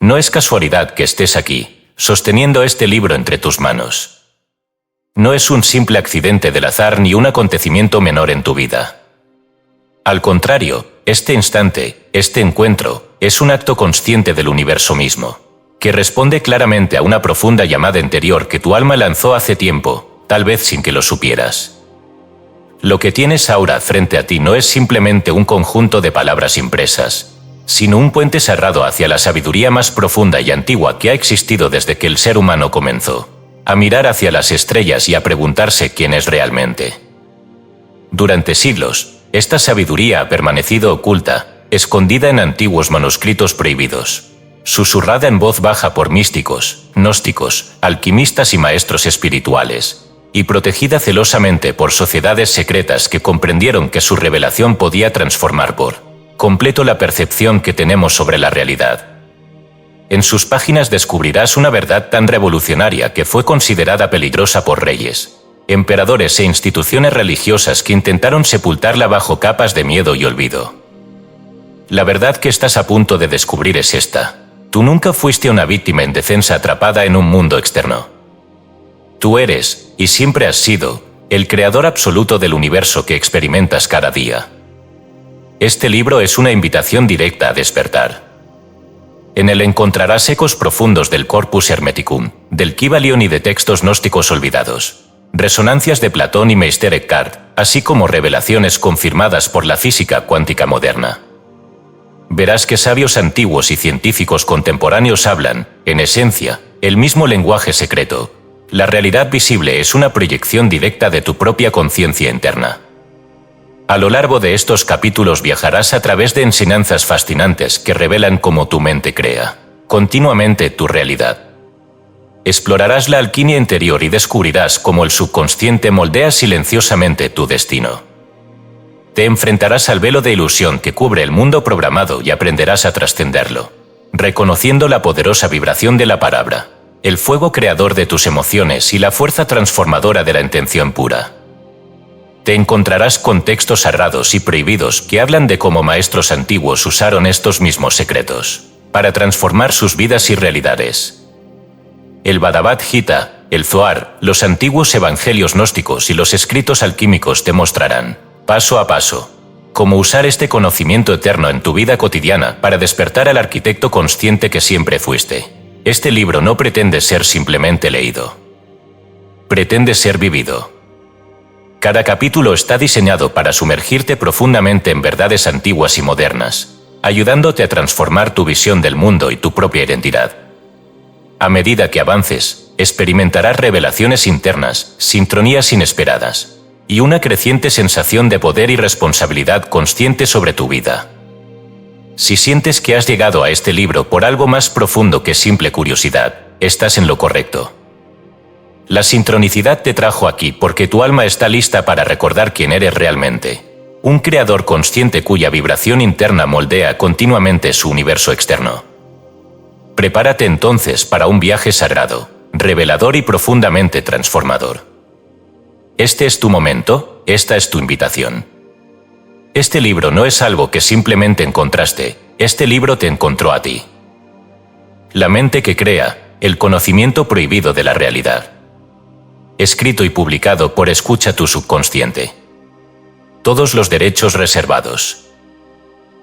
No es casualidad que estés aquí, sosteniendo este libro entre tus manos. No es un simple accidente del azar ni un acontecimiento menor en tu vida. Al contrario, este instante, este encuentro, es un acto consciente del universo mismo, que responde claramente a una profunda llamada interior que tu alma lanzó hace tiempo, tal vez sin que lo supieras. Lo que tienes ahora frente a ti no es simplemente un conjunto de palabras impresas, sino un puente cerrado hacia la sabiduría más profunda y antigua que ha existido desde que el ser humano comenzó a mirar hacia las estrellas y a preguntarse quién es realmente. Durante siglos, esta sabiduría ha permanecido oculta, escondida en antiguos manuscritos prohibidos, susurrada en voz baja por místicos, gnósticos, alquimistas y maestros espirituales, y protegida celosamente por sociedades secretas que comprendieron que su revelación podía transformar por completo la percepción que tenemos sobre la realidad. En sus páginas descubrirás una verdad tan revolucionaria que fue considerada peligrosa por reyes, emperadores e instituciones religiosas que intentaron sepultarla bajo capas de miedo y olvido. La verdad que estás a punto de descubrir es esta: tú nunca fuiste una víctima indefensa atrapada en un mundo externo. Tú eres, y siempre has sido, el creador absoluto del universo que experimentas cada día. Este libro es una invitación directa a despertar. En él encontrarás ecos profundos del Corpus Hermeticum, del Kybalión y de textos gnósticos olvidados, resonancias de Platón y Meister Eckhart, así como revelaciones confirmadas por la física cuántica moderna. Verás que sabios antiguos y científicos contemporáneos hablan, en esencia, el mismo lenguaje secreto. La realidad visible es una proyección directa de tu propia conciencia interna. A lo largo de estos capítulos viajarás a través de enseñanzas fascinantes que revelan cómo tu mente crea continuamente tu realidad. Explorarás la alquimia interior y descubrirás cómo el subconsciente moldea silenciosamente tu destino. Te enfrentarás al velo de ilusión que cubre el mundo programado y aprenderás a trascenderlo, reconociendo la poderosa vibración de la palabra, el fuego creador de tus emociones y la fuerza transformadora de la intención pura. Te encontrarás con textos sagrados y prohibidos que hablan de cómo maestros antiguos usaron estos mismos secretos para transformar sus vidas y realidades. El Bhagavad Gita, el Zohar, los antiguos evangelios gnósticos y los escritos alquímicos te mostrarán, paso a paso, cómo usar este conocimiento eterno en tu vida cotidiana para despertar al arquitecto consciente que siempre fuiste. Este libro no pretende ser simplemente leído. Pretende ser vivido. Cada capítulo está diseñado para sumergirte profundamente en verdades antiguas y modernas, ayudándote a transformar tu visión del mundo y tu propia identidad. A medida que avances, experimentarás revelaciones internas, sincronías inesperadas, y una creciente sensación de poder y responsabilidad consciente sobre tu vida. Si sientes que has llegado a este libro por algo más profundo que simple curiosidad, estás en lo correcto. La sincronicidad te trajo aquí porque tu alma está lista para recordar quién eres realmente. Un creador consciente cuya vibración interna moldea continuamente su universo externo. Prepárate entonces para un viaje sagrado, revelador y profundamente transformador. Este es tu momento, esta es tu invitación. Este libro no es algo que simplemente encontraste, este libro te encontró a ti. La mente que crea, el conocimiento prohibido de la realidad. Escrito y publicado por Escucha tu subconsciente. Todos los derechos reservados.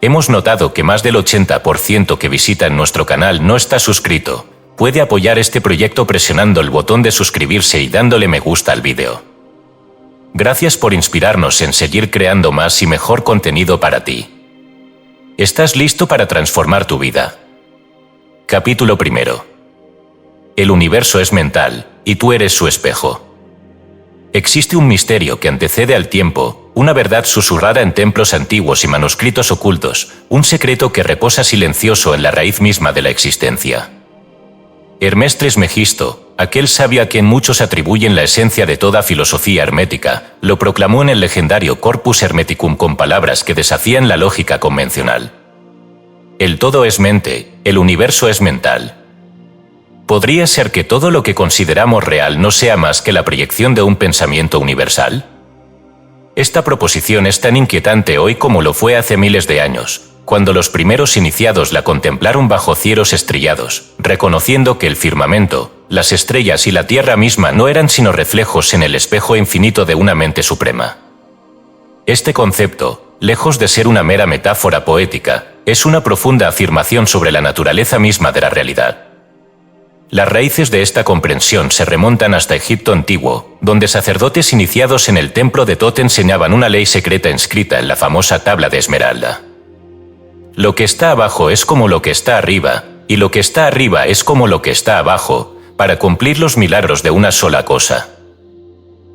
Hemos notado que más del 80% que visitan nuestro canal no está suscrito. Puede apoyar este proyecto presionando el botón de suscribirse y dándole me gusta al vídeo. Gracias por inspirarnos en seguir creando más y mejor contenido para ti. ¿Estás listo para transformar tu vida? Capítulo 1. El universo es mental, y tú eres su espejo. Existe un misterio que antecede al tiempo, una verdad susurrada en templos antiguos y manuscritos ocultos, un secreto que reposa silencioso en la raíz misma de la existencia. Hermes Trismegisto, aquel sabio a quien muchos atribuyen la esencia de toda filosofía hermética, lo proclamó en el legendario Corpus Hermeticum con palabras que desafían la lógica convencional. El todo es mente, el universo es mental. ¿Podría ser que todo lo que consideramos real no sea más que la proyección de un pensamiento universal? Esta proposición es tan inquietante hoy como lo fue hace miles de años, cuando los primeros iniciados la contemplaron bajo cielos estrellados, reconociendo que el firmamento, las estrellas y la tierra misma no eran sino reflejos en el espejo infinito de una mente suprema. Este concepto, lejos de ser una mera metáfora poética, es una profunda afirmación sobre la naturaleza misma de la realidad. Las raíces de esta comprensión se remontan hasta Egipto antiguo, donde sacerdotes iniciados en el templo de Tot enseñaban una ley secreta inscrita en la famosa tabla de esmeralda. Lo que está abajo es como lo que está arriba, y lo que está arriba es como lo que está abajo, para cumplir los milagros de una sola cosa.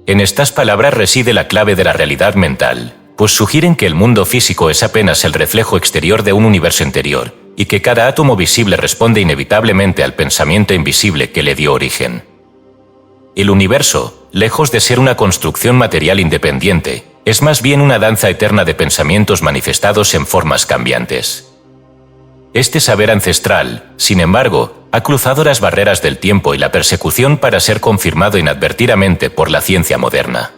En estas palabras reside la clave de la realidad mental, pues sugieren que el mundo físico es apenas el reflejo exterior de un universo interior, y que cada átomo visible responde inevitablemente al pensamiento invisible que le dio origen. El universo, lejos de ser una construcción material independiente, es más bien una danza eterna de pensamientos manifestados en formas cambiantes. Este saber ancestral, sin embargo, ha cruzado las barreras del tiempo y la persecución para ser confirmado inadvertidamente por la ciencia moderna.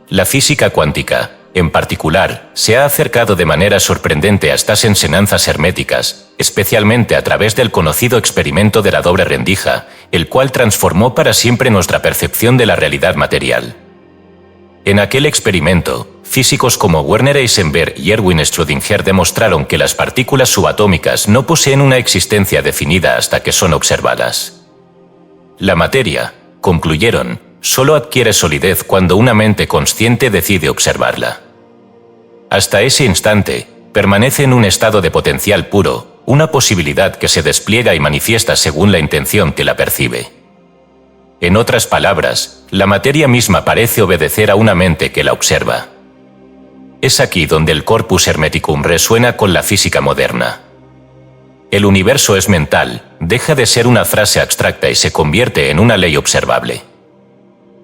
La física cuántica, en particular, se ha acercado de manera sorprendente a estas enseñanzas herméticas, especialmente a través del conocido experimento de la doble rendija, el cual transformó para siempre nuestra percepción de la realidad material. En aquel experimento, físicos como Werner Heisenberg y Erwin Schrödinger demostraron que las partículas subatómicas no poseen una existencia definida hasta que son observadas. La materia, concluyeron, solo adquiere solidez cuando una mente consciente decide observarla. Hasta ese instante, permanece en un estado de potencial puro, una posibilidad que se despliega y manifiesta según la intención que la percibe. En otras palabras, la materia misma parece obedecer a una mente que la observa. Es aquí donde el corpus hermeticum resuena con la física moderna. El universo es mental, deja de ser una frase abstracta y se convierte en una ley observable.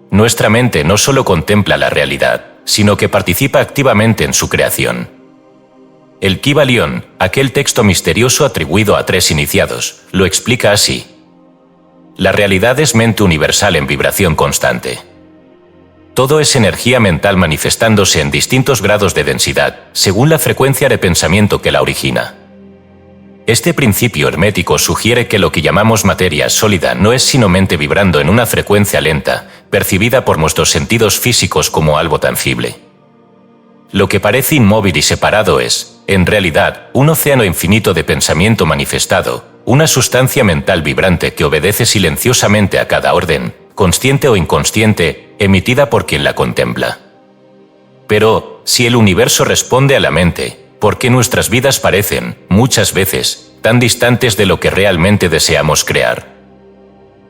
Nuestra mente no solo contempla la realidad, sino que participa activamente en su creación. El Kybalión, aquel texto misterioso atribuido a 3 iniciados, lo explica así. La realidad es mente universal en vibración constante. Todo es energía mental manifestándose en distintos grados de densidad, según la frecuencia de pensamiento que la origina. Este principio hermético sugiere que lo que llamamos materia sólida no es sino mente vibrando en una frecuencia lenta, percibida por nuestros sentidos físicos como algo tangible. Lo que parece inmóvil y separado es, en realidad, un océano infinito de pensamiento manifestado, una sustancia mental vibrante que obedece silenciosamente a cada orden, consciente o inconsciente, emitida por quien la contempla. Pero, si el universo responde a la mente, ¿por qué nuestras vidas parecen, muchas veces, tan distantes de lo que realmente deseamos crear?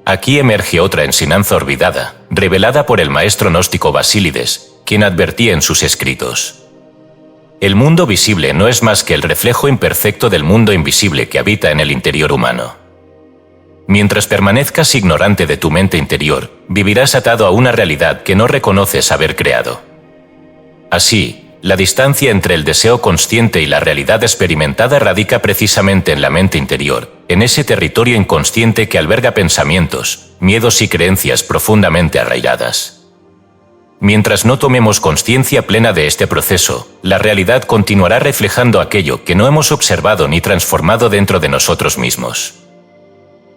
Aquí emerge otra enseñanza olvidada, revelada por el maestro gnóstico Basílides, quien advertía en sus escritos. El mundo visible no es más que el reflejo imperfecto del mundo invisible que habita en el interior humano. Mientras permanezcas ignorante de tu mente interior, vivirás atado a una realidad que no reconoces haber creado. Así, la distancia entre el deseo consciente y la realidad experimentada radica precisamente en la mente interior, en ese territorio inconsciente que alberga pensamientos, miedos y creencias profundamente arraigadas. Mientras no tomemos conciencia plena de este proceso, la realidad continuará reflejando aquello que no hemos observado ni transformado dentro de nosotros mismos.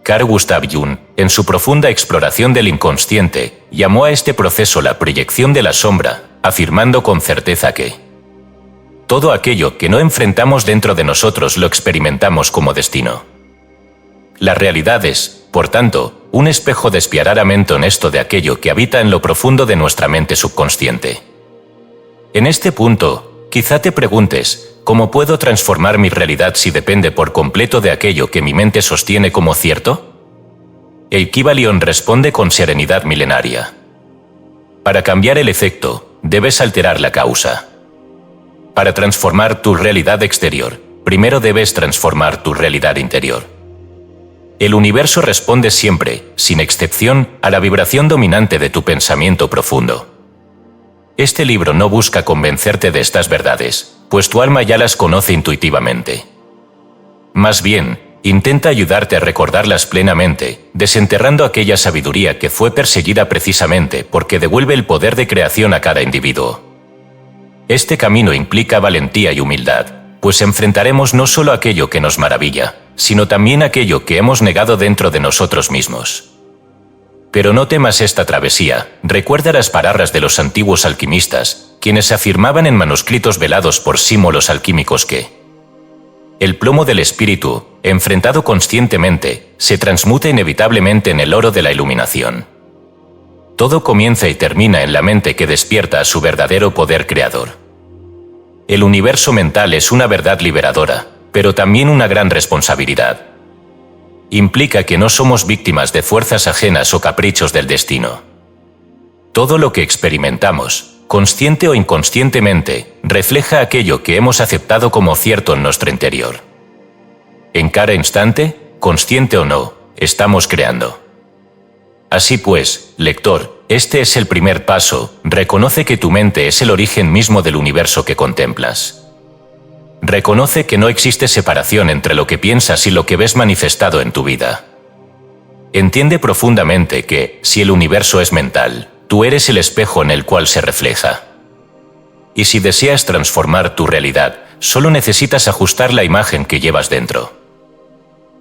Carl Gustav Jung, en su profunda exploración del inconsciente, llamó a este proceso la proyección de la sombra, afirmando con certeza que todo aquello que no enfrentamos dentro de nosotros lo experimentamos como destino. La realidad es, por tanto, un espejo despiadadamente honesto de aquello que habita en lo profundo de nuestra mente subconsciente. En este punto, quizá te preguntes, ¿cómo puedo transformar mi realidad si depende por completo de aquello que mi mente sostiene como cierto? El Kybalión responde con serenidad milenaria. Para cambiar el efecto, debes alterar la causa. Para transformar tu realidad exterior, primero debes transformar tu realidad interior. El universo responde siempre, sin excepción, a la vibración dominante de tu pensamiento profundo. Este libro no busca convencerte de estas verdades, pues tu alma ya las conoce intuitivamente. Más bien, intenta ayudarte a recordarlas plenamente, desenterrando aquella sabiduría que fue perseguida precisamente porque devuelve el poder de creación a cada individuo. Este camino implica valentía y humildad, pues enfrentaremos no solo aquello que nos maravilla, sino también aquello que hemos negado dentro de nosotros mismos. Pero no temas esta travesía, recuerda las palabras de los antiguos alquimistas, quienes afirmaban en manuscritos velados por símbolos alquímicos que el plomo del espíritu, enfrentado conscientemente, se transmuta inevitablemente en el oro de la iluminación. Todo comienza y termina en la mente que despierta a su verdadero poder creador. El universo mental es una verdad liberadora, pero también una gran responsabilidad. Implica que no somos víctimas de fuerzas ajenas o caprichos del destino. Todo lo que experimentamos, consciente o inconscientemente, refleja aquello que hemos aceptado como cierto en nuestro interior. En cada instante, consciente o no, estamos creando. Así pues, lector, este es el primer paso, reconoce que tu mente es el origen mismo del universo que contemplas. Reconoce que no existe separación entre lo que piensas y lo que ves manifestado en tu vida. Entiende profundamente que, si el universo es mental, tú eres el espejo en el cual se refleja. Y si deseas transformar tu realidad, solo necesitas ajustar la imagen que llevas dentro.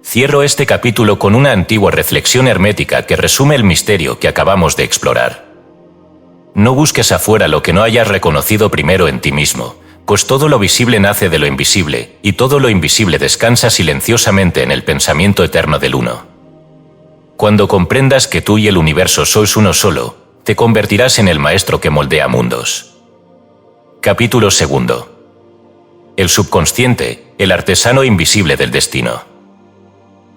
Cierro este capítulo con una antigua reflexión hermética que resume el misterio que acabamos de explorar. No busques afuera lo que no hayas reconocido primero en ti mismo, pues todo lo visible nace de lo invisible, y todo lo invisible descansa silenciosamente en el pensamiento eterno del Uno. Cuando comprendas que tú y el universo sois uno solo, te convertirás en el maestro que moldea mundos. Capítulo 2. El subconsciente, el artesano invisible del destino.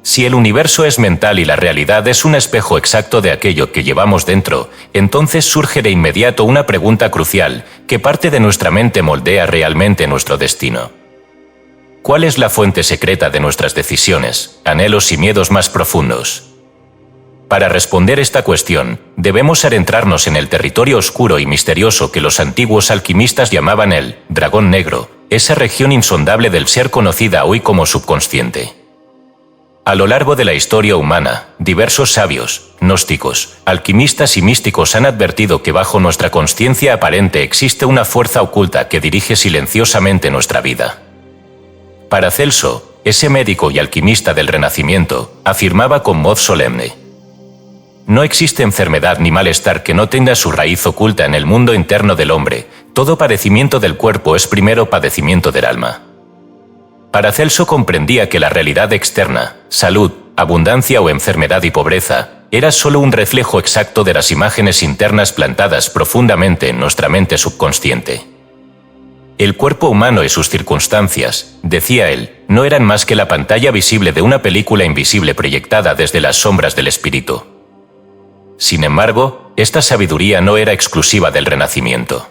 Si el universo es mental y la realidad es un espejo exacto de aquello que llevamos dentro, entonces surge de inmediato una pregunta crucial: ¿qué parte de nuestra mente moldea realmente nuestro destino? ¿Cuál es la fuente secreta de nuestras decisiones, anhelos y miedos más profundos? Para responder esta cuestión, debemos adentrarnos en el territorio oscuro y misterioso que los antiguos alquimistas llamaban el dragón negro, esa región insondable del ser conocida hoy como subconsciente. A lo largo de la historia humana, diversos sabios, gnósticos, alquimistas y místicos han advertido que bajo nuestra consciencia aparente existe una fuerza oculta que dirige silenciosamente nuestra vida. Paracelso, ese médico y alquimista del Renacimiento, afirmaba con voz solemne: no existe enfermedad ni malestar que no tenga su raíz oculta en el mundo interno del hombre, todo padecimiento del cuerpo es primero padecimiento del alma. Paracelso comprendía que la realidad externa, salud, abundancia o enfermedad y pobreza, era solo un reflejo exacto de las imágenes internas plantadas profundamente en nuestra mente subconsciente. El cuerpo humano y sus circunstancias, decía él, no eran más que la pantalla visible de una película invisible proyectada desde las sombras del espíritu. Sin embargo, esta sabiduría no era exclusiva del Renacimiento.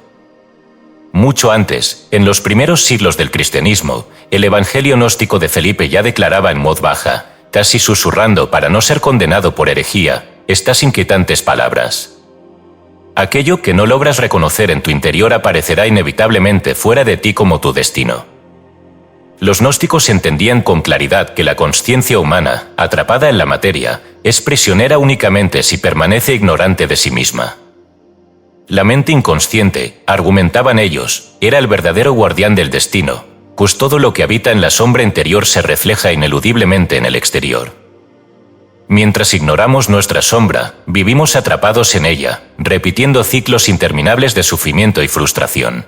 Mucho antes, en los primeros siglos del cristianismo, el evangelio gnóstico de Felipe ya declaraba en voz baja, casi susurrando para no ser condenado por herejía, estas inquietantes palabras: aquello que no logras reconocer en tu interior aparecerá inevitablemente fuera de ti como tu destino. Los gnósticos entendían con claridad que la consciencia humana, atrapada en la materia, es prisionera únicamente si permanece ignorante de sí misma. La mente inconsciente, argumentaban ellos, era el verdadero guardián del destino, pues todo lo que habita en la sombra interior se refleja ineludiblemente en el exterior. Mientras ignoramos nuestra sombra, vivimos atrapados en ella, repitiendo ciclos interminables de sufrimiento y frustración.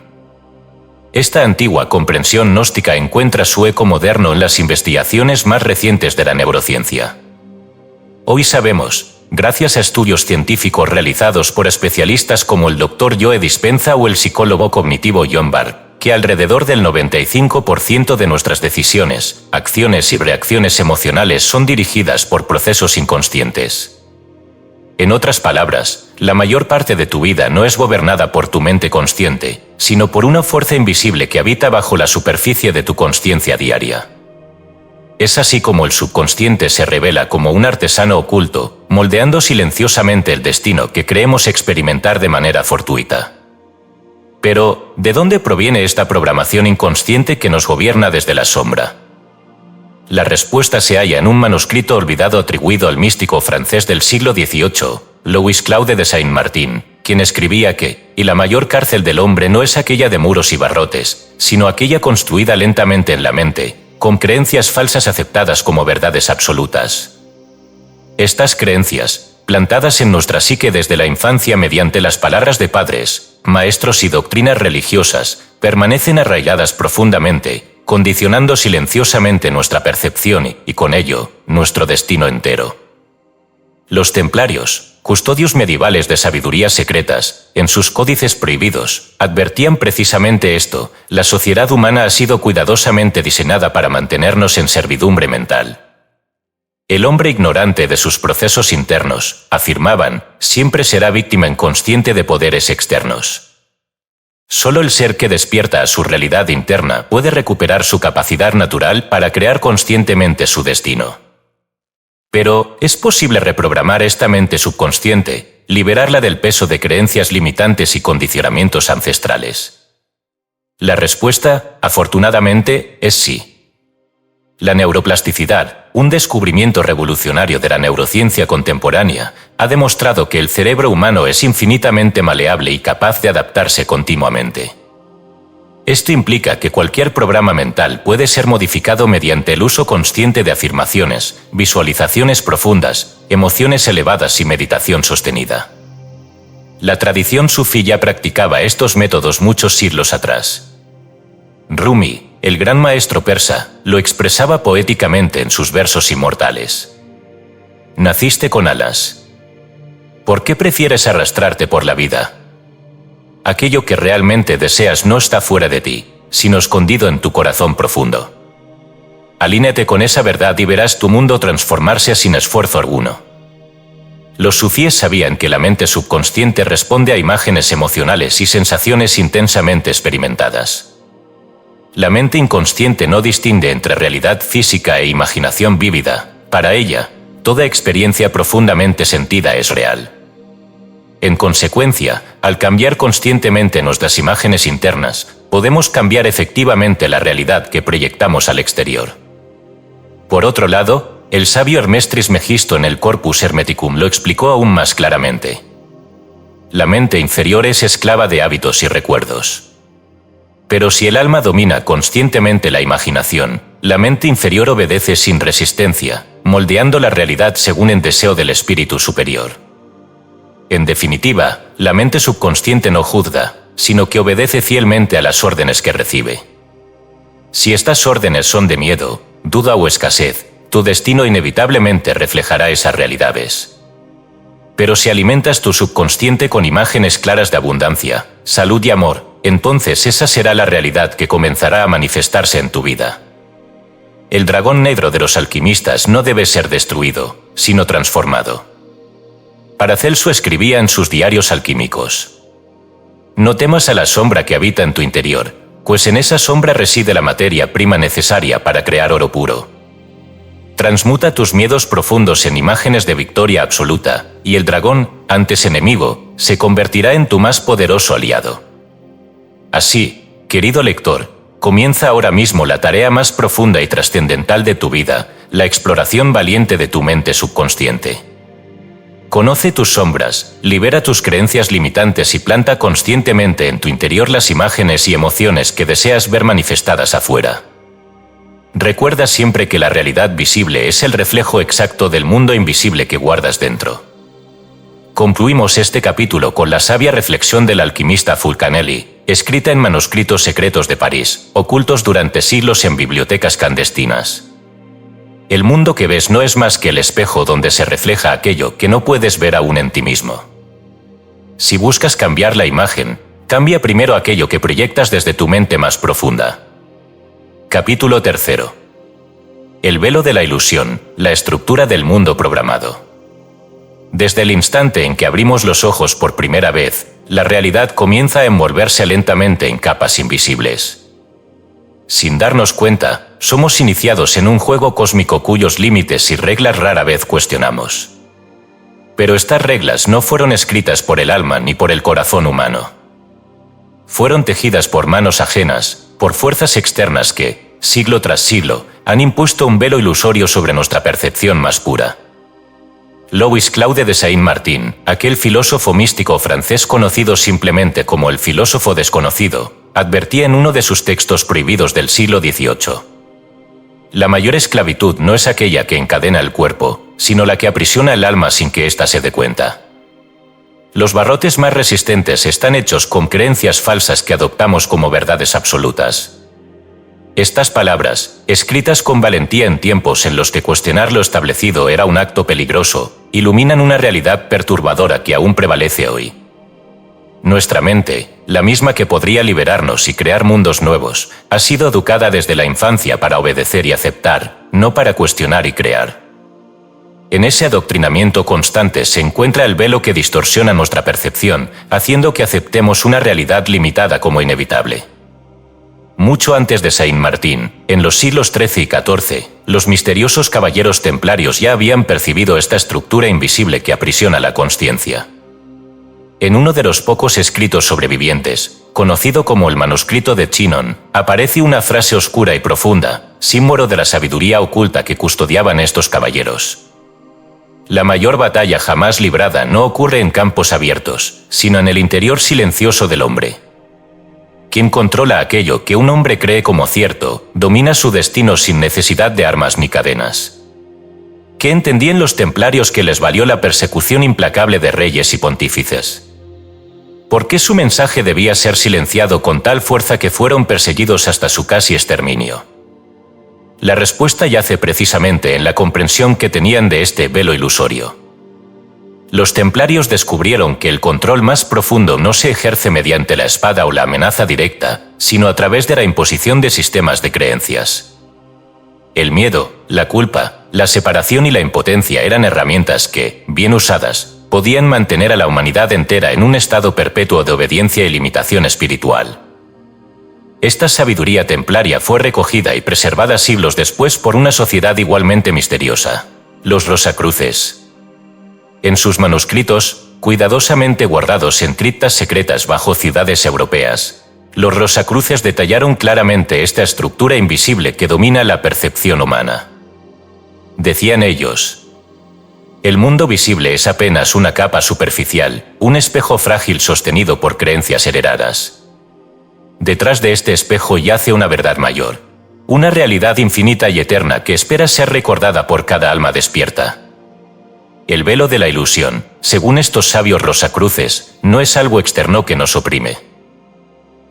Esta antigua comprensión gnóstica encuentra su eco moderno en las investigaciones más recientes de la neurociencia. Hoy sabemos, gracias a estudios científicos realizados por especialistas como el Dr. Joe Dispenza o el psicólogo cognitivo John Barr, que alrededor del 95% de nuestras decisiones, acciones y reacciones emocionales son dirigidas por procesos inconscientes. En otras palabras, la mayor parte de tu vida no es gobernada por tu mente consciente, sino por una fuerza invisible que habita bajo la superficie de tu consciencia diaria. Es así como el subconsciente se revela como un artesano oculto, moldeando silenciosamente el destino que creemos experimentar de manera fortuita. Pero, ¿de dónde proviene esta programación inconsciente que nos gobierna desde la sombra? La respuesta se halla en un manuscrito olvidado atribuido al místico francés del siglo XVIII, Louis Claude de Saint-Martin, quien escribía que, y la mayor cárcel del hombre no es aquella de muros y barrotes, sino aquella construida lentamente en la mente, con creencias falsas aceptadas como verdades absolutas. Estas creencias, plantadas en nuestra psique desde la infancia mediante las palabras de padres, maestros y doctrinas religiosas, permanecen arraigadas profundamente, condicionando silenciosamente nuestra percepción y, con ello, nuestro destino entero. Los templarios, custodios medievales de sabidurías secretas, en sus códices prohibidos, advertían precisamente esto: la sociedad humana ha sido cuidadosamente diseñada para mantenernos en servidumbre mental. El hombre ignorante de sus procesos internos, afirmaban, siempre será víctima inconsciente de poderes externos. Solo el ser que despierta a su realidad interna puede recuperar su capacidad natural para crear conscientemente su destino. Pero, ¿es posible reprogramar esta mente subconsciente, liberarla del peso de creencias limitantes y condicionamientos ancestrales? La respuesta, afortunadamente, es sí. La neuroplasticidad, un descubrimiento revolucionario de la neurociencia contemporánea, ha demostrado que el cerebro humano es infinitamente maleable y capaz de adaptarse continuamente. Esto implica que cualquier programa mental puede ser modificado mediante el uso consciente de afirmaciones, visualizaciones profundas, emociones elevadas y meditación sostenida. La tradición sufí ya practicaba estos métodos muchos siglos atrás. Rumi, el gran maestro persa, lo expresaba poéticamente en sus versos inmortales. Naciste con alas. ¿Por qué prefieres arrastrarte por la vida? Aquello que realmente deseas no está fuera de ti, sino escondido en tu corazón profundo. Alíneate con esa verdad y verás tu mundo transformarse sin esfuerzo alguno. Los sufíes sabían que la mente subconsciente responde a imágenes emocionales y sensaciones intensamente experimentadas. La mente inconsciente no distingue entre realidad física e imaginación vívida. Para ella, toda experiencia profundamente sentida es real. En consecuencia, al cambiar conscientemente nuestras imágenes internas, podemos cambiar efectivamente la realidad que proyectamos al exterior. Por otro lado, el sabio Hermes Trismegisto en el Corpus Hermeticum lo explicó aún más claramente. La mente inferior es esclava de hábitos y recuerdos. Pero si el alma domina conscientemente la imaginación, la mente inferior obedece sin resistencia, moldeando la realidad según el deseo del espíritu superior. En definitiva, la mente subconsciente no juzga, sino que obedece fielmente a las órdenes que recibe. Si estas órdenes son de miedo, duda o escasez, tu destino inevitablemente reflejará esas realidades. Pero si alimentas tu subconsciente con imágenes claras de abundancia, salud y amor, entonces esa será la realidad que comenzará a manifestarse en tu vida. El dragón negro de los alquimistas no debe ser destruido, sino transformado. Paracelso escribía en sus diarios alquímicos: no temas a la sombra que habita en tu interior, pues en esa sombra reside la materia prima necesaria para crear oro puro. Transmuta tus miedos profundos en imágenes de victoria absoluta, y el dragón, antes enemigo, se convertirá en tu más poderoso aliado. Así, querido lector, comienza ahora mismo la tarea más profunda y trascendental de tu vida, la exploración valiente de tu mente subconsciente. Conoce tus sombras, libera tus creencias limitantes y planta conscientemente en tu interior las imágenes y emociones que deseas ver manifestadas afuera. Recuerda siempre que la realidad visible es el reflejo exacto del mundo invisible que guardas dentro. Concluimos este capítulo con la sabia reflexión del alquimista Fulcanelli, escrita en manuscritos secretos de París, ocultos durante siglos en bibliotecas clandestinas. El mundo que ves no es más que el espejo donde se refleja aquello que no puedes ver aún en ti mismo. Si buscas cambiar la imagen, cambia primero aquello que proyectas desde tu mente más profunda. Capítulo 3. El velo de la ilusión, la estructura del mundo programado. Desde el instante en que abrimos los ojos por primera vez, la realidad comienza a envolverse lentamente en capas invisibles. Sin darnos cuenta, somos iniciados en un juego cósmico cuyos límites y reglas rara vez cuestionamos. Pero estas reglas no fueron escritas por el alma ni por el corazón humano. Fueron tejidas por manos ajenas, por fuerzas externas que, siglo tras siglo, han impuesto un velo ilusorio sobre nuestra percepción más pura. Louis Claude de Saint-Martin, aquel filósofo místico francés conocido simplemente como el filósofo desconocido, advertía en uno de sus textos prohibidos del siglo XVIII. La mayor esclavitud no es aquella que encadena el cuerpo, sino la que aprisiona el alma sin que ésta se dé cuenta. Los barrotes más resistentes están hechos con creencias falsas que adoptamos como verdades absolutas. Estas palabras, escritas con valentía en tiempos en los que cuestionar lo establecido era un acto peligroso, iluminan una realidad perturbadora que aún prevalece hoy. Nuestra mente, la misma que podría liberarnos y crear mundos nuevos, ha sido educada desde la infancia para obedecer y aceptar, no para cuestionar y crear. En ese adoctrinamiento constante se encuentra el velo que distorsiona nuestra percepción, haciendo que aceptemos una realidad limitada como inevitable. Mucho antes de Saint-Martin, en los siglos XIII y XIV, los misteriosos caballeros templarios ya habían percibido esta estructura invisible que aprisiona la consciencia. En uno de los pocos escritos sobrevivientes, conocido como el manuscrito de Chinon, aparece una frase oscura y profunda, símbolo de la sabiduría oculta que custodiaban estos caballeros. La mayor batalla jamás librada no ocurre en campos abiertos, sino en el interior silencioso del hombre. Quien controla aquello que un hombre cree como cierto, domina su destino sin necesidad de armas ni cadenas. ¿Qué entendían los templarios que les valió la persecución implacable de reyes y pontífices? ¿Por qué su mensaje debía ser silenciado con tal fuerza que fueron perseguidos hasta su casi exterminio? La respuesta yace precisamente en la comprensión que tenían de este velo ilusorio. Los templarios descubrieron que el control más profundo no se ejerce mediante la espada o la amenaza directa, sino a través de la imposición de sistemas de creencias. El miedo, la culpa, la separación y la impotencia eran herramientas que, bien usadas, podían mantener a la humanidad entera en un estado perpetuo de obediencia y limitación espiritual. Esta sabiduría templaria fue recogida y preservada siglos después por una sociedad igualmente misteriosa, los Rosacruces. En sus manuscritos, cuidadosamente guardados en criptas secretas bajo ciudades europeas, los Rosacruces detallaron claramente esta estructura invisible que domina la percepción humana. Decían ellos: el mundo visible es apenas una capa superficial, un espejo frágil sostenido por creencias heredadas. Detrás de este espejo yace una verdad mayor, una realidad infinita y eterna que espera ser recordada por cada alma despierta. El velo de la ilusión, según estos sabios Rosacruces, no es algo externo que nos oprime.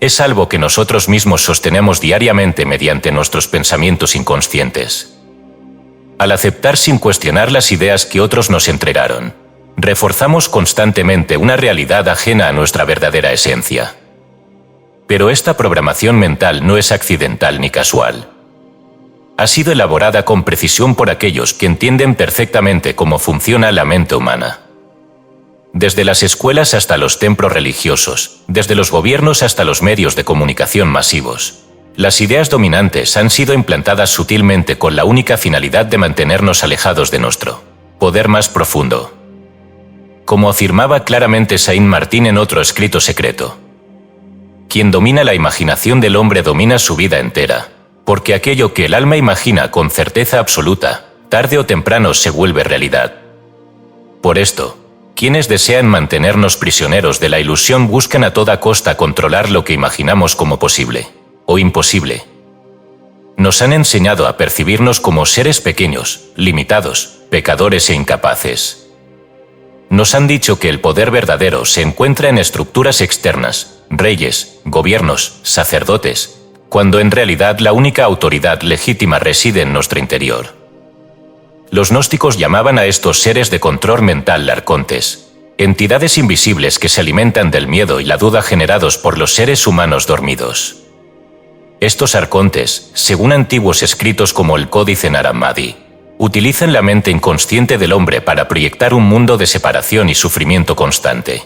Es algo que nosotros mismos sostenemos diariamente mediante nuestros pensamientos inconscientes. Al aceptar sin cuestionar las ideas que otros nos entregaron, reforzamos constantemente una realidad ajena a nuestra verdadera esencia. Pero esta programación mental no es accidental ni casual. Ha sido elaborada con precisión por aquellos que entienden perfectamente cómo funciona la mente humana. Desde las escuelas hasta los templos religiosos, desde los gobiernos hasta los medios de comunicación masivos, las ideas dominantes han sido implantadas sutilmente con la única finalidad de mantenernos alejados de nuestro poder más profundo. Como afirmaba claramente Saint-Martin en otro escrito secreto: quien domina la imaginación del hombre domina su vida entera. Porque aquello que el alma imagina con certeza absoluta, tarde o temprano se vuelve realidad. Por esto, quienes desean mantenernos prisioneros de la ilusión buscan a toda costa controlar lo que imaginamos como posible, o imposible. Nos han enseñado a percibirnos como seres pequeños, limitados, pecadores e incapaces. Nos han dicho que el poder verdadero se encuentra en estructuras externas, reyes, gobiernos, sacerdotes, cuando en realidad la única autoridad legítima reside en nuestro interior. Los gnósticos llamaban a estos seres de control mental arcontes, entidades invisibles que se alimentan del miedo y la duda generados por los seres humanos dormidos. Estos arcontes, según antiguos escritos como el Códice Nag Hammadi, utilizan la mente inconsciente del hombre para proyectar un mundo de separación y sufrimiento constante.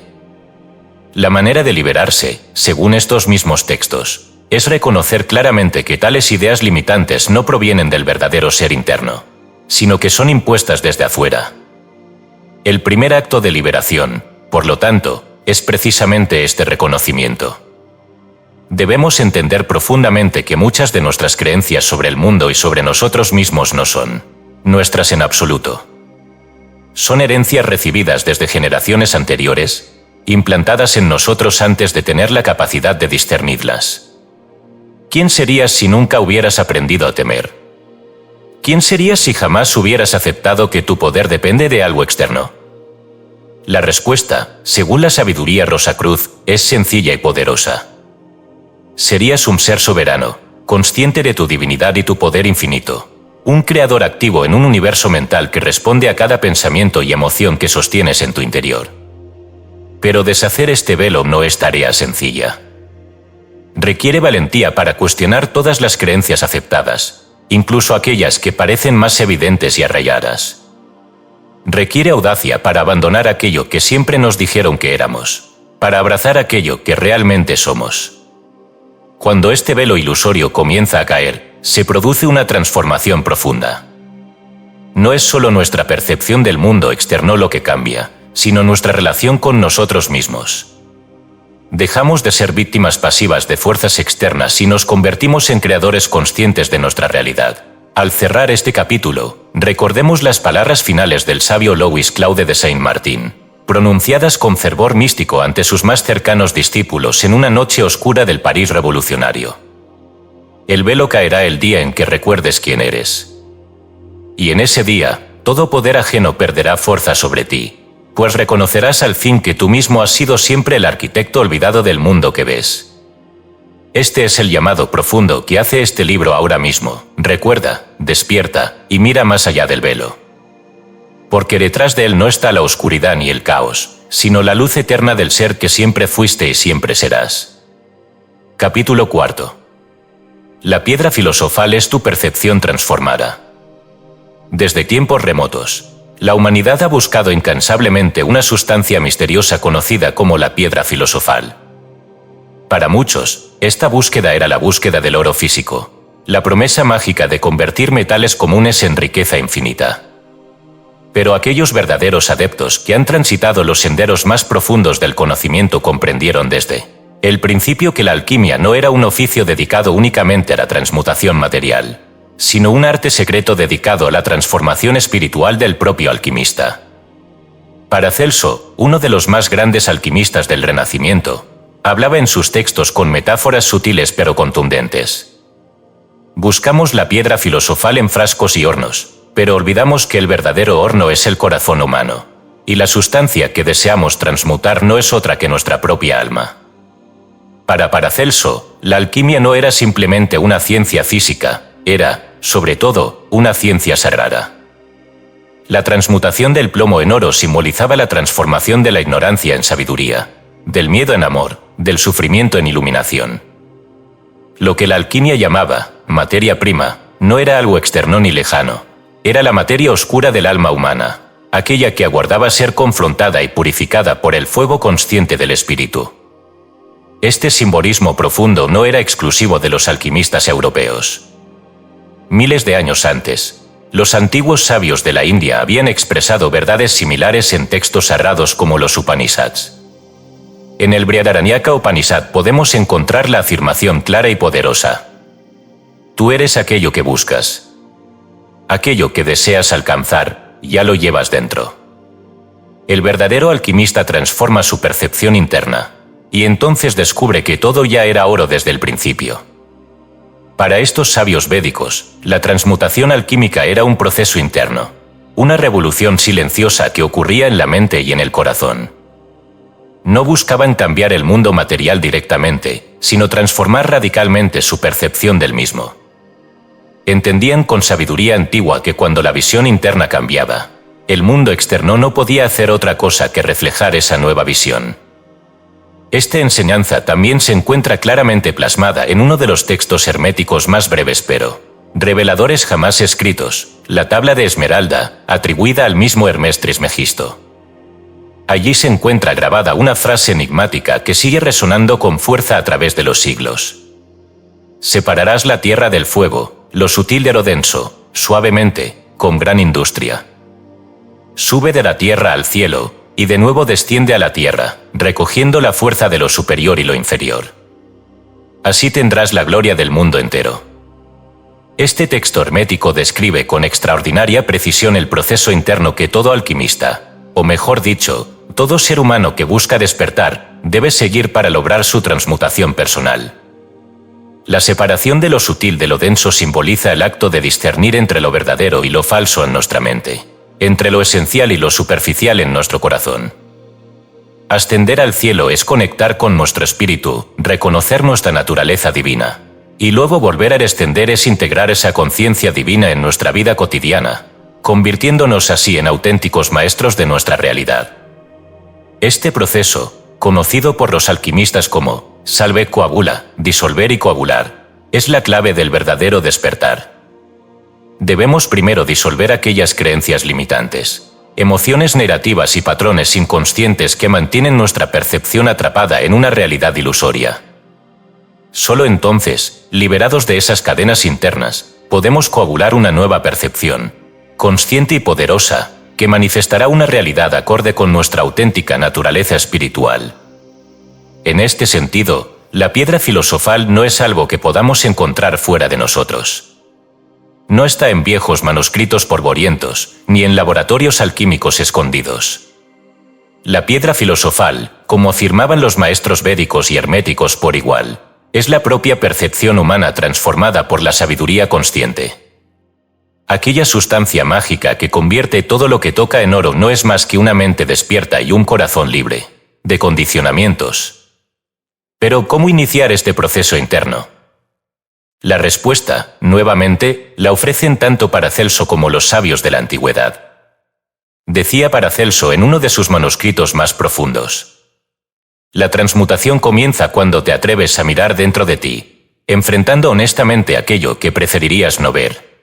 La manera de liberarse, según estos mismos textos, es reconocer claramente que tales ideas limitantes no provienen del verdadero ser interno, sino que son impuestas desde afuera. El primer acto de liberación, por lo tanto, es precisamente este reconocimiento. Debemos entender profundamente que muchas de nuestras creencias sobre el mundo y sobre nosotros mismos no son nuestras en absoluto. Son herencias recibidas desde generaciones anteriores, implantadas en nosotros antes de tener la capacidad de discernirlas. ¿Quién serías si nunca hubieras aprendido a temer? ¿Quién serías si jamás hubieras aceptado que tu poder depende de algo externo? La respuesta, según la sabiduría Rosacruz, es sencilla y poderosa. Serías un ser soberano, consciente de tu divinidad y tu poder infinito, un creador activo en un universo mental que responde a cada pensamiento y emoción que sostienes en tu interior. Pero deshacer este velo no es tarea sencilla. Requiere valentía para cuestionar todas las creencias aceptadas, incluso aquellas que parecen más evidentes y arraigadas. Requiere audacia para abandonar aquello que siempre nos dijeron que éramos, para abrazar aquello que realmente somos. Cuando este velo ilusorio comienza a caer, se produce una transformación profunda. No es solo nuestra percepción del mundo externo lo que cambia, sino nuestra relación con nosotros mismos. Dejamos de ser víctimas pasivas de fuerzas externas y nos convertimos en creadores conscientes de nuestra realidad. Al cerrar este capítulo, recordemos las palabras finales del sabio Louis Claude de Saint-Martin, pronunciadas con fervor místico ante sus más cercanos discípulos en una noche oscura del París revolucionario. El velo caerá el día en que recuerdes quién eres. Y en ese día, todo poder ajeno perderá fuerza sobre ti, pues reconocerás al fin que tú mismo has sido siempre el arquitecto olvidado del mundo que ves. Este es el llamado profundo que hace este libro ahora mismo. Recuerda, despierta y mira más allá del velo. Porque detrás de él no está la oscuridad ni el caos, sino la luz eterna del ser que siempre fuiste y siempre serás. Capítulo 4. La piedra filosofal es tu percepción transformada. Desde tiempos remotos, la humanidad ha buscado incansablemente una sustancia misteriosa conocida como la piedra filosofal. Para muchos, esta búsqueda era la búsqueda del oro físico, la promesa mágica de convertir metales comunes en riqueza infinita. Pero aquellos verdaderos adeptos que han transitado los senderos más profundos del conocimiento comprendieron desde el principio que la alquimia no era un oficio dedicado únicamente a la transmutación material, sino un arte secreto dedicado a la transformación espiritual del propio alquimista. Paracelso, uno de los más grandes alquimistas del Renacimiento, hablaba en sus textos con metáforas sutiles pero contundentes. Buscamos la piedra filosofal en frascos y hornos, pero olvidamos que el verdadero horno es el corazón humano, y la sustancia que deseamos transmutar no es otra que nuestra propia alma. Para Paracelso, la alquimia no era simplemente una ciencia física, era, sobre todo, una ciencia sagrada. La transmutación del plomo en oro simbolizaba la transformación de la ignorancia en sabiduría, del miedo en amor, del sufrimiento en iluminación. Lo que la alquimia llamaba materia prima no era algo externo ni lejano, era la materia oscura del alma humana, aquella que aguardaba ser confrontada y purificada por el fuego consciente del espíritu. Este simbolismo profundo no era exclusivo de los alquimistas europeos. Miles de años antes, los antiguos sabios de la India habían expresado verdades similares en textos sagrados como los Upanishads. En el Brihadaranyaka Upanishad podemos encontrar la afirmación clara y poderosa: tú eres aquello que buscas. Aquello que deseas alcanzar, ya lo llevas dentro. El verdadero alquimista transforma su percepción interna, y entonces descubre que todo ya era oro desde el principio. Para estos sabios védicos, la transmutación alquímica era un proceso interno, una revolución silenciosa que ocurría en la mente y en el corazón. No buscaban cambiar el mundo material directamente, sino transformar radicalmente su percepción del mismo. Entendían con sabiduría antigua que cuando la visión interna cambiaba, el mundo externo no podía hacer otra cosa que reflejar esa nueva visión. Esta enseñanza también se encuentra claramente plasmada en uno de los textos herméticos más breves pero reveladores jamás escritos, la Tabla de Esmeralda, atribuida al mismo Hermes Trismegisto. Allí se encuentra grabada una frase enigmática que sigue resonando con fuerza a través de los siglos. Separarás la tierra del fuego, lo sutil de lo denso, suavemente, con gran industria. Sube de la tierra al cielo, y de nuevo desciende a la tierra, recogiendo la fuerza de lo superior y lo inferior. Así tendrás la gloria del mundo entero. Este texto hermético describe con extraordinaria precisión el proceso interno que todo alquimista, o mejor dicho, todo ser humano que busca despertar, debe seguir para lograr su transmutación personal. La separación de lo sutil de lo denso simboliza el acto de discernir entre lo verdadero y lo falso en nuestra mente, entre lo esencial y lo superficial en nuestro corazón. Ascender al cielo es conectar con nuestro espíritu, reconocer nuestra naturaleza divina. Y luego volver a descender es integrar esa conciencia divina en nuestra vida cotidiana, convirtiéndonos así en auténticos maestros de nuestra realidad. Este proceso, conocido por los alquimistas como salve coagula, disolver y coagular, es la clave del verdadero despertar. Debemos primero disolver aquellas creencias limitantes, emociones negativas y patrones inconscientes que mantienen nuestra percepción atrapada en una realidad ilusoria. Solo entonces, liberados de esas cadenas internas, podemos coagular una nueva percepción, consciente y poderosa, que manifestará una realidad acorde con nuestra auténtica naturaleza espiritual. En este sentido, la piedra filosofal no es algo que podamos encontrar fuera de nosotros. No está en viejos manuscritos polvorientos, ni en laboratorios alquímicos escondidos. La piedra filosofal, como afirmaban los maestros védicos y herméticos por igual, es la propia percepción humana transformada por la sabiduría consciente. Aquella sustancia mágica que convierte todo lo que toca en oro no es más que una mente despierta y un corazón libre de condicionamientos. Pero, ¿cómo iniciar este proceso interno? La respuesta, nuevamente, la ofrecen tanto Paracelso como los sabios de la antigüedad. Decía Paracelso en uno de sus manuscritos más profundos: la transmutación comienza cuando te atreves a mirar dentro de ti, enfrentando honestamente aquello que preferirías no ver.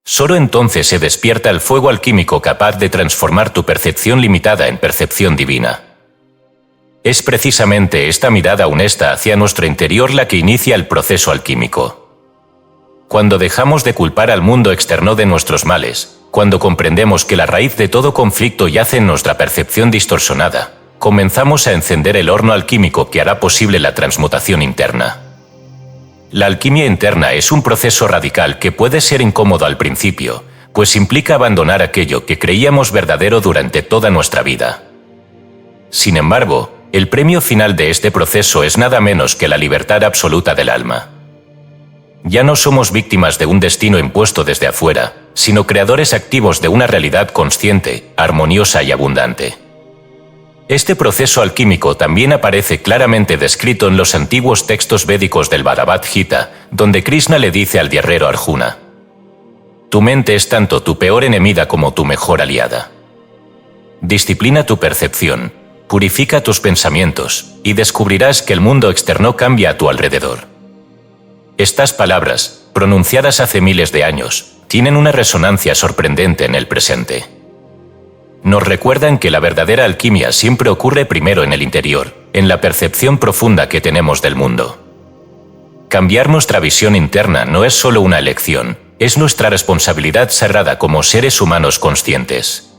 Solo entonces se despierta el fuego alquímico capaz de transformar tu percepción limitada en percepción divina. Es precisamente esta mirada honesta hacia nuestro interior la que inicia el proceso alquímico. Cuando dejamos de culpar al mundo externo de nuestros males, cuando comprendemos que la raíz de todo conflicto yace en nuestra percepción distorsionada, comenzamos a encender el horno alquímico que hará posible la transmutación interna. La alquimia interna es un proceso radical que puede ser incómodo al principio, pues implica abandonar aquello que creíamos verdadero durante toda nuestra vida. Sin embargo, el premio final de este proceso es nada menos que la libertad absoluta del alma. Ya no somos víctimas de un destino impuesto desde afuera, sino creadores activos de una realidad consciente, armoniosa y abundante. Este proceso alquímico también aparece claramente descrito en los antiguos textos védicos del Bhagavad Gita, donde Krishna le dice al guerrero Arjuna: tu mente es tanto tu peor enemiga como tu mejor aliada. Disciplina tu percepción, purifica tus pensamientos, y descubrirás que el mundo externo cambia a tu alrededor. Estas palabras, pronunciadas hace miles de años, tienen una resonancia sorprendente en el presente. Nos recuerdan que la verdadera alquimia siempre ocurre primero en el interior, en la percepción profunda que tenemos del mundo. Cambiar nuestra visión interna no es solo una elección, es nuestra responsabilidad sagrada como seres humanos conscientes.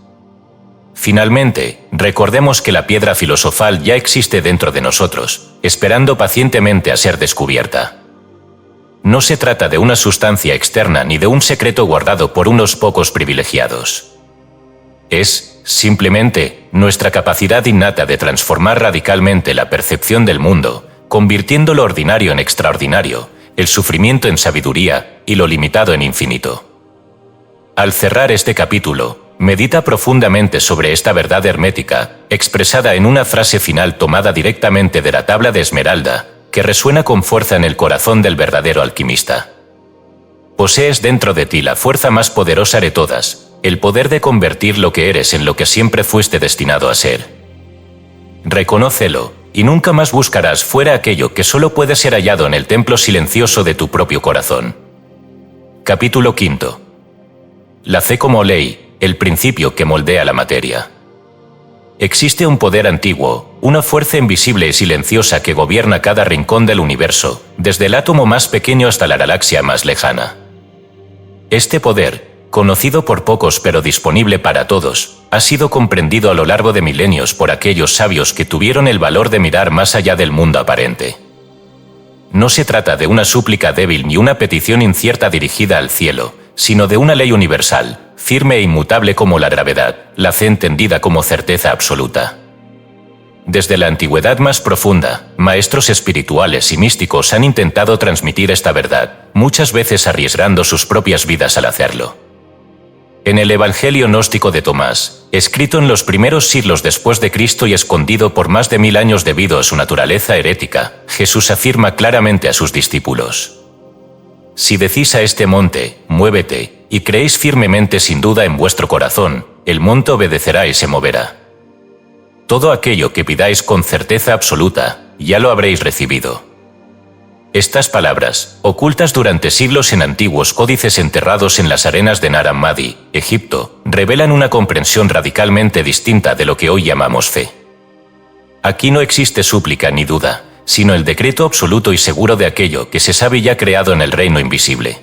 Finalmente, recordemos que la piedra filosofal ya existe dentro de nosotros, esperando pacientemente a ser descubierta. No se trata de una sustancia externa ni de un secreto guardado por unos pocos privilegiados. Es, simplemente, nuestra capacidad innata de transformar radicalmente la percepción del mundo, convirtiendo lo ordinario en extraordinario, el sufrimiento en sabiduría y lo limitado en infinito. Al cerrar este capítulo, medita profundamente sobre esta verdad hermética, expresada en una frase final tomada directamente de la tabla de Esmeralda, que resuena con fuerza en el corazón del verdadero alquimista. Posees dentro de ti la fuerza más poderosa de todas, el poder de convertir lo que eres en lo que siempre fuiste destinado a ser. Reconócelo, y nunca más buscarás fuera aquello que solo puede ser hallado en el templo silencioso de tu propio corazón. Capítulo 5. La fe como ley, el principio que moldea la materia. Existe un poder antiguo, una fuerza invisible y silenciosa que gobierna cada rincón del universo, desde el átomo más pequeño hasta la galaxia más lejana. Este poder, conocido por pocos pero disponible para todos, ha sido comprendido a lo largo de milenios por aquellos sabios que tuvieron el valor de mirar más allá del mundo aparente. no se trata de una súplica débil ni una petición incierta dirigida al cielo, sino de una ley universal, firme e inmutable como la gravedad, la fe entendida como certeza absoluta. Desde la antigüedad más profunda, maestros espirituales y místicos han intentado transmitir esta verdad, muchas veces arriesgando sus propias vidas al hacerlo. En el Evangelio gnóstico de Tomás, escrito en los primeros siglos después de Cristo y escondido por más de 1000 años debido a su naturaleza herética, Jesús afirma claramente a sus discípulos: «Si decís a este monte, muévete, y creéis firmemente sin duda en vuestro corazón, el monte obedecerá y se moverá. Todo aquello que pidáis con certeza absoluta, ya lo habréis recibido». Estas palabras, ocultas durante siglos en antiguos códices enterrados en las arenas de Nag Hammadi, Egipto, revelan una comprensión radicalmente distinta de lo que hoy llamamos fe. Aquí no existe súplica ni duda, sino el decreto absoluto y seguro de aquello que se sabe ya creado en el reino invisible.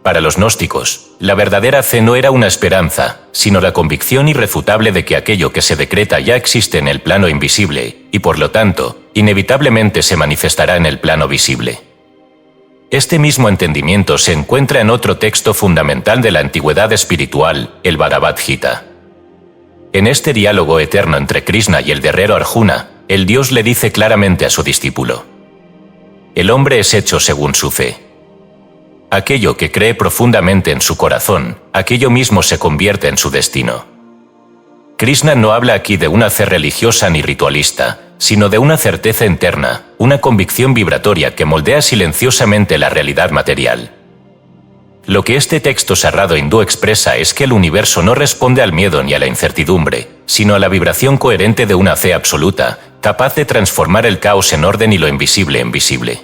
Para los gnósticos, la verdadera fe no era una esperanza, sino la convicción irrefutable de que aquello que se decreta ya existe en el plano invisible, y por lo tanto, inevitablemente se manifestará en el plano visible. Este mismo entendimiento se encuentra en otro texto fundamental de la antigüedad espiritual, el Bhagavad Gita. En este diálogo eterno entre Krishna y el guerrero Arjuna, el Dios le dice claramente a su discípulo: «El hombre es hecho según su fe. Aquello que cree profundamente en su corazón, aquello mismo se convierte en su destino». Krishna no habla aquí de una fe religiosa ni ritualista, sino de una certeza interna, una convicción vibratoria que moldea silenciosamente la realidad material. Lo que este texto sagrado hindú expresa es que el universo no responde al miedo ni a la incertidumbre, sino a la vibración coherente de una fe absoluta, capaz de transformar el caos en orden y lo invisible en visible.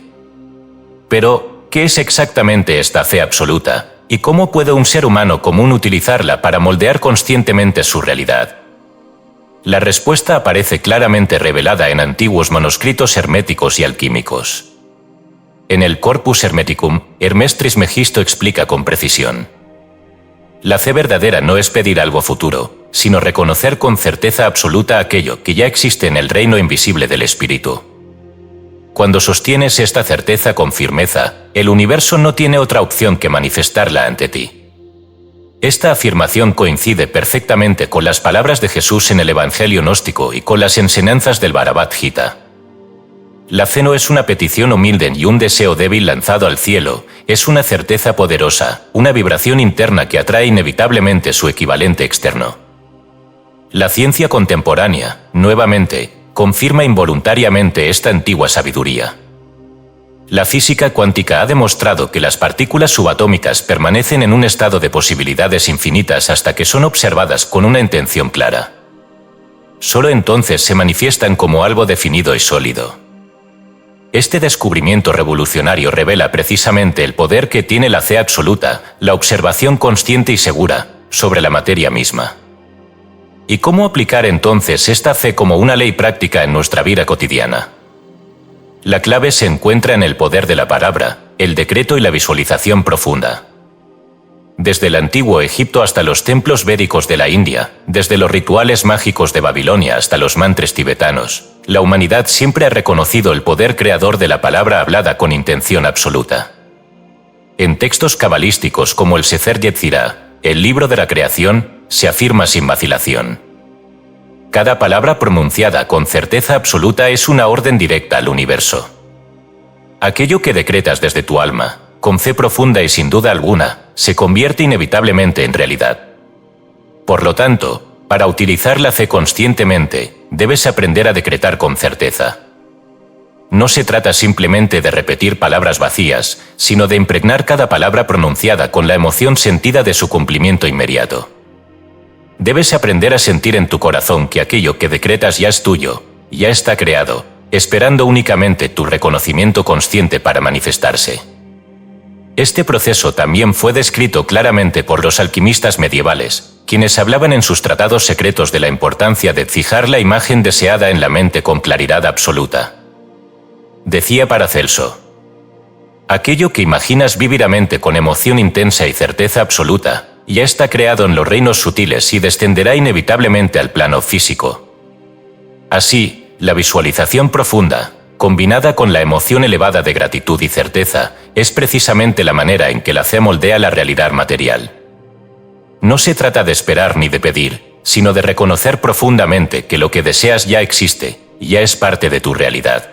Pero, ¿qué es exactamente esta fe absoluta? ¿Y cómo puede un ser humano común utilizarla para moldear conscientemente su realidad? La respuesta aparece claramente revelada en antiguos manuscritos herméticos y alquímicos. En el Corpus Hermeticum, Hermes Trismegisto explica con precisión: «La fe verdadera no es pedir algo futuro, sino reconocer con certeza absoluta aquello que ya existe en el reino invisible del espíritu. Cuando sostienes esta certeza con firmeza, el universo no tiene otra opción que manifestarla ante ti». Esta afirmación coincide perfectamente con las palabras de Jesús en el Evangelio gnóstico y con las enseñanzas del Bhagavad Gita. La fe no es una petición humilde ni un deseo débil lanzado al cielo, es una certeza poderosa, una vibración interna que atrae inevitablemente su equivalente externo. La ciencia contemporánea, nuevamente, confirma involuntariamente esta antigua sabiduría. La física cuántica ha demostrado que las partículas subatómicas permanecen en un estado de posibilidades infinitas hasta que son observadas con una intención clara. Solo entonces se manifiestan como algo definido y sólido. Este descubrimiento revolucionario revela precisamente el poder que tiene la fe absoluta, la observación consciente y segura, sobre la materia misma. ¿Y cómo aplicar entonces esta fe como una ley práctica en nuestra vida cotidiana? La clave se encuentra en el poder de la palabra, el decreto y la visualización profunda. Desde el antiguo Egipto hasta los templos védicos de la India, desde los rituales mágicos de Babilonia hasta los mantras tibetanos, la humanidad siempre ha reconocido el poder creador de la palabra hablada con intención absoluta. En textos cabalísticos como el Sefer Yetzirah, el libro de la creación, se afirma sin vacilación: cada palabra pronunciada con certeza absoluta es una orden directa al universo. Aquello que decretas desde tu alma, con fe profunda y sin duda alguna, se convierte inevitablemente en realidad. Por lo tanto, para utilizar la fe conscientemente, debes aprender a decretar con certeza. No se trata simplemente de repetir palabras vacías, sino de impregnar cada palabra pronunciada con la emoción sentida de su cumplimiento inmediato. Debes aprender a sentir en tu corazón que aquello que decretas ya es tuyo, ya está creado, esperando únicamente tu reconocimiento consciente para manifestarse. Este proceso también fue descrito claramente por los alquimistas medievales, quienes hablaban en sus tratados secretos de la importancia de fijar la imagen deseada en la mente con claridad absoluta. Decía Paracelso: aquello que imaginas vívidamente con emoción intensa y certeza absoluta, ya está creado en los reinos sutiles y descenderá inevitablemente al plano físico. Así, la visualización profunda, combinada con la emoción elevada de gratitud y certeza, es precisamente la manera en que la fe moldea la realidad material. No se trata de esperar ni de pedir, sino de reconocer profundamente que lo que deseas ya existe, ya es parte de tu realidad.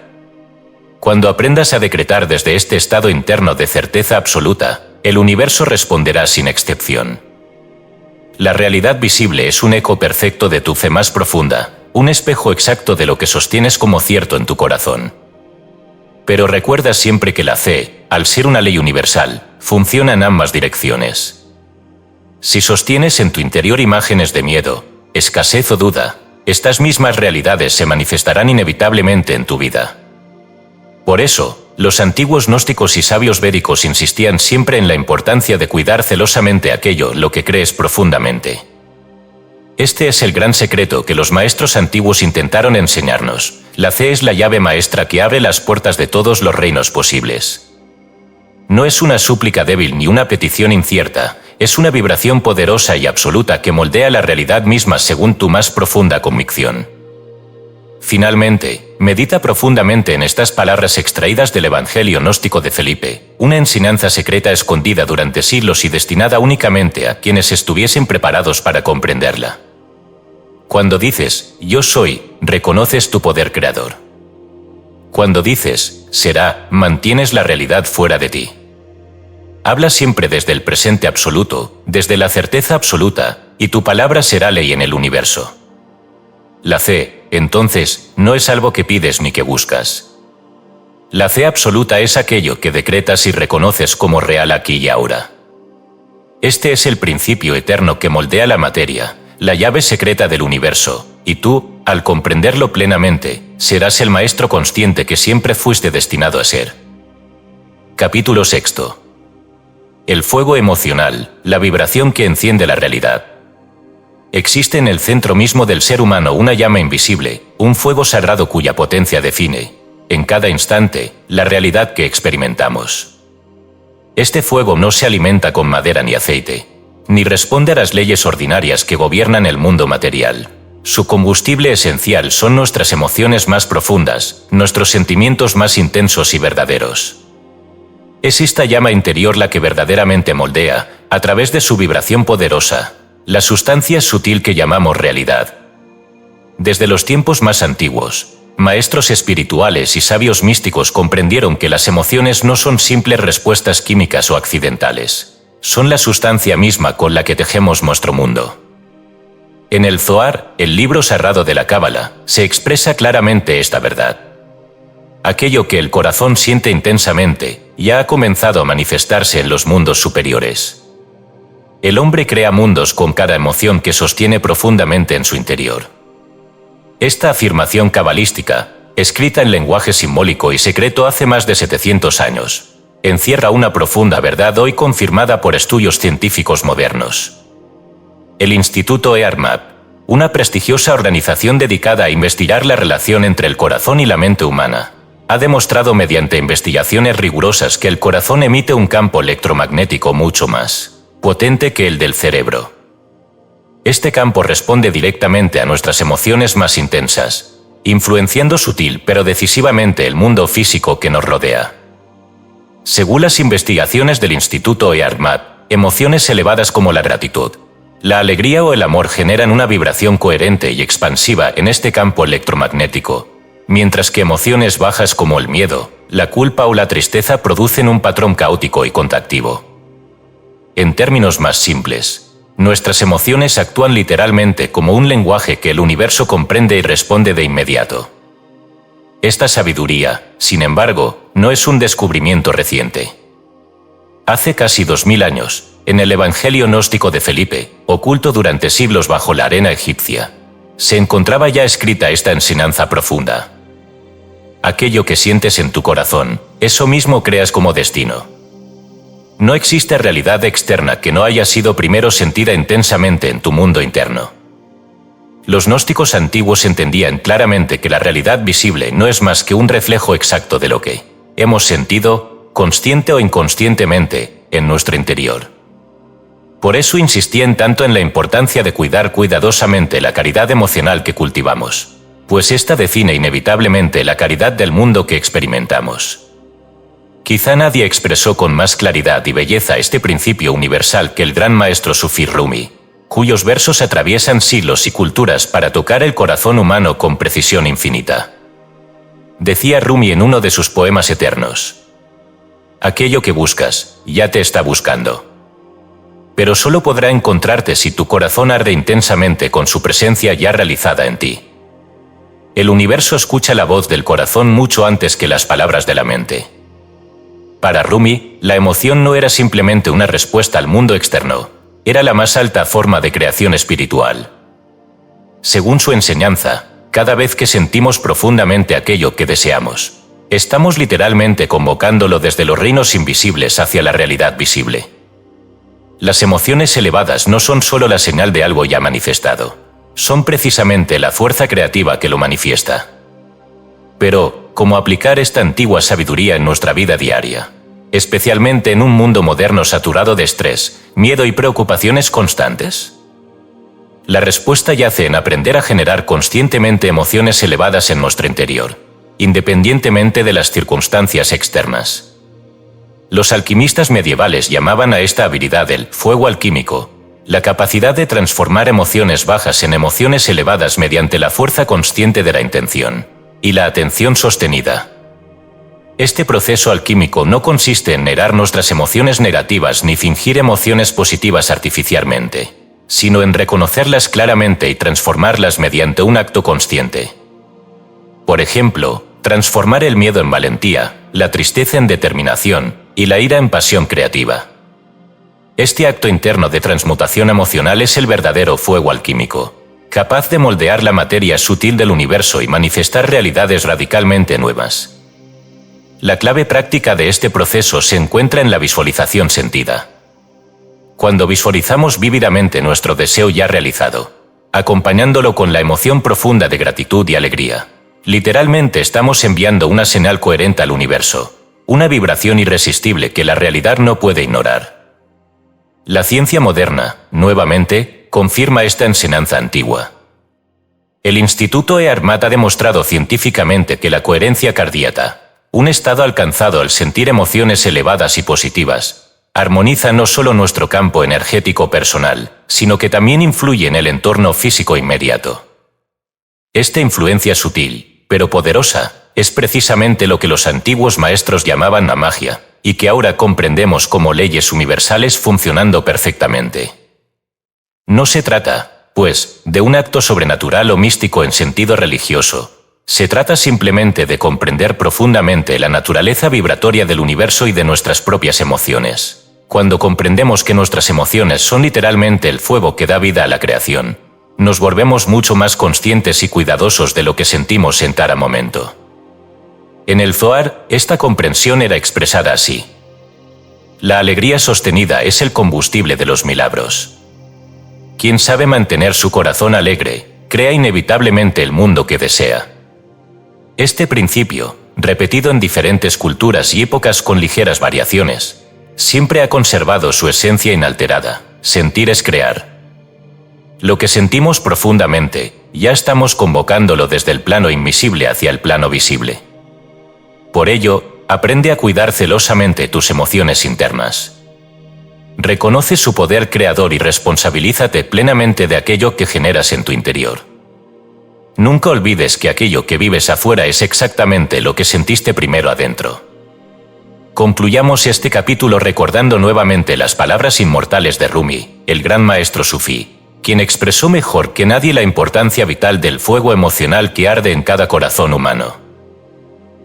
Cuando aprendas a decretar desde este estado interno de certeza absoluta, el universo responderá sin excepción. La realidad visible es un eco perfecto de tu fe más profunda, un espejo exacto de lo que sostienes como cierto en tu corazón. Pero recuerda siempre que la fe, al ser una ley universal, funciona en ambas direcciones. Si sostienes en tu interior imágenes de miedo, escasez o duda, estas mismas realidades se manifestarán inevitablemente en tu vida. Por eso, los antiguos gnósticos y sabios védicos insistían siempre en la importancia de cuidar celosamente aquello lo que crees profundamente. Este es el gran secreto que los maestros antiguos intentaron enseñarnos. La fe es la llave maestra que abre las puertas de todos los reinos posibles. No es una súplica débil ni una petición incierta, es una vibración poderosa y absoluta que moldea la realidad misma según tu más profunda convicción. Finalmente, medita profundamente en estas palabras extraídas del Evangelio gnóstico de Felipe, una enseñanza secreta escondida durante siglos y destinada únicamente a quienes estuviesen preparados para comprenderla. Cuando dices, yo soy, reconoces tu poder creador. Cuando dices, será, mantienes la realidad fuera de ti. Habla siempre desde el presente absoluto, desde la certeza absoluta, y tu palabra será ley en el universo. La fe, entonces, no es algo que pides ni que buscas. La fe absoluta es aquello que decretas y reconoces como real aquí y ahora. Este es el principio eterno que moldea la materia, la llave secreta del universo, y tú, al comprenderlo plenamente, serás el maestro consciente que siempre fuiste destinado a ser. Capítulo 6. El fuego emocional, la vibración que enciende la realidad. Existe en el centro mismo del ser humano una llama invisible, un fuego sagrado cuya potencia define, en cada instante, la realidad que experimentamos. Este fuego no se alimenta con madera ni aceite, ni responde a las leyes ordinarias que gobiernan el mundo material. Su combustible esencial son nuestras emociones más profundas, nuestros sentimientos más intensos y verdaderos. Es esta llama interior la que verdaderamente moldea, a través de su vibración poderosa, la sustancia sutil que llamamos realidad. Desde los tiempos más antiguos, maestros espirituales y sabios místicos comprendieron que las emociones no son simples respuestas químicas o accidentales, son la sustancia misma con la que tejemos nuestro mundo. En el Zohar, el libro sagrado de la Cábala, se expresa claramente esta verdad. Aquello que el corazón siente intensamente, ya ha comenzado a manifestarse en los mundos superiores. El hombre crea mundos con cada emoción que sostiene profundamente en su interior. Esta afirmación cabalística, escrita en lenguaje simbólico y secreto hace más de 700 años, encierra una profunda verdad hoy confirmada por estudios científicos modernos. El Instituto EARMAP, una prestigiosa organización dedicada a investigar la relación entre el corazón y la mente humana, ha demostrado mediante investigaciones rigurosas que el corazón emite un campo electromagnético mucho más potente que el del cerebro. Este campo responde directamente a nuestras emociones más intensas, influenciando sutil pero decisivamente el mundo físico que nos rodea. Según las investigaciones del Instituto EARMAP, emociones elevadas como la gratitud, la alegría o el amor generan una vibración coherente y expansiva en este campo electromagnético, mientras que emociones bajas como el miedo, la culpa o la tristeza producen un patrón caótico y contractivo. En términos más simples, nuestras emociones actúan literalmente como un lenguaje que el universo comprende y responde de inmediato. Esta sabiduría, sin embargo, no es un descubrimiento reciente. Hace casi 2000 años, en el Evangelio gnóstico de Felipe, oculto durante siglos bajo la arena egipcia, se encontraba ya escrita esta enseñanza profunda. Aquello que sientes en tu corazón, eso mismo creas como destino. No existe realidad externa que no haya sido primero sentida intensamente en tu mundo interno. Los gnósticos antiguos entendían claramente que la realidad visible no es más que un reflejo exacto de lo que hemos sentido, consciente o inconscientemente, en nuestro interior. Por eso insistían tanto en la importancia de cuidar cuidadosamente la caridad emocional que cultivamos. pues ésta define inevitablemente la caridad del mundo que experimentamos. Quizá nadie expresó con más claridad y belleza este principio universal que el gran maestro sufí Rumi, cuyos versos atraviesan siglos y culturas para tocar el corazón humano con precisión infinita. Decía Rumi en uno de sus poemas eternos: aquello que buscas, ya te está buscando. Pero solo podrá encontrarte si tu corazón arde intensamente con su presencia ya realizada en ti. El universo escucha la voz del corazón mucho antes que las palabras de la mente. Para Rumi, la emoción no era simplemente una respuesta al mundo externo, era la más alta forma de creación espiritual. Según su enseñanza, cada vez que sentimos profundamente aquello que deseamos, estamos literalmente convocándolo desde los reinos invisibles hacia la realidad visible. Las emociones elevadas no son solo la señal de algo ya manifestado, son precisamente la fuerza creativa que lo manifiesta. Pero, ¿cómo aplicar esta antigua sabiduría en nuestra vida diaria? Especialmente en un mundo moderno saturado de estrés, miedo y preocupaciones constantes. La respuesta yace en aprender a generar conscientemente emociones elevadas en nuestro interior, independientemente de las circunstancias externas. Los alquimistas medievales llamaban a esta habilidad el fuego alquímico, la capacidad de transformar emociones bajas en emociones elevadas mediante la fuerza consciente de la intención y la atención sostenida. Este proceso alquímico no consiste en negar nuestras emociones negativas ni fingir emociones positivas artificialmente, sino en reconocerlas claramente y transformarlas mediante un acto consciente. Por ejemplo, transformar el miedo en valentía, la tristeza en determinación y la ira en pasión creativa. Este acto interno de transmutación emocional es el verdadero fuego alquímico, capaz de moldear la materia sutil del universo y manifestar realidades radicalmente nuevas. La clave práctica de este proceso se encuentra en la visualización sentida. Cuando visualizamos vívidamente nuestro deseo ya realizado, acompañándolo con la emoción profunda de gratitud y alegría, literalmente estamos enviando una señal coherente al universo, una vibración irresistible que la realidad no puede ignorar. La ciencia moderna, nuevamente, confirma esta enseñanza antigua. El Instituto EARMAT ha demostrado científicamente que la coherencia cardíaca, un estado alcanzado al sentir emociones elevadas y positivas, armoniza no solo nuestro campo energético personal, sino que también influye en el entorno físico inmediato. Esta influencia sutil, pero poderosa, es precisamente lo que los antiguos maestros llamaban la magia, y que ahora comprendemos como leyes universales funcionando perfectamente. No se trata, pues, de un acto sobrenatural o místico en sentido religioso. Se trata simplemente de comprender profundamente la naturaleza vibratoria del universo y de nuestras propias emociones. Cuando comprendemos que nuestras emociones son literalmente el fuego que da vida a la creación, nos volvemos mucho más conscientes y cuidadosos de lo que sentimos en cada momento. En el Zohar, esta comprensión era expresada así: la alegría sostenida es el combustible de los milagros. Quien sabe mantener su corazón alegre, crea inevitablemente el mundo que desea. Este principio, repetido en diferentes culturas y épocas con ligeras variaciones, siempre ha conservado su esencia inalterada: sentir es crear. Lo que sentimos profundamente, ya estamos convocándolo desde el plano invisible hacia el plano visible. Por ello, aprende a cuidar celosamente tus emociones internas. Reconoce su poder creador y responsabilízate plenamente de aquello que generas en tu interior. Nunca olvides que aquello que vives afuera es exactamente lo que sentiste primero adentro. Concluyamos este capítulo recordando nuevamente las palabras inmortales de Rumi, el gran maestro sufí, quien expresó mejor que nadie la importancia vital del fuego emocional que arde en cada corazón humano.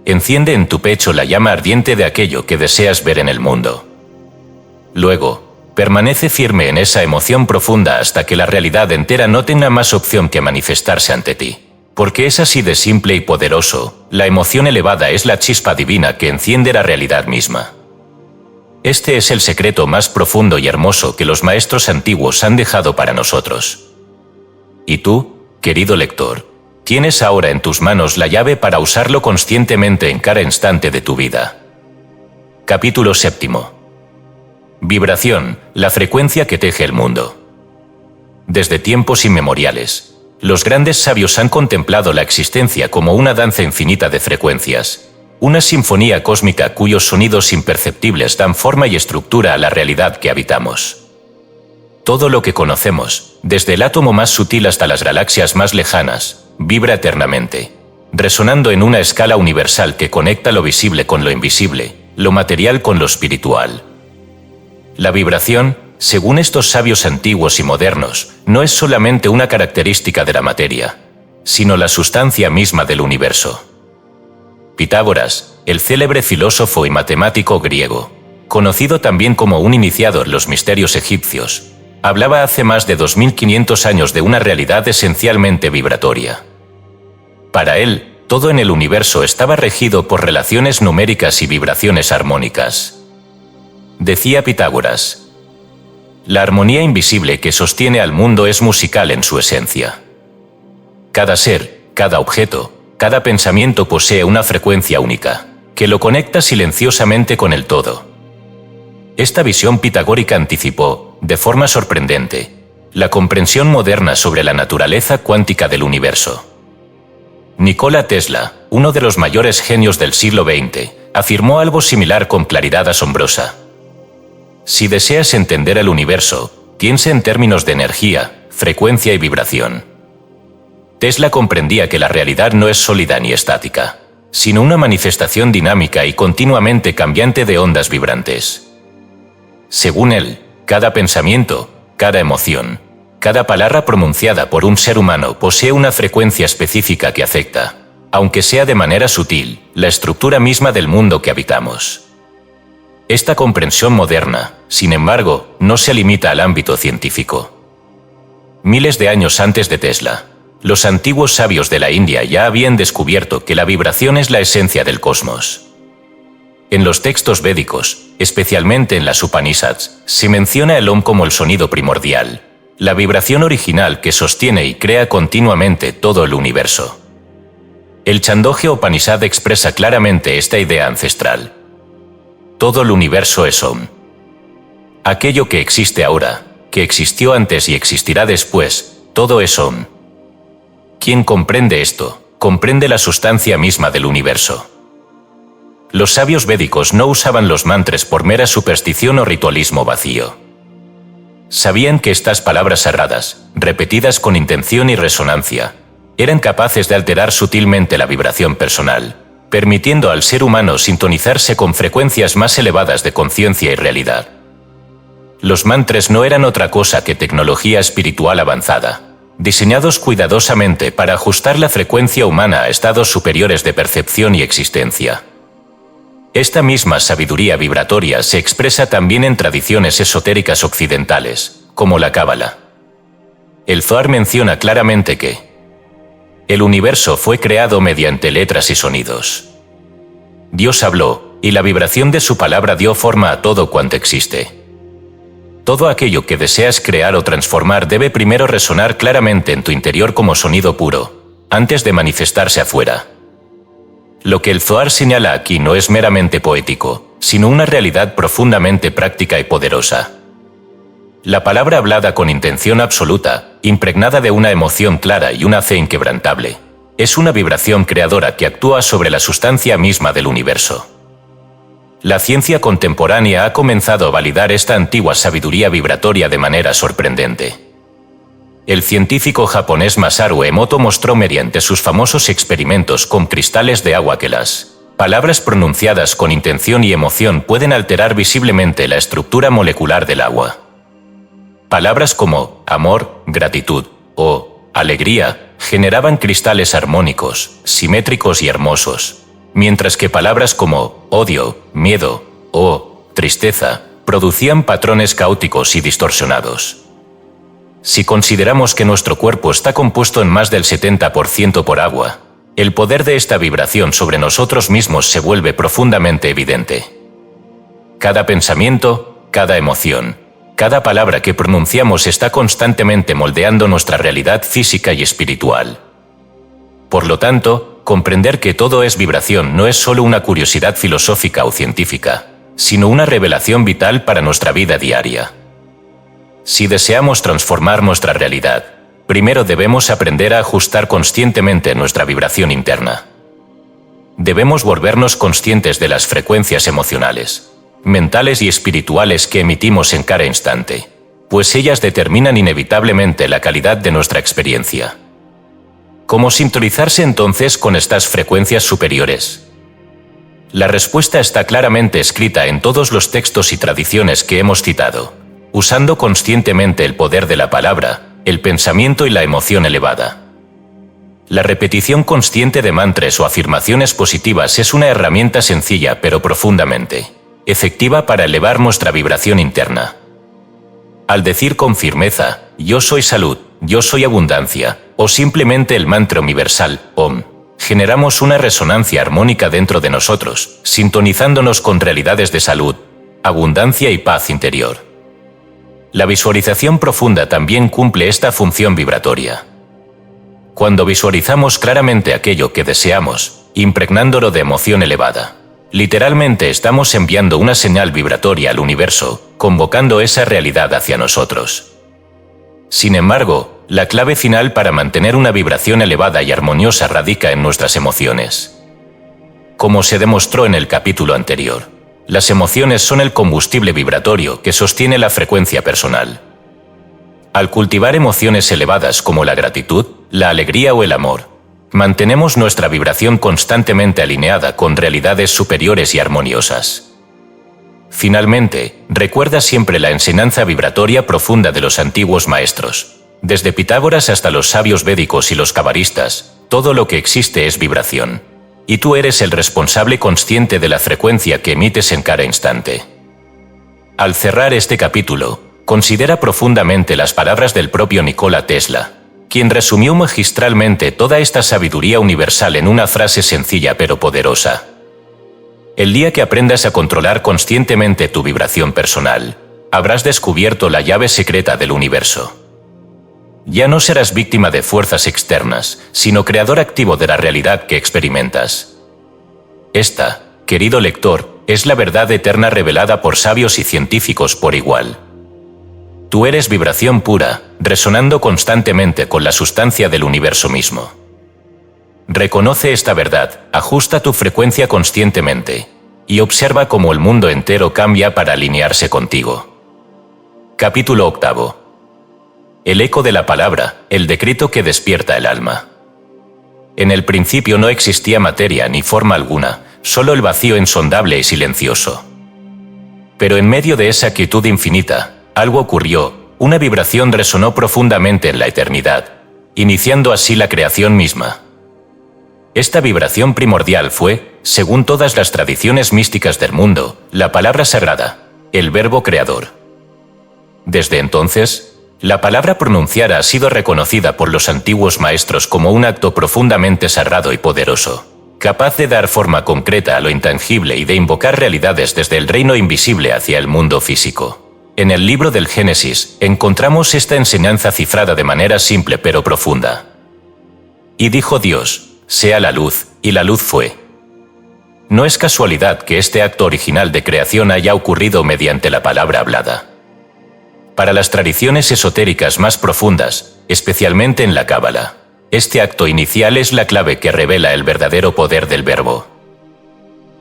Enciende en tu pecho la llama ardiente de aquello que deseas ver en el mundo. Luego, permanece firme en esa emoción profunda hasta que la realidad entera no tenga más opción que manifestarse ante ti. Porque es así de simple y poderoso, la emoción elevada es la chispa divina que enciende la realidad misma. Este es el secreto más profundo y hermoso que los maestros antiguos han dejado para nosotros. Y tú, querido lector, tienes ahora en tus manos la llave para usarlo conscientemente en cada instante de tu vida. Capítulo 7. Vibración, la frecuencia que teje el mundo. Desde tiempos inmemoriales, Los grandes sabios han contemplado la existencia como una danza infinita de frecuencias, una sinfonía cósmica cuyos sonidos imperceptibles dan forma y estructura a la realidad que habitamos. Todo lo que conocemos, desde el átomo más sutil hasta las galaxias más lejanas, vibra eternamente, resonando en una escala universal que conecta lo visible con lo invisible, lo material con lo espiritual. La vibración, según estos sabios antiguos y modernos, no es solamente una característica de la materia, sino la sustancia misma del universo. Pitágoras, el célebre filósofo y matemático griego, conocido también como un iniciado en los misterios egipcios, hablaba hace más de 2500 años de una realidad esencialmente vibratoria. Para él, todo en el universo estaba regido por relaciones numéricas y vibraciones armónicas. Decía Pitágoras: la armonía invisible que sostiene al mundo es musical en su esencia. Cada ser, cada objeto, cada pensamiento posee una frecuencia única, que lo conecta silenciosamente con el todo. Esta visión pitagórica anticipó, de forma sorprendente, la comprensión moderna sobre la naturaleza cuántica del universo. Nikola Tesla, uno de los mayores genios del siglo XX, afirmó algo similar con claridad asombrosa. Si deseas entender el universo, piensa en términos de energía, frecuencia y vibración. Tesla comprendía que la realidad no es sólida ni estática, sino una manifestación dinámica y continuamente cambiante de ondas vibrantes. Según él, cada pensamiento, cada emoción, cada palabra pronunciada por un ser humano posee una frecuencia específica que afecta, aunque sea de manera sutil, la estructura misma del mundo que habitamos. Esta comprensión moderna, sin embargo, no se limita al ámbito científico. Miles de años antes de Tesla, los antiguos sabios de la India ya habían descubierto que la vibración es la esencia del cosmos. En los textos védicos, especialmente en las Upanishads, se menciona el Om como el sonido primordial, la vibración original que sostiene y crea continuamente todo el universo. El Chandogya Upanishad expresa claramente esta idea ancestral. Todo el universo es Om. Aquello que existe ahora, que existió antes y existirá después, todo es Om. Quien comprende esto, comprende la sustancia misma del universo. Los sabios védicos no usaban los mantras por mera superstición o ritualismo vacío. Sabían que estas palabras sagradas, repetidas con intención y resonancia, eran capaces de alterar sutilmente la vibración personal, permitiendo al ser humano sintonizarse con frecuencias más elevadas de conciencia y realidad. Los mantras no eran otra cosa que tecnología espiritual avanzada, diseñados cuidadosamente para ajustar la frecuencia humana a estados superiores de percepción y existencia. Esta misma sabiduría vibratoria se expresa también en tradiciones esotéricas occidentales, como la Cábala. El Zohar menciona claramente que el universo fue creado mediante letras y sonidos. Dios habló, y la vibración de su palabra dio forma a todo cuanto existe. Todo aquello que deseas crear o transformar debe primero resonar claramente en tu interior como sonido puro, antes de manifestarse afuera. Lo que el Zohar señala aquí no es meramente poético, sino una realidad profundamente práctica y poderosa. La palabra hablada con intención absoluta, impregnada de una emoción clara y una fe inquebrantable, es una vibración creadora que actúa sobre la sustancia misma del universo. La ciencia contemporánea ha comenzado a validar esta antigua sabiduría vibratoria de manera sorprendente. El científico japonés Masaru Emoto mostró mediante sus famosos experimentos con cristales de agua que las palabras pronunciadas con intención y emoción pueden alterar visiblemente la estructura molecular del agua. Palabras como amor, gratitud o alegría generaban cristales armónicos, simétricos y hermosos, mientras que palabras como odio, miedo o tristeza producían patrones caóticos y distorsionados. Si consideramos que nuestro cuerpo está compuesto en más del 70% por agua, el poder de esta vibración sobre nosotros mismos se vuelve profundamente evidente. Cada pensamiento, cada emoción, cada palabra que pronunciamos está constantemente moldeando nuestra realidad física y espiritual. Por lo tanto, comprender que todo es vibración no es solo una curiosidad filosófica o científica, sino una revelación vital para nuestra vida diaria. Si deseamos transformar nuestra realidad, primero debemos aprender a ajustar conscientemente nuestra vibración interna. Debemos volvernos conscientes de las frecuencias emocionales, mentales y espirituales que emitimos en cada instante, pues ellas determinan inevitablemente la calidad de nuestra experiencia. ¿Cómo sintonizarse entonces con estas frecuencias superiores? La respuesta está claramente escrita en todos los textos y tradiciones que hemos citado, usando conscientemente el poder de la palabra, el pensamiento y la emoción elevada. La repetición consciente de mantras o afirmaciones positivas es una herramienta sencilla pero profundamente efectiva para elevar nuestra vibración interna. Al decir con firmeza, yo soy salud, yo soy abundancia, o simplemente el mantra universal, Om, generamos una resonancia armónica dentro de nosotros, sintonizándonos con realidades de salud, abundancia y paz interior. La visualización profunda también cumple esta función vibratoria. Cuando visualizamos claramente aquello que deseamos, impregnándolo de emoción elevada, literalmente estamos enviando una señal vibratoria al universo, convocando esa realidad hacia nosotros. Sin embargo, la clave final para mantener una vibración elevada y armoniosa radica en nuestras emociones. Como se demostró en el capítulo anterior, las emociones son el combustible vibratorio que sostiene la frecuencia personal. Al cultivar emociones elevadas como la gratitud, la alegría o el amor, mantenemos nuestra vibración constantemente alineada con realidades superiores y armoniosas. Finalmente, recuerda siempre la enseñanza vibratoria profunda de los antiguos maestros. Desde Pitágoras hasta los sabios védicos y los cabalistas, todo lo que existe es vibración. Y tú eres el responsable consciente de la frecuencia que emites en cada instante. Al cerrar este capítulo, considera profundamente las palabras del propio Nikola Tesla, quien resumió magistralmente toda esta sabiduría universal en una frase sencilla pero poderosa. El día que aprendas a controlar conscientemente tu vibración personal, habrás descubierto la llave secreta del universo. Ya no serás víctima de fuerzas externas, sino creador activo de la realidad que experimentas. Esta, querido lector, es la verdad eterna revelada por sabios y científicos por igual. Tú eres vibración pura, resonando constantemente con la sustancia del universo mismo. Reconoce esta verdad, ajusta tu frecuencia conscientemente, y observa cómo el mundo entero cambia para alinearse contigo. Capítulo 8. El eco de la palabra, el decreto que despierta el alma. En el principio no existía materia ni forma alguna, solo el vacío insondable y silencioso. Pero en medio de esa quietud infinita, algo ocurrió, una vibración resonó profundamente en la eternidad, iniciando así la creación misma. Esta vibración primordial fue, según todas las tradiciones místicas del mundo, la palabra sagrada, el Verbo Creador. Desde entonces, la palabra pronunciada ha sido reconocida por los antiguos maestros como un acto profundamente sagrado y poderoso, capaz de dar forma concreta a lo intangible y de invocar realidades desde el reino invisible hacia el mundo físico. En el libro del Génesis, encontramos esta enseñanza cifrada de manera simple pero profunda. Y dijo Dios, sea la luz, y la luz fue. No es casualidad que este acto original de creación haya ocurrido mediante la palabra hablada. Para las tradiciones esotéricas más profundas, especialmente en la Cábala, este acto inicial es la clave que revela el verdadero poder del verbo.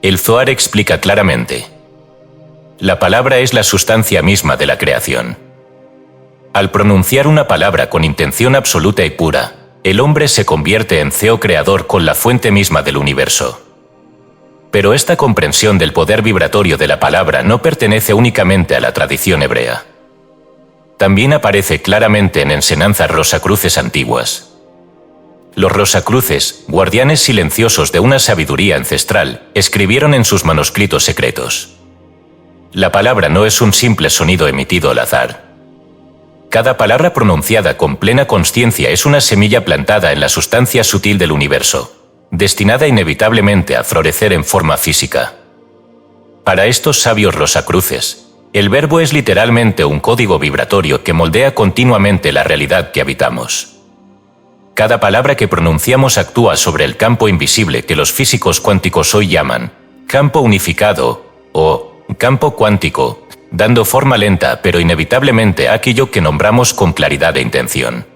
El Zohar explica claramente: la palabra es la sustancia misma de la creación. Al pronunciar una palabra con intención absoluta y pura, el hombre se convierte en Ceo creador con la fuente misma del universo. Pero esta comprensión del poder vibratorio de la palabra no pertenece únicamente a la tradición hebrea. También aparece claramente en enseñanzas rosacruces antiguas. Los rosacruces, guardianes silenciosos de una sabiduría ancestral, escribieron en sus manuscritos secretos: la palabra no es un simple sonido emitido al azar. Cada palabra pronunciada con plena consciencia es una semilla plantada en la sustancia sutil del universo, destinada inevitablemente a florecer en forma física. Para estos sabios rosacruces, el verbo es literalmente un código vibratorio que moldea continuamente la realidad que habitamos. Cada palabra que pronunciamos actúa sobre el campo invisible que los físicos cuánticos hoy llaman campo unificado o campo cuántico, dando forma lenta pero inevitablemente a aquello que nombramos con claridad e intención.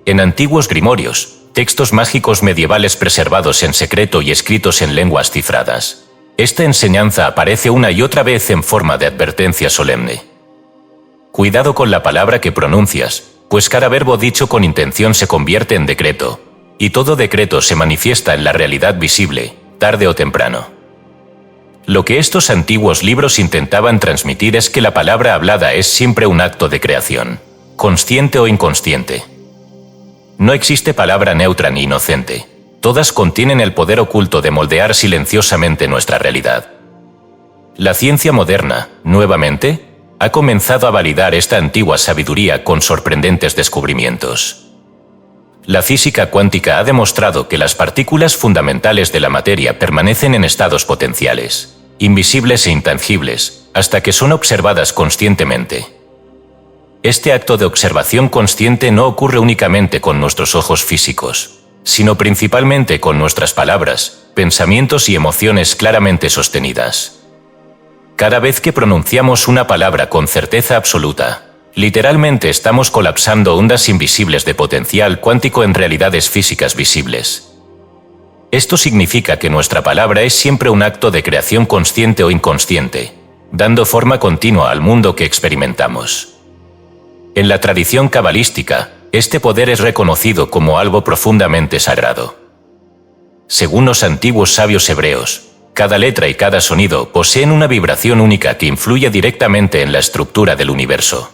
En antiguos grimorios, textos mágicos medievales preservados en secreto y escritos en lenguas cifradas. Esta enseñanza aparece una y otra vez en forma de advertencia solemne. Cuidado con la palabra que pronuncias, pues cada verbo dicho con intención se convierte en decreto, y todo decreto se manifiesta en la realidad visible, tarde o temprano. Lo que estos antiguos libros intentaban transmitir es que la palabra hablada es siempre un acto de creación, consciente o inconsciente. No existe palabra neutra ni inocente. Todas contienen el poder oculto de moldear silenciosamente nuestra realidad. La ciencia moderna, nuevamente, ha comenzado a validar esta antigua sabiduría con sorprendentes descubrimientos. La física cuántica ha demostrado que las partículas fundamentales de la materia permanecen en estados potenciales, invisibles e intangibles, hasta que son observadas conscientemente. Este acto de observación consciente no ocurre únicamente con nuestros ojos físicos, sino principalmente con nuestras palabras, pensamientos y emociones claramente sostenidas. Cada vez que pronunciamos una palabra con certeza absoluta, literalmente estamos colapsando ondas invisibles de potencial cuántico en realidades físicas visibles. Esto significa que nuestra palabra es siempre un acto de creación consciente o inconsciente, dando forma continua al mundo que experimentamos. En la tradición cabalística, este poder es reconocido como algo profundamente sagrado. Según los antiguos sabios hebreos, cada letra y cada sonido poseen una vibración única que influye directamente en la estructura del universo.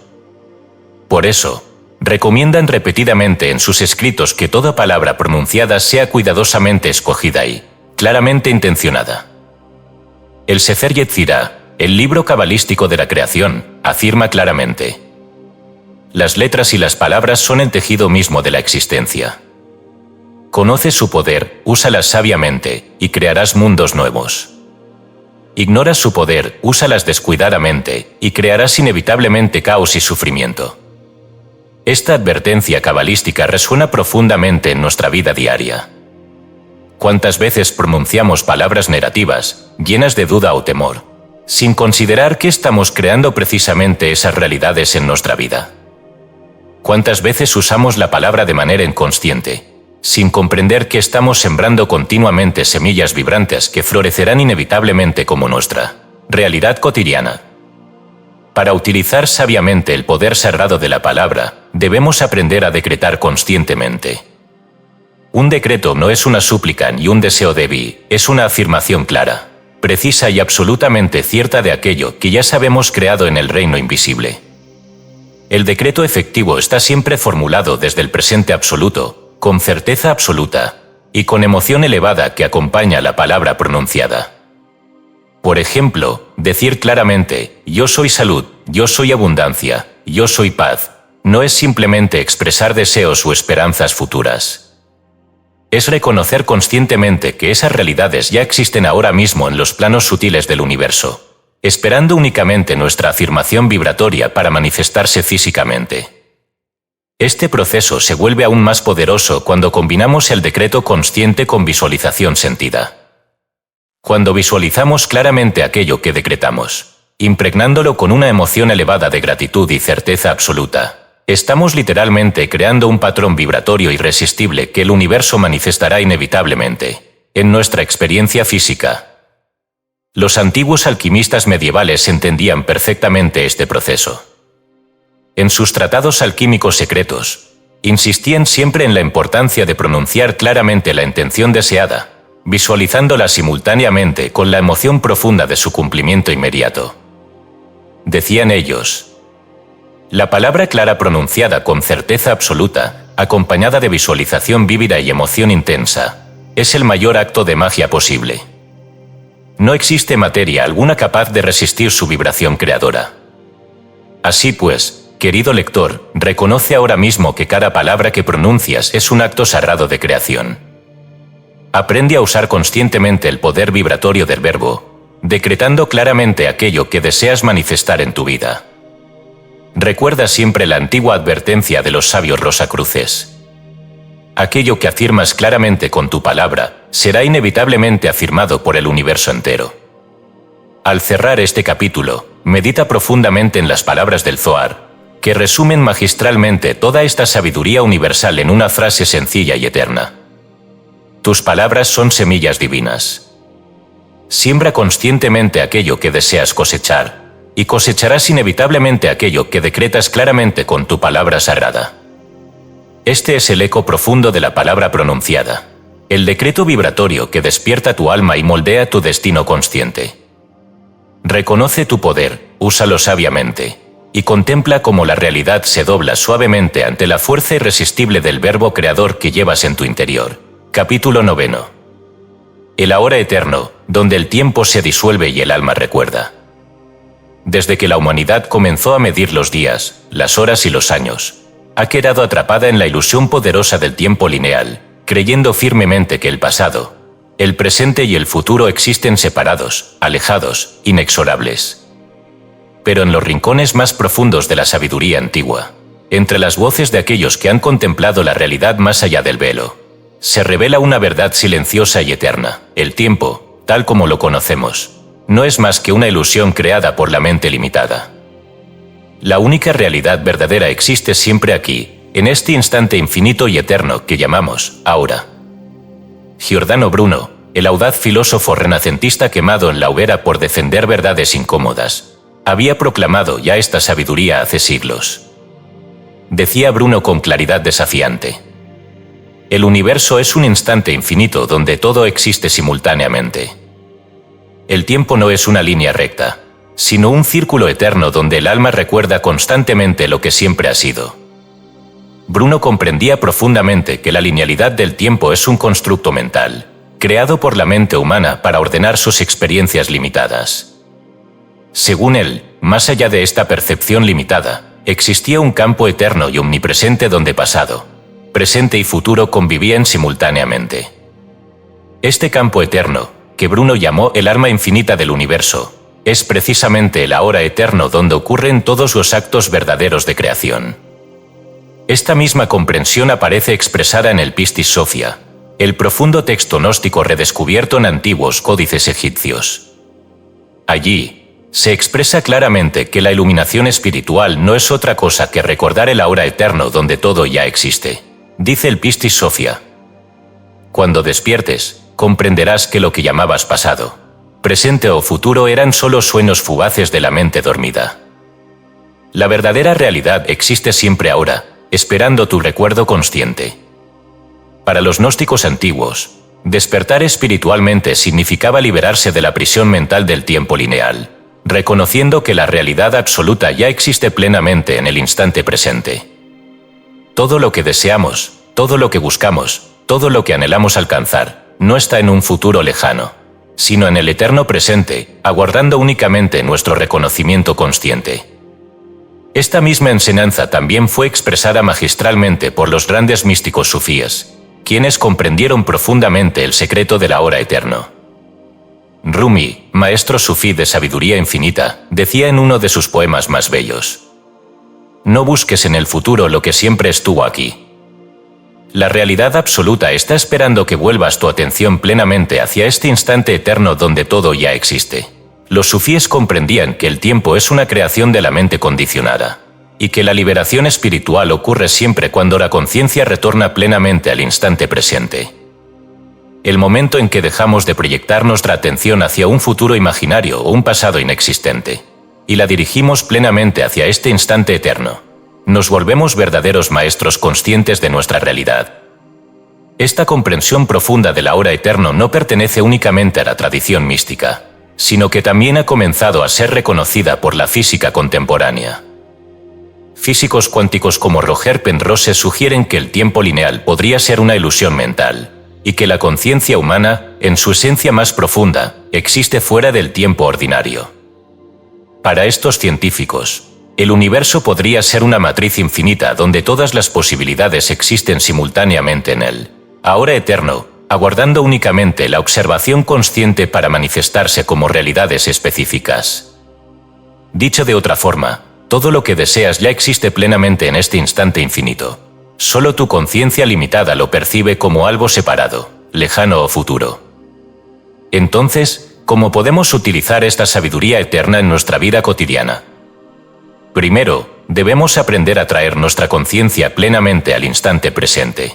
Por eso, recomiendan repetidamente en sus escritos que toda palabra pronunciada sea cuidadosamente escogida y, claramente intencionada. El Sefer Yetzirah, el libro cabalístico de la creación, afirma claramente: las letras y las palabras son el tejido mismo de la existencia. Conoce su poder, úsalas sabiamente, y crearás mundos nuevos. Ignoras su poder, úsalas descuidadamente, y crearás inevitablemente caos y sufrimiento. Esta advertencia cabalística resuena profundamente en nuestra vida diaria. ¿Cuántas veces pronunciamos palabras negativas, llenas de duda o temor, sin considerar que estamos creando precisamente esas realidades en nuestra vida? ¿Cuántas veces usamos la palabra de manera inconsciente, sin comprender que estamos sembrando continuamente semillas vibrantes que florecerán inevitablemente como nuestra realidad cotidiana? Para utilizar sabiamente el poder sagrado de la palabra, debemos aprender a decretar conscientemente. Un decreto no es una súplica ni un deseo débil, es una afirmación clara, precisa y absolutamente cierta de aquello que ya sabemos creado en el reino invisible. El decreto efectivo está siempre formulado desde el presente absoluto, con certeza absoluta, y con emoción elevada que acompaña la palabra pronunciada. Por ejemplo, decir claramente, yo soy salud, yo soy abundancia, yo soy paz, no es simplemente expresar deseos o esperanzas futuras. Es reconocer conscientemente que esas realidades ya existen ahora mismo en los planos sutiles del universo, esperando únicamente nuestra afirmación vibratoria para manifestarse físicamente. Este proceso se vuelve aún más poderoso cuando combinamos el decreto consciente con visualización sentida. Cuando visualizamos claramente aquello que decretamos, impregnándolo con una emoción elevada de gratitud y certeza absoluta, estamos literalmente creando un patrón vibratorio irresistible que el universo manifestará inevitablemente en nuestra experiencia física. Los antiguos alquimistas medievales entendían perfectamente este proceso. En sus tratados alquímicos secretos, insistían siempre en la importancia de pronunciar claramente la intención deseada, visualizándola simultáneamente con la emoción profunda de su cumplimiento inmediato. Decían ellos: la palabra clara pronunciada con certeza absoluta, acompañada de visualización vívida y emoción intensa, es el mayor acto de magia posible. No existe materia alguna capaz de resistir su vibración creadora. Así pues, querido lector, reconoce ahora mismo que cada palabra que pronuncias es un acto sagrado de creación. Aprende a usar conscientemente el poder vibratorio del verbo, decretando claramente aquello que deseas manifestar en tu vida. Recuerda siempre la antigua advertencia de los sabios rosacruces. Aquello que afirmas claramente con tu palabra será inevitablemente afirmado por el universo entero. Al cerrar este capítulo, medita profundamente en las palabras del Zohar, que resumen magistralmente toda esta sabiduría universal en una frase sencilla y eterna. Tus palabras son semillas divinas. Siembra conscientemente aquello que deseas cosechar, y cosecharás inevitablemente aquello que decretas claramente con tu palabra sagrada. Este es el eco profundo de la palabra pronunciada, el decreto vibratorio que despierta tu alma y moldea tu destino consciente. Reconoce tu poder, úsalo sabiamente, y contempla cómo la realidad se dobla suavemente ante la fuerza irresistible del verbo creador que llevas en tu interior. Capítulo 9. El ahora eterno, donde el tiempo se disuelve y el alma recuerda. Desde que la humanidad comenzó a medir los días, las horas y los años, ha quedado atrapada en la ilusión poderosa del tiempo lineal, creyendo firmemente que el pasado, el presente y el futuro existen separados, alejados, inexorables. Pero en los rincones más profundos de la sabiduría antigua, entre las voces de aquellos que han contemplado la realidad más allá del velo, se revela una verdad silenciosa y eterna. El tiempo, tal como lo conocemos, no es más que una ilusión creada por la mente limitada. La única realidad verdadera existe siempre aquí, en este instante infinito y eterno que llamamos ahora. Giordano Bruno, el audaz filósofo renacentista quemado en la hoguera por defender verdades incómodas, había proclamado ya esta sabiduría hace siglos. Decía Bruno con claridad desafiante: el universo es un instante infinito donde todo existe simultáneamente. El tiempo no es una línea recta, sino un círculo eterno donde el alma recuerda constantemente lo que siempre ha sido. Bruno comprendía profundamente que la linealidad del tiempo es un constructo mental, creado por la mente humana para ordenar sus experiencias limitadas. Según él, más allá de esta percepción limitada, existía un campo eterno y omnipresente donde pasado, presente y futuro convivían simultáneamente. Este campo eterno, que Bruno llamó el alma infinita del universo, es precisamente el ahora eterno donde ocurren todos los actos verdaderos de creación. Esta misma comprensión aparece expresada en el Pistis Sophia, el profundo texto gnóstico redescubierto en antiguos códices egipcios. Allí, se expresa claramente que la iluminación espiritual no es otra cosa que recordar el ahora eterno donde todo ya existe. Dice el Pistis Sophia: cuando despiertes, comprenderás que lo que llamabas pasado, presente o futuro eran solo sueños fugaces de la mente dormida. La verdadera realidad existe siempre ahora, esperando tu recuerdo consciente. Para los gnósticos antiguos, despertar espiritualmente significaba liberarse de la prisión mental del tiempo lineal, reconociendo que la realidad absoluta ya existe plenamente en el instante presente. Todo lo que deseamos, todo lo que buscamos, todo lo que anhelamos alcanzar, no está en un futuro lejano, sino en el eterno presente, aguardando únicamente nuestro reconocimiento consciente. Esta misma enseñanza también fue expresada magistralmente por los grandes místicos sufíes, quienes comprendieron profundamente el secreto del ahora eterno. Rumi, maestro sufí de sabiduría infinita, decía en uno de sus poemas más bellos: no busques en el futuro lo que siempre estuvo aquí. La realidad absoluta está esperando que vuelvas tu atención plenamente hacia este instante eterno donde todo ya existe. Los sufíes comprendían que el tiempo es una creación de la mente condicionada, y que la liberación espiritual ocurre siempre cuando la conciencia retorna plenamente al instante presente. El momento en que dejamos de proyectar nuestra atención hacia un futuro imaginario o un pasado inexistente, y la dirigimos plenamente hacia este instante eterno, nos volvemos verdaderos maestros conscientes de nuestra realidad. Esta comprensión profunda del ahora eterno no pertenece únicamente a la tradición mística, sino que también ha comenzado a ser reconocida por la física contemporánea. Físicos cuánticos como Roger Penrose sugieren que el tiempo lineal podría ser una ilusión mental, y que la conciencia humana, en su esencia más profunda, existe fuera del tiempo ordinario. Para estos científicos, el universo podría ser una matriz infinita donde todas las posibilidades existen simultáneamente en él, ahora eterno, aguardando únicamente la observación consciente para manifestarse como realidades específicas. Dicho de otra forma, todo lo que deseas ya existe plenamente en este instante infinito. Solo tu conciencia limitada lo percibe como algo separado, lejano o futuro. Entonces, ¿cómo podemos utilizar esta sabiduría eterna en nuestra vida cotidiana? Primero, debemos aprender a traer nuestra conciencia plenamente al instante presente.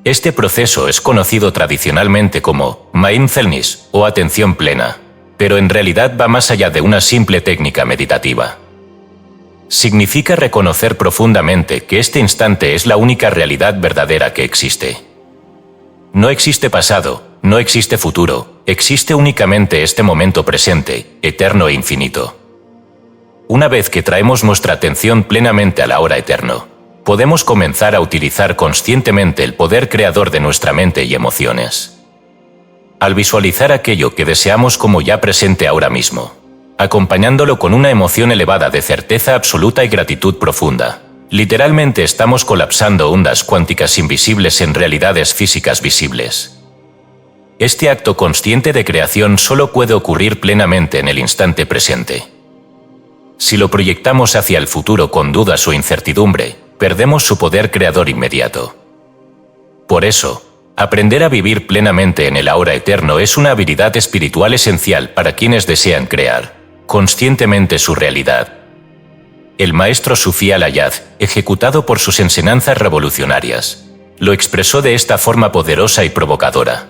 Este proceso es conocido tradicionalmente como mindfulness o atención plena, pero en realidad va más allá de una simple técnica meditativa. Significa reconocer profundamente que este instante es la única realidad verdadera que existe. No existe pasado, no existe futuro, existe únicamente este momento presente, eterno e infinito. Una vez que traemos nuestra atención plenamente a la hora eterno, podemos comenzar a utilizar conscientemente el poder creador de nuestra mente y emociones. Al visualizar aquello que deseamos como ya presente ahora mismo, acompañándolo con una emoción elevada de certeza absoluta y gratitud profunda, literalmente estamos colapsando ondas cuánticas invisibles en realidades físicas visibles. Este acto consciente de creación solo puede ocurrir plenamente en el instante presente. Si lo proyectamos hacia el futuro con dudas o incertidumbre, perdemos su poder creador inmediato. Por eso, aprender a vivir plenamente en el ahora eterno es una habilidad espiritual esencial para quienes desean crear conscientemente su realidad. El maestro Sufí al-Ayad, ejecutado por sus enseñanzas revolucionarias, lo expresó de esta forma poderosa y provocadora.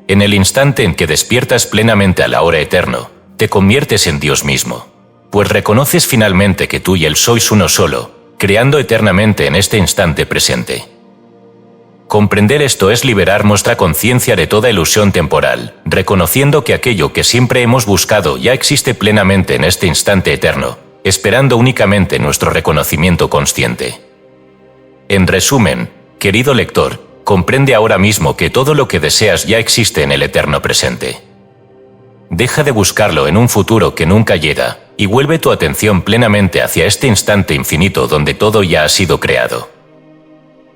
En el instante en que despiertas plenamente al ahora eterno, te conviertes en Dios mismo, pues reconoces finalmente que tú y Él sois uno solo, creando eternamente en este instante presente. Comprender esto es liberar nuestra conciencia de toda ilusión temporal, reconociendo que aquello que siempre hemos buscado ya existe plenamente en este instante eterno, esperando únicamente nuestro reconocimiento consciente. En resumen, querido lector, comprende ahora mismo que todo lo que deseas ya existe en el eterno presente. Deja de buscarlo en un futuro que nunca llega, y vuelve tu atención plenamente hacia este instante infinito donde todo ya ha sido creado.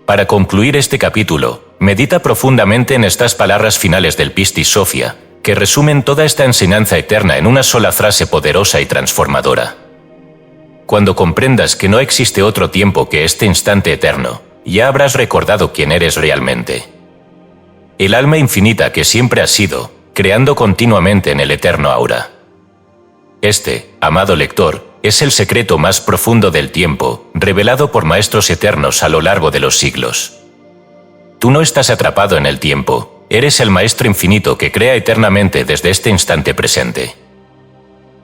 Para concluir este capítulo, medita profundamente en estas palabras finales del Pistis Sophia, que resumen toda esta enseñanza eterna en una sola frase poderosa y transformadora. Cuando comprendas que no existe otro tiempo que este instante eterno, ya habrás recordado quién eres realmente. El alma infinita que siempre has sido, creando continuamente en el eterno aura. Este, amado lector, es el secreto más profundo del tiempo, revelado por maestros eternos a lo largo de los siglos. Tú no estás atrapado en el tiempo, eres el maestro infinito que crea eternamente desde este instante presente.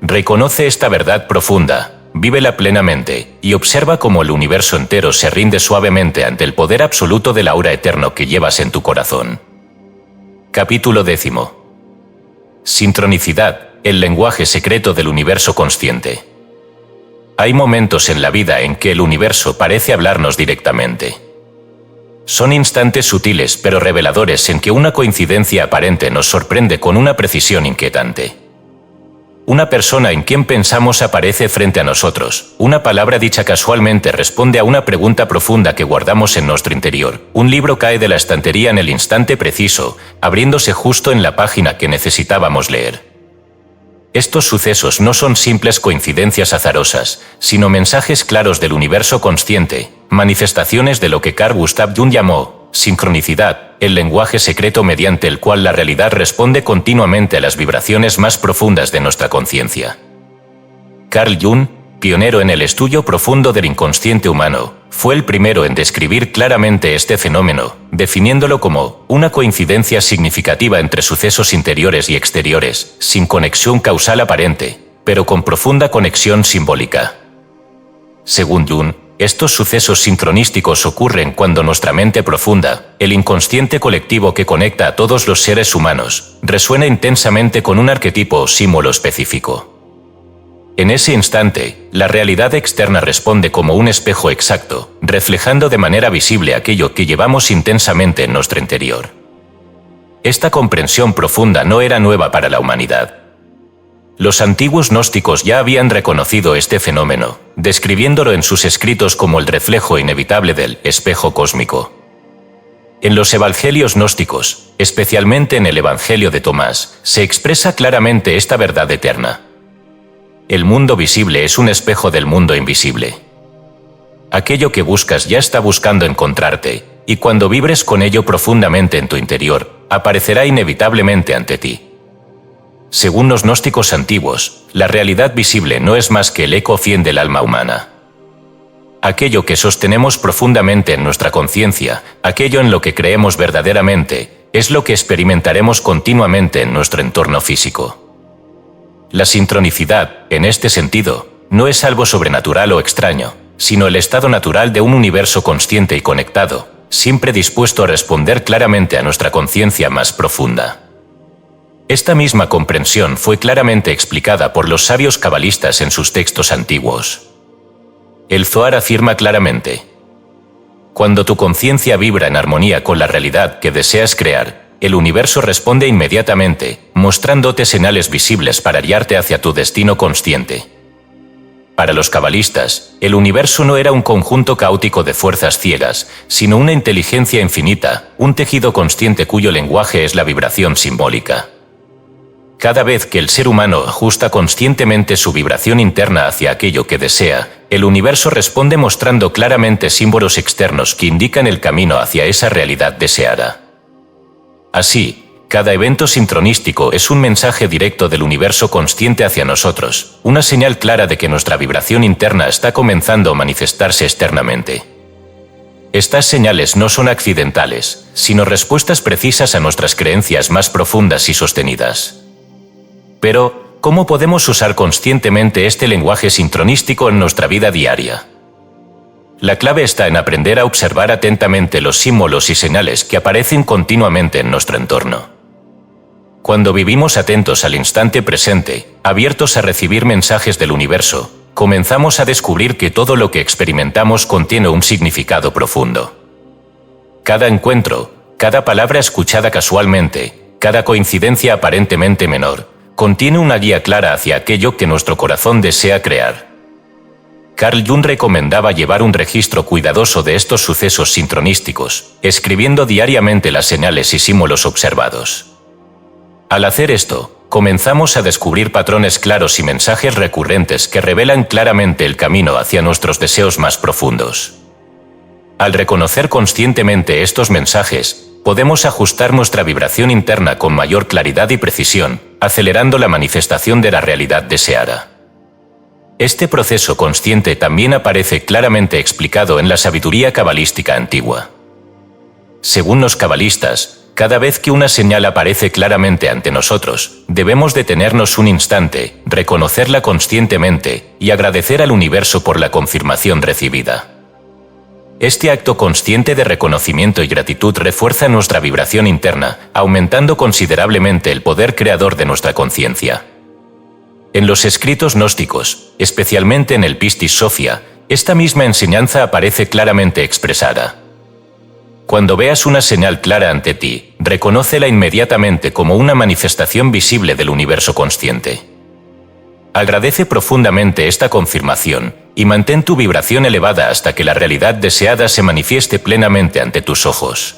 Reconoce esta verdad profunda, vívela plenamente, y observa cómo el universo entero se rinde suavemente ante el poder absoluto del aura eterno que llevas en tu corazón. Capítulo 10. Sincronicidad, el lenguaje secreto del universo consciente. Hay momentos en la vida en que el universo parece hablarnos directamente. Son instantes sutiles pero reveladores en que una coincidencia aparente nos sorprende con una precisión inquietante. Una persona en quien pensamos aparece frente a nosotros, una palabra dicha casualmente responde a una pregunta profunda que guardamos en nuestro interior, un libro cae de la estantería en el instante preciso, abriéndose justo en la página que necesitábamos leer. Estos sucesos no son simples coincidencias azarosas, sino mensajes claros del universo consciente, manifestaciones de lo que Carl Gustav Jung llamó sincronicidad, el lenguaje secreto mediante el cual la realidad responde continuamente a las vibraciones más profundas de nuestra conciencia. Carl Jung, pionero en el estudio profundo del inconsciente humano, fue el primero en describir claramente este fenómeno, definiéndolo como una coincidencia significativa entre sucesos interiores y exteriores, sin conexión causal aparente, pero con profunda conexión simbólica. Según Jung, estos sucesos sincronísticos ocurren cuando nuestra mente profunda, el inconsciente colectivo que conecta a todos los seres humanos, resuena intensamente con un arquetipo o símbolo específico. En ese instante, la realidad externa responde como un espejo exacto, reflejando de manera visible aquello que llevamos intensamente en nuestro interior. Esta comprensión profunda no era nueva para la humanidad. Los antiguos gnósticos ya habían reconocido este fenómeno, describiéndolo en sus escritos como el reflejo inevitable del espejo cósmico. En los evangelios gnósticos, especialmente en el Evangelio de Tomás, se expresa claramente esta verdad eterna. El mundo visible es un espejo del mundo invisible. Aquello que buscas ya está buscando encontrarte, y cuando vibres con ello profundamente en tu interior, aparecerá inevitablemente ante ti. según los gnósticos antiguos, la realidad visible no es más que el eco fiel del alma humana. Aquello que sostenemos profundamente en nuestra conciencia, aquello en lo que creemos verdaderamente, es lo que experimentaremos continuamente en nuestro entorno físico. La sincronicidad, en este sentido, no es algo sobrenatural o extraño, sino el estado natural de un universo consciente y conectado, siempre dispuesto a responder claramente a nuestra conciencia más profunda. Esta misma comprensión fue claramente explicada por los sabios cabalistas en sus textos antiguos. El Zohar afirma claramente: cuando tu conciencia vibra en armonía con la realidad que deseas crear, el universo responde inmediatamente, mostrándote señales visibles para guiarte hacia tu destino consciente. Para los cabalistas, el universo no era un conjunto caótico de fuerzas ciegas, sino una inteligencia infinita, un tejido consciente cuyo lenguaje es la vibración simbólica. Cada vez que el ser humano ajusta conscientemente su vibración interna hacia aquello que desea, el universo responde mostrando claramente símbolos externos que indican el camino hacia esa realidad deseada. Así, cada evento sincronístico es un mensaje directo del universo consciente hacia nosotros, una señal clara de que nuestra vibración interna está comenzando a manifestarse externamente. Estas señales no son accidentales, sino respuestas precisas a nuestras creencias más profundas y sostenidas. Pero, ¿cómo podemos usar conscientemente este lenguaje sincronístico en nuestra vida diaria? La clave está en aprender a observar atentamente los símbolos y señales que aparecen continuamente en nuestro entorno. Cuando vivimos atentos al instante presente, abiertos a recibir mensajes del universo, comenzamos a descubrir que todo lo que experimentamos contiene un significado profundo. Cada encuentro, cada palabra escuchada casualmente, cada coincidencia aparentemente menor, contiene una guía clara hacia aquello que nuestro corazón desea crear. Carl Jung recomendaba llevar un registro cuidadoso de estos sucesos sincronísticos, escribiendo diariamente las señales y símbolos observados. Al hacer esto, comenzamos a descubrir patrones claros y mensajes recurrentes que revelan claramente el camino hacia nuestros deseos más profundos. Al reconocer conscientemente estos mensajes, podemos ajustar nuestra vibración interna con mayor claridad y precisión, acelerando la manifestación de la realidad deseada. Este proceso consciente también aparece claramente explicado en la sabiduría cabalística antigua. Según los cabalistas, cada vez que una señal aparece claramente ante nosotros, debemos detenernos un instante, reconocerla conscientemente y agradecer al universo por la confirmación recibida. Este acto consciente de reconocimiento y gratitud refuerza nuestra vibración interna, aumentando considerablemente el poder creador de nuestra conciencia. En los escritos gnósticos, especialmente en el Pistis Sophia, esta misma enseñanza aparece claramente expresada. Cuando veas una señal clara ante ti, reconócela inmediatamente como una manifestación visible del universo consciente. Agradece profundamente esta confirmación y mantén tu vibración elevada hasta que la realidad deseada se manifieste plenamente ante tus ojos.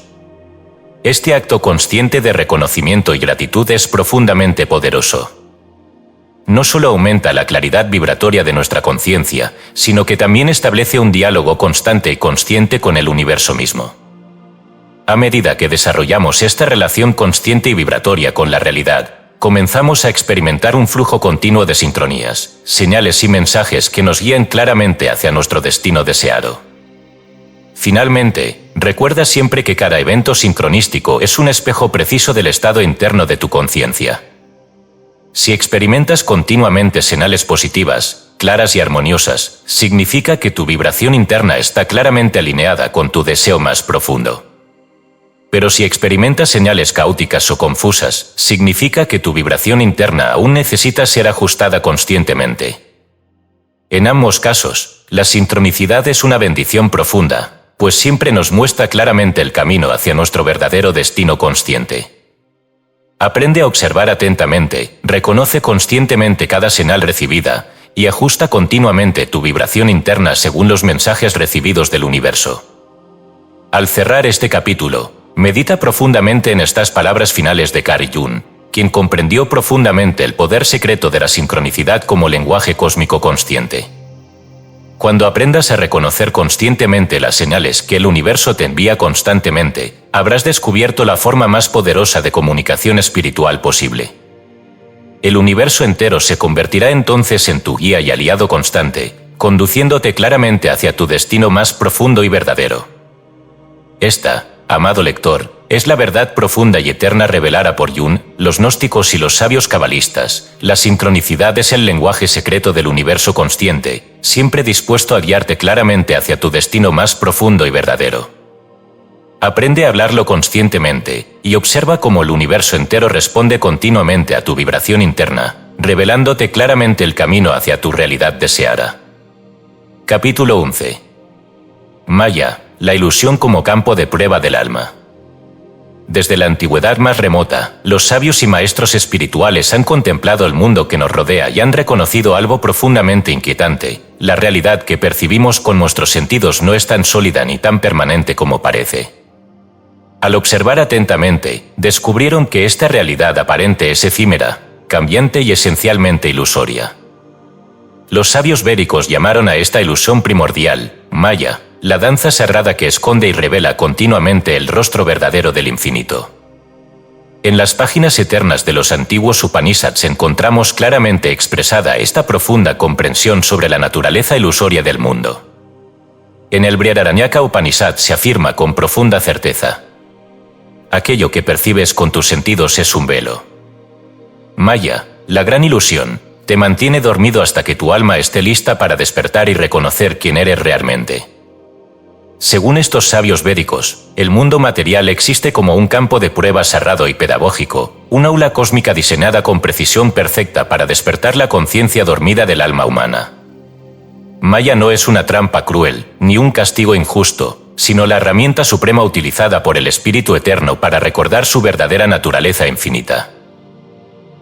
Este acto consciente de reconocimiento y gratitud es profundamente poderoso. No solo aumenta la claridad vibratoria de nuestra conciencia, sino que también establece un diálogo constante y consciente con el universo mismo. A medida que desarrollamos esta relación consciente y vibratoria con la realidad, comenzamos a experimentar un flujo continuo de sincronías, señales y mensajes que nos guían claramente hacia nuestro destino deseado. Finalmente, recuerda siempre que cada evento sincronístico es un espejo preciso del estado interno de tu conciencia. Si experimentas continuamente señales positivas, claras y armoniosas, significa que tu vibración interna está claramente alineada con tu deseo más profundo. Pero si experimentas señales caóticas o confusas, significa que tu vibración interna aún necesita ser ajustada conscientemente. En ambos casos, la sincronicidad es una bendición profunda, pues siempre nos muestra claramente el camino hacia nuestro verdadero destino consciente. Aprende a observar atentamente, reconoce conscientemente cada señal recibida, y ajusta continuamente tu vibración interna según los mensajes recibidos del universo. Al cerrar este capítulo, medita profundamente en estas palabras finales de Carl Jung, quien comprendió profundamente el poder secreto de la sincronicidad como lenguaje cósmico consciente. Cuando aprendas a reconocer conscientemente las señales que el universo te envía constantemente, habrás descubierto la forma más poderosa de comunicación espiritual posible. el universo entero se convertirá entonces en tu guía y aliado constante, conduciéndote claramente hacia tu destino más profundo y verdadero. Esta, amado lector, es la verdad profunda y eterna revelada por Jung, los gnósticos y los sabios cabalistas. La sincronicidad es el lenguaje secreto del universo consciente, siempre dispuesto a guiarte claramente hacia tu destino más profundo y verdadero. Aprende a hablarlo conscientemente y observa cómo el universo entero responde continuamente a tu vibración interna, revelándote claramente el camino hacia tu realidad deseada. Capítulo 11. Maya, la ilusión como campo de prueba del alma. Desde la antigüedad más remota, los sabios y maestros espirituales han contemplado el mundo que nos rodea y han reconocido algo profundamente inquietante: la realidad que percibimos con nuestros sentidos no es tan sólida ni tan permanente como parece. Al observar atentamente, descubrieron que esta realidad aparente es efímera, cambiante y esencialmente ilusoria. Los sabios védicos llamaron a esta ilusión primordial, Maya, la danza sagrada que esconde y revela continuamente el rostro verdadero del infinito. En las páginas eternas de los antiguos Upanishads encontramos claramente expresada esta profunda comprensión sobre la naturaleza ilusoria del mundo. En el Brihadaranyaka Upanishad se afirma con profunda certeza: aquello que percibes con tus sentidos es un velo. Maya, la gran ilusión, te mantiene dormido hasta que tu alma esté lista para despertar y reconocer quién eres realmente. Según estos sabios védicos, el mundo material existe como un campo de prueba cerrado y pedagógico, un aula cósmica diseñada con precisión perfecta para despertar la conciencia dormida del alma humana. Maya no es una trampa cruel, ni un castigo injusto, sino la herramienta suprema utilizada por el Espíritu Eterno para recordar su verdadera naturaleza infinita.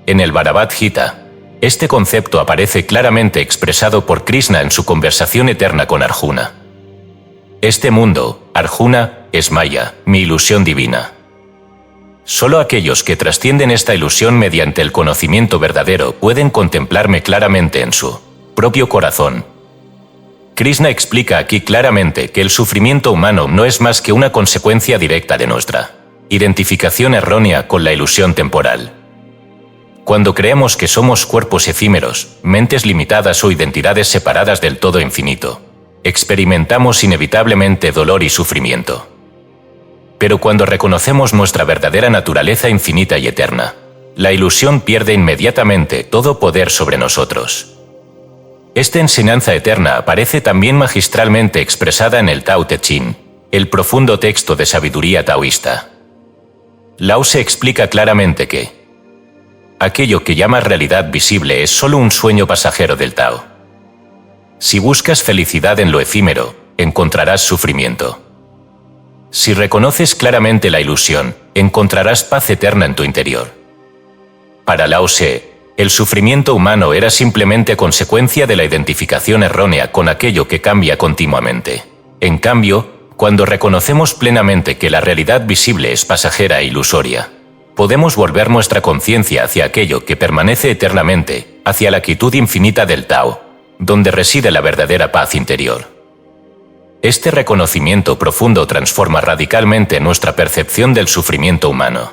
En el Bhagavad Gita, este concepto aparece claramente expresado por Krishna en su conversación eterna con Arjuna. Este mundo, Arjuna, es Maya, mi ilusión divina. Solo aquellos que trascienden esta ilusión mediante el conocimiento verdadero pueden contemplarme claramente en su propio corazón. Krishna explica aquí claramente que el sufrimiento humano no es más que una consecuencia directa de nuestra identificación errónea con la ilusión temporal. Cuando creemos que somos cuerpos efímeros, mentes limitadas o identidades separadas del todo infinito, experimentamos inevitablemente dolor y sufrimiento. Pero cuando reconocemos nuestra verdadera naturaleza infinita y eterna, la ilusión pierde inmediatamente todo poder sobre nosotros. Esta enseñanza eterna aparece también magistralmente expresada en el Tao Te Ching, el profundo texto de sabiduría taoísta. Lao se explica claramente que aquello que llamas realidad visible es solo un sueño pasajero del Tao. Si buscas felicidad en lo efímero, encontrarás sufrimiento. Si reconoces claramente la ilusión, encontrarás paz eterna en tu interior. Para Lao Tse, el sufrimiento humano era simplemente consecuencia de la identificación errónea con aquello que cambia continuamente. En cambio, cuando reconocemos plenamente que la realidad visible es pasajera e ilusoria, podemos volver nuestra conciencia hacia aquello que permanece eternamente, hacia la quietud infinita del Tao, donde reside la verdadera paz interior. Este reconocimiento profundo transforma radicalmente nuestra percepción del sufrimiento humano.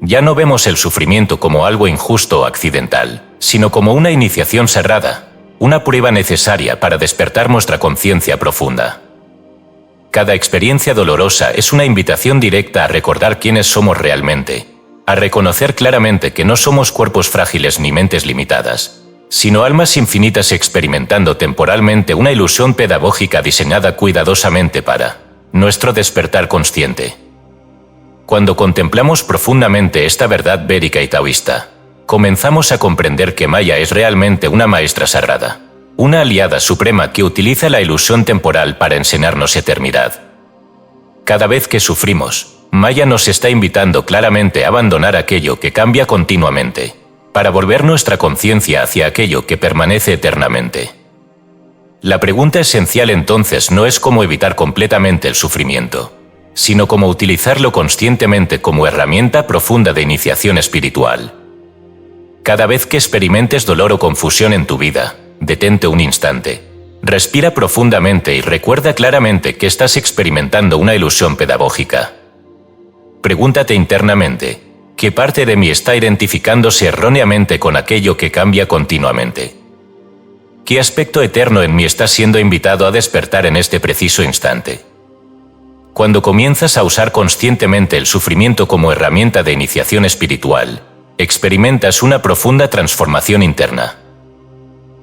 Ya no vemos el sufrimiento como algo injusto o accidental, sino como una iniciación sagrada, una prueba necesaria para despertar nuestra conciencia profunda. Cada experiencia dolorosa es una invitación directa a recordar quiénes somos realmente, a reconocer claramente que no somos cuerpos frágiles ni mentes limitadas, sino almas infinitas experimentando temporalmente una ilusión pedagógica diseñada cuidadosamente para nuestro despertar consciente. Cuando contemplamos profundamente esta verdad védica y taoísta, comenzamos a comprender que Maya es realmente una maestra sagrada, una aliada suprema que utiliza la ilusión temporal para enseñarnos eternidad. Cada vez que sufrimos, Maya nos está invitando claramente a abandonar aquello que cambia continuamente, para volver nuestra conciencia hacia aquello que permanece eternamente. La pregunta esencial entonces no es cómo evitar completamente el sufrimiento, sino cómo utilizarlo conscientemente como herramienta profunda de iniciación espiritual. Cada vez que experimentes dolor o confusión en tu vida, detente un instante, respira profundamente y recuerda claramente que estás experimentando una ilusión pedagógica. Pregúntate internamente: que parte de mí está identificándose erróneamente con aquello que cambia continuamente. ¿Qué aspecto eterno en mí está siendo invitado a despertar en este preciso instante? Cuando comienzas a usar conscientemente el sufrimiento como herramienta de iniciación espiritual, experimentas una profunda transformación interna.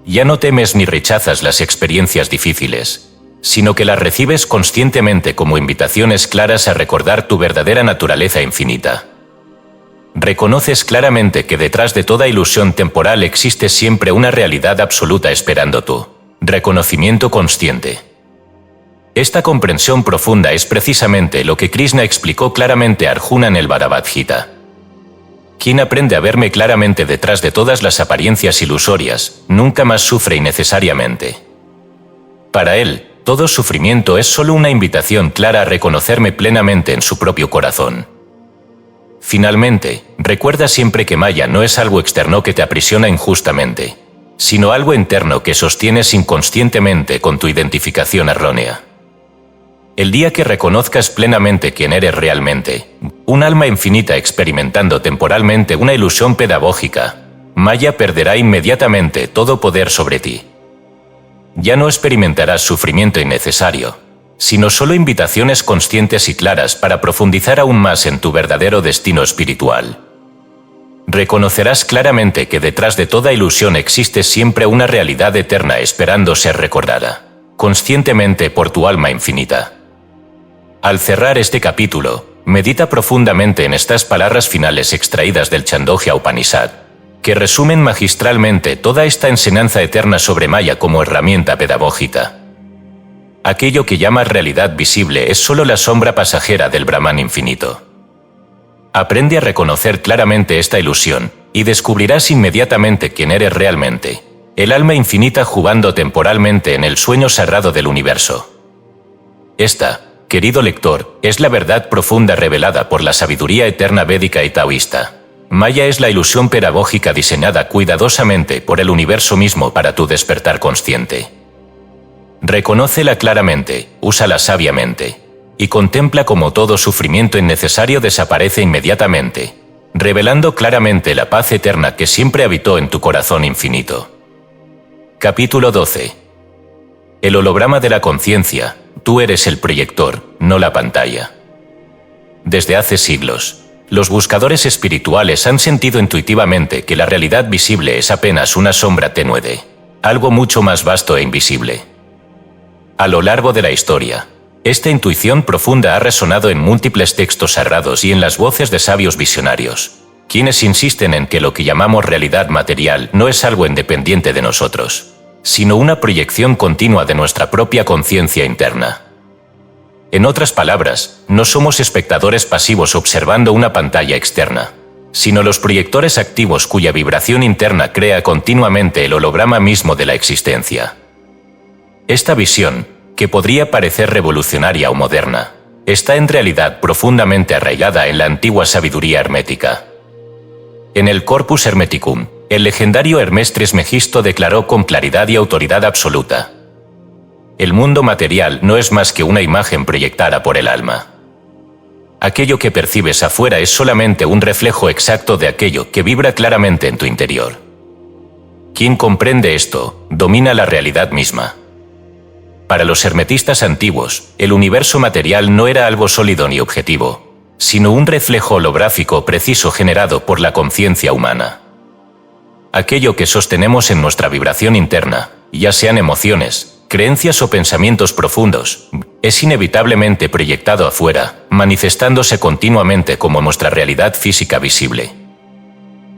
Ya no temes ni rechazas las experiencias difíciles, sino que las recibes conscientemente como invitaciones claras a recordar tu verdadera naturaleza infinita. Reconoces claramente que detrás de toda ilusión temporal existe siempre una realidad absoluta esperando tu reconocimiento consciente. Esta comprensión profunda es precisamente lo que Krishna explicó claramente a Arjuna en el Bhagavad Gita. Quien aprende a verme claramente detrás de todas las apariencias ilusorias, nunca más sufre innecesariamente. Para él, todo sufrimiento es solo una invitación clara a reconocerme plenamente en su propio corazón. Finalmente, recuerda siempre que Maya no es algo externo que te aprisiona injustamente, sino algo interno que sostienes inconscientemente con tu identificación errónea. El día que reconozcas plenamente quién eres realmente, un alma infinita experimentando temporalmente una ilusión pedagógica, Maya perderá inmediatamente todo poder sobre ti. Ya no experimentarás sufrimiento innecesario, sino solo invitaciones conscientes y claras para profundizar aún más en tu verdadero destino espiritual. Reconocerás claramente que detrás de toda ilusión existe siempre una realidad eterna esperando ser recordada, conscientemente por tu alma infinita. Al cerrar este capítulo, medita profundamente en estas palabras finales extraídas del Chandogya Upanishad, que resumen magistralmente toda esta enseñanza eterna sobre Maya como herramienta pedagógica. Aquello que llamas realidad visible es solo la sombra pasajera del Brahman infinito. Aprende a reconocer claramente esta ilusión, y descubrirás inmediatamente quién eres realmente, el alma infinita jugando temporalmente en el sueño sagrado del universo. Esta, querido lector, es la verdad profunda revelada por la sabiduría eterna védica y taoísta. Maya es la ilusión pedagógica diseñada cuidadosamente por el universo mismo para tu despertar consciente. Reconócela claramente, úsala sabiamente, y contempla cómo todo sufrimiento innecesario desaparece inmediatamente, revelando claramente la paz eterna que siempre habitó en tu corazón infinito. Capítulo 12. El holograma de la conciencia. Tú eres el proyector, no la pantalla. Desde hace siglos, los buscadores espirituales han sentido intuitivamente que la realidad visible es apenas una sombra tenue de algo mucho más vasto e invisible. A lo largo de la historia, esta intuición profunda ha resonado en múltiples textos sagrados y en las voces de sabios visionarios, quienes insisten en que lo que llamamos realidad material no es algo independiente de nosotros, sino una proyección continua de nuestra propia conciencia interna. En otras palabras, no somos espectadores pasivos observando una pantalla externa, sino los proyectores activos cuya vibración interna crea continuamente el holograma mismo de la existencia. Esta visión, que podría parecer revolucionaria o moderna, está en realidad profundamente arraigada en la antigua sabiduría hermética. En el Corpus Hermeticum, el legendario Hermes Trismegisto declaró con claridad y autoridad absoluta: el mundo material no es más que una imagen proyectada por el alma. Aquello que percibes afuera es solamente un reflejo exacto de aquello que vibra claramente en tu interior. Quien comprende esto, domina la realidad misma. Para los hermetistas antiguos, el universo material no era algo sólido ni objetivo, sino un reflejo holográfico preciso generado por la conciencia humana. Aquello que sostenemos en nuestra vibración interna, ya sean emociones, creencias o pensamientos profundos, es inevitablemente proyectado afuera, manifestándose continuamente como nuestra realidad física visible.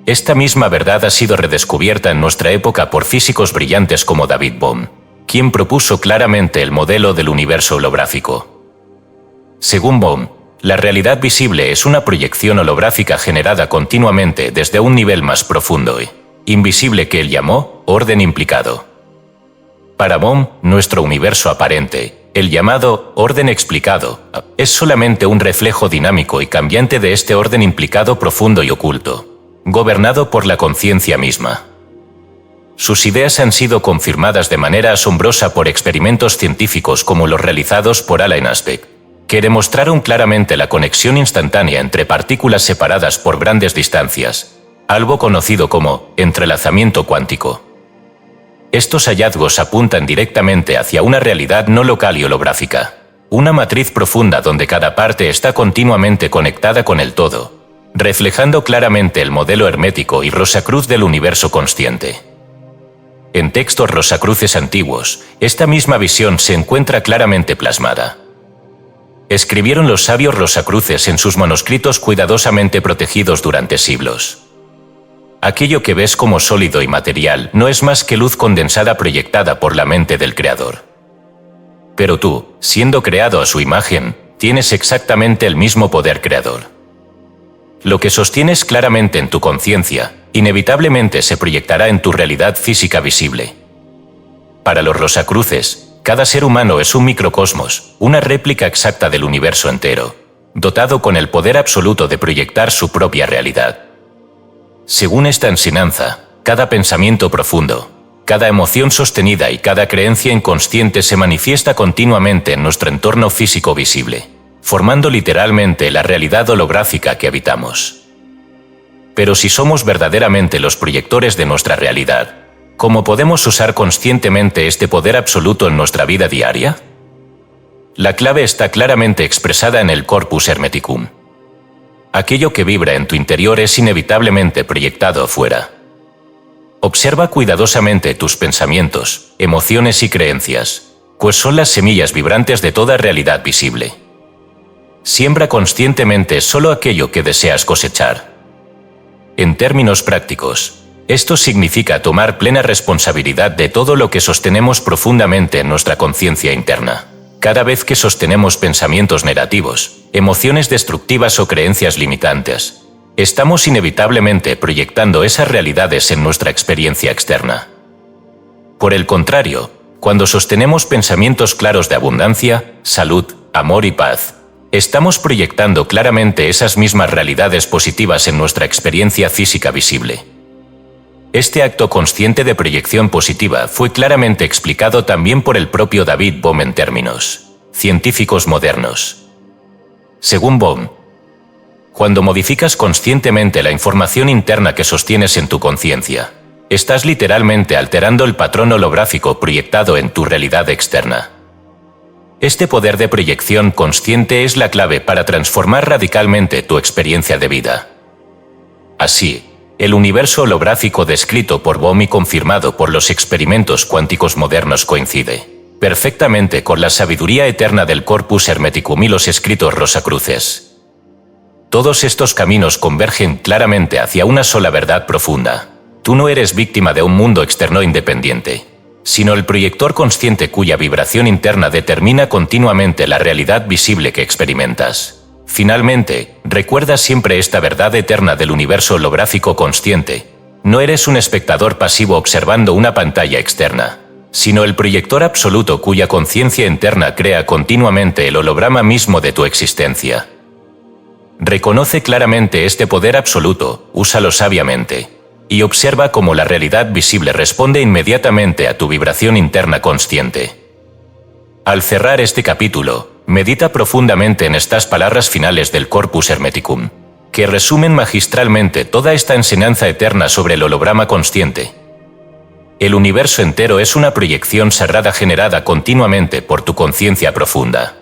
Esta misma verdad ha sido redescubierta en nuestra época por físicos brillantes como David Bohm, quien propuso claramente el modelo del universo holográfico. Según Bohm, la realidad visible es una proyección holográfica generada continuamente desde un nivel más profundo y invisible que él llamó orden implicado. Para Bohm, nuestro universo aparente, el llamado orden explicado, es solamente un reflejo dinámico y cambiante de este orden implicado profundo y oculto, gobernado por la conciencia misma. Sus ideas han sido confirmadas de manera asombrosa por experimentos científicos como los realizados por Alain Aspect, que demostraron claramente la conexión instantánea entre partículas separadas por grandes distancias, algo conocido como entrelazamiento cuántico. Estos hallazgos apuntan directamente hacia una realidad no local y holográfica, una matriz profunda donde cada parte está continuamente conectada con el todo, reflejando claramente el modelo hermético y Rosacruz del universo consciente. En textos rosacruces antiguos, esta misma visión se encuentra claramente plasmada. Escribieron los sabios rosacruces en sus manuscritos cuidadosamente protegidos durante siglos. Aquello que ves como sólido y material no es más que luz condensada proyectada por la mente del Creador. Pero tú, siendo creado a su imagen, tienes exactamente el mismo poder creador. Lo que sostienes claramente en tu conciencia, inevitablemente se proyectará en tu realidad física visible. Para los rosacruces, cada ser humano es un microcosmos, una réplica exacta del universo entero, dotado con el poder absoluto de proyectar su propia realidad. Según esta enseñanza, cada pensamiento profundo, cada emoción sostenida y cada creencia inconsciente se manifiesta continuamente en nuestro entorno físico visible, formando literalmente la realidad holográfica que habitamos. Pero si somos verdaderamente los proyectores de nuestra realidad, ¿cómo podemos usar conscientemente este poder absoluto en nuestra vida diaria? La clave está claramente expresada en el Corpus Hermeticum. Aquello que vibra en tu interior es inevitablemente proyectado afuera. Observa cuidadosamente tus pensamientos, emociones y creencias, pues son las semillas vibrantes de toda realidad visible. Siembra conscientemente solo aquello que deseas cosechar. En términos prácticos, esto significa tomar plena responsabilidad de todo lo que sostenemos profundamente en nuestra conciencia interna. Cada vez que sostenemos pensamientos negativos, emociones destructivas o creencias limitantes, estamos inevitablemente proyectando esas realidades en nuestra experiencia externa. Por el contrario, cuando sostenemos pensamientos claros de abundancia, salud, amor y paz, estamos proyectando claramente esas mismas realidades positivas en nuestra experiencia física visible. Este acto consciente de proyección positiva fue claramente explicado también por el propio David Bohm en términos científicos modernos. Según Bohm, cuando modificas conscientemente la información interna que sostienes en tu conciencia, estás literalmente alterando el patrón holográfico proyectado en tu realidad externa. Este poder de proyección consciente es la clave para transformar radicalmente tu experiencia de vida. Así, el universo holográfico descrito por Bohm y confirmado por los experimentos cuánticos modernos coincide perfectamente con la sabiduría eterna del Corpus Hermeticum y los escritos rosacruces. Todos estos caminos convergen claramente hacia una sola verdad profunda. Tú no eres víctima de un mundo externo independiente, sino el proyector consciente cuya vibración interna determina continuamente la realidad visible que experimentas. Finalmente, recuerda siempre esta verdad eterna del universo holográfico consciente. No eres un espectador pasivo observando una pantalla externa, sino el proyector absoluto cuya conciencia interna crea continuamente el holograma mismo de tu existencia. Reconoce claramente este poder absoluto, úsalo sabiamente, y observa cómo la realidad visible responde inmediatamente a tu vibración interna consciente. Al cerrar este capítulo, medita profundamente en estas palabras finales del Corpus Hermeticum, que resumen magistralmente toda esta enseñanza eterna sobre el holograma consciente. El universo entero es una proyección sagrada generada continuamente por tu conciencia profunda.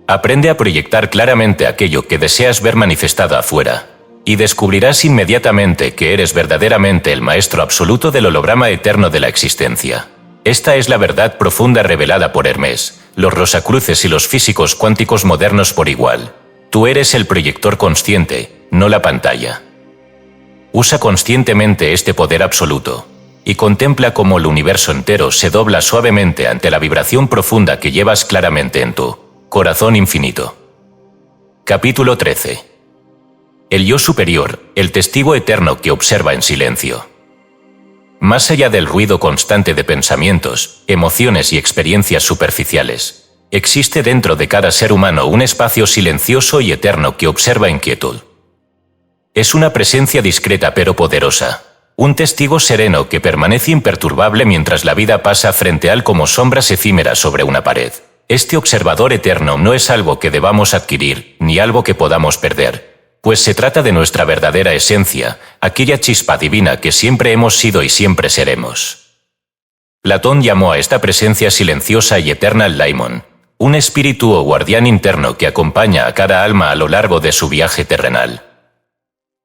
Aprende a proyectar claramente aquello que deseas ver manifestado afuera, y descubrirás inmediatamente que eres verdaderamente el maestro absoluto del holograma eterno de la existencia. Esta es la verdad profunda revelada por Hermes, los rosacruces y los físicos cuánticos modernos por igual. Tú eres el proyector consciente, no la pantalla. Usa conscientemente este poder absoluto, y contempla cómo el universo entero se dobla suavemente ante la vibración profunda que llevas claramente en tu corazón infinito. Capítulo 13. El yo superior, el testigo eterno que observa en silencio. Más allá del ruido constante de pensamientos, emociones y experiencias superficiales, existe dentro de cada ser humano un espacio silencioso y eterno que observa en quietud. Es una presencia discreta pero poderosa, un testigo sereno que permanece imperturbable mientras la vida pasa frente a él como sombras efímeras sobre una pared. Este observador eterno no es algo que debamos adquirir, ni algo que podamos perder, pues se trata de nuestra verdadera esencia, aquella chispa divina que siempre hemos sido y siempre seremos. Platón llamó a esta presencia silenciosa y eterna el daimon, un espíritu o guardián interno que acompaña a cada alma a lo largo de su viaje terrenal.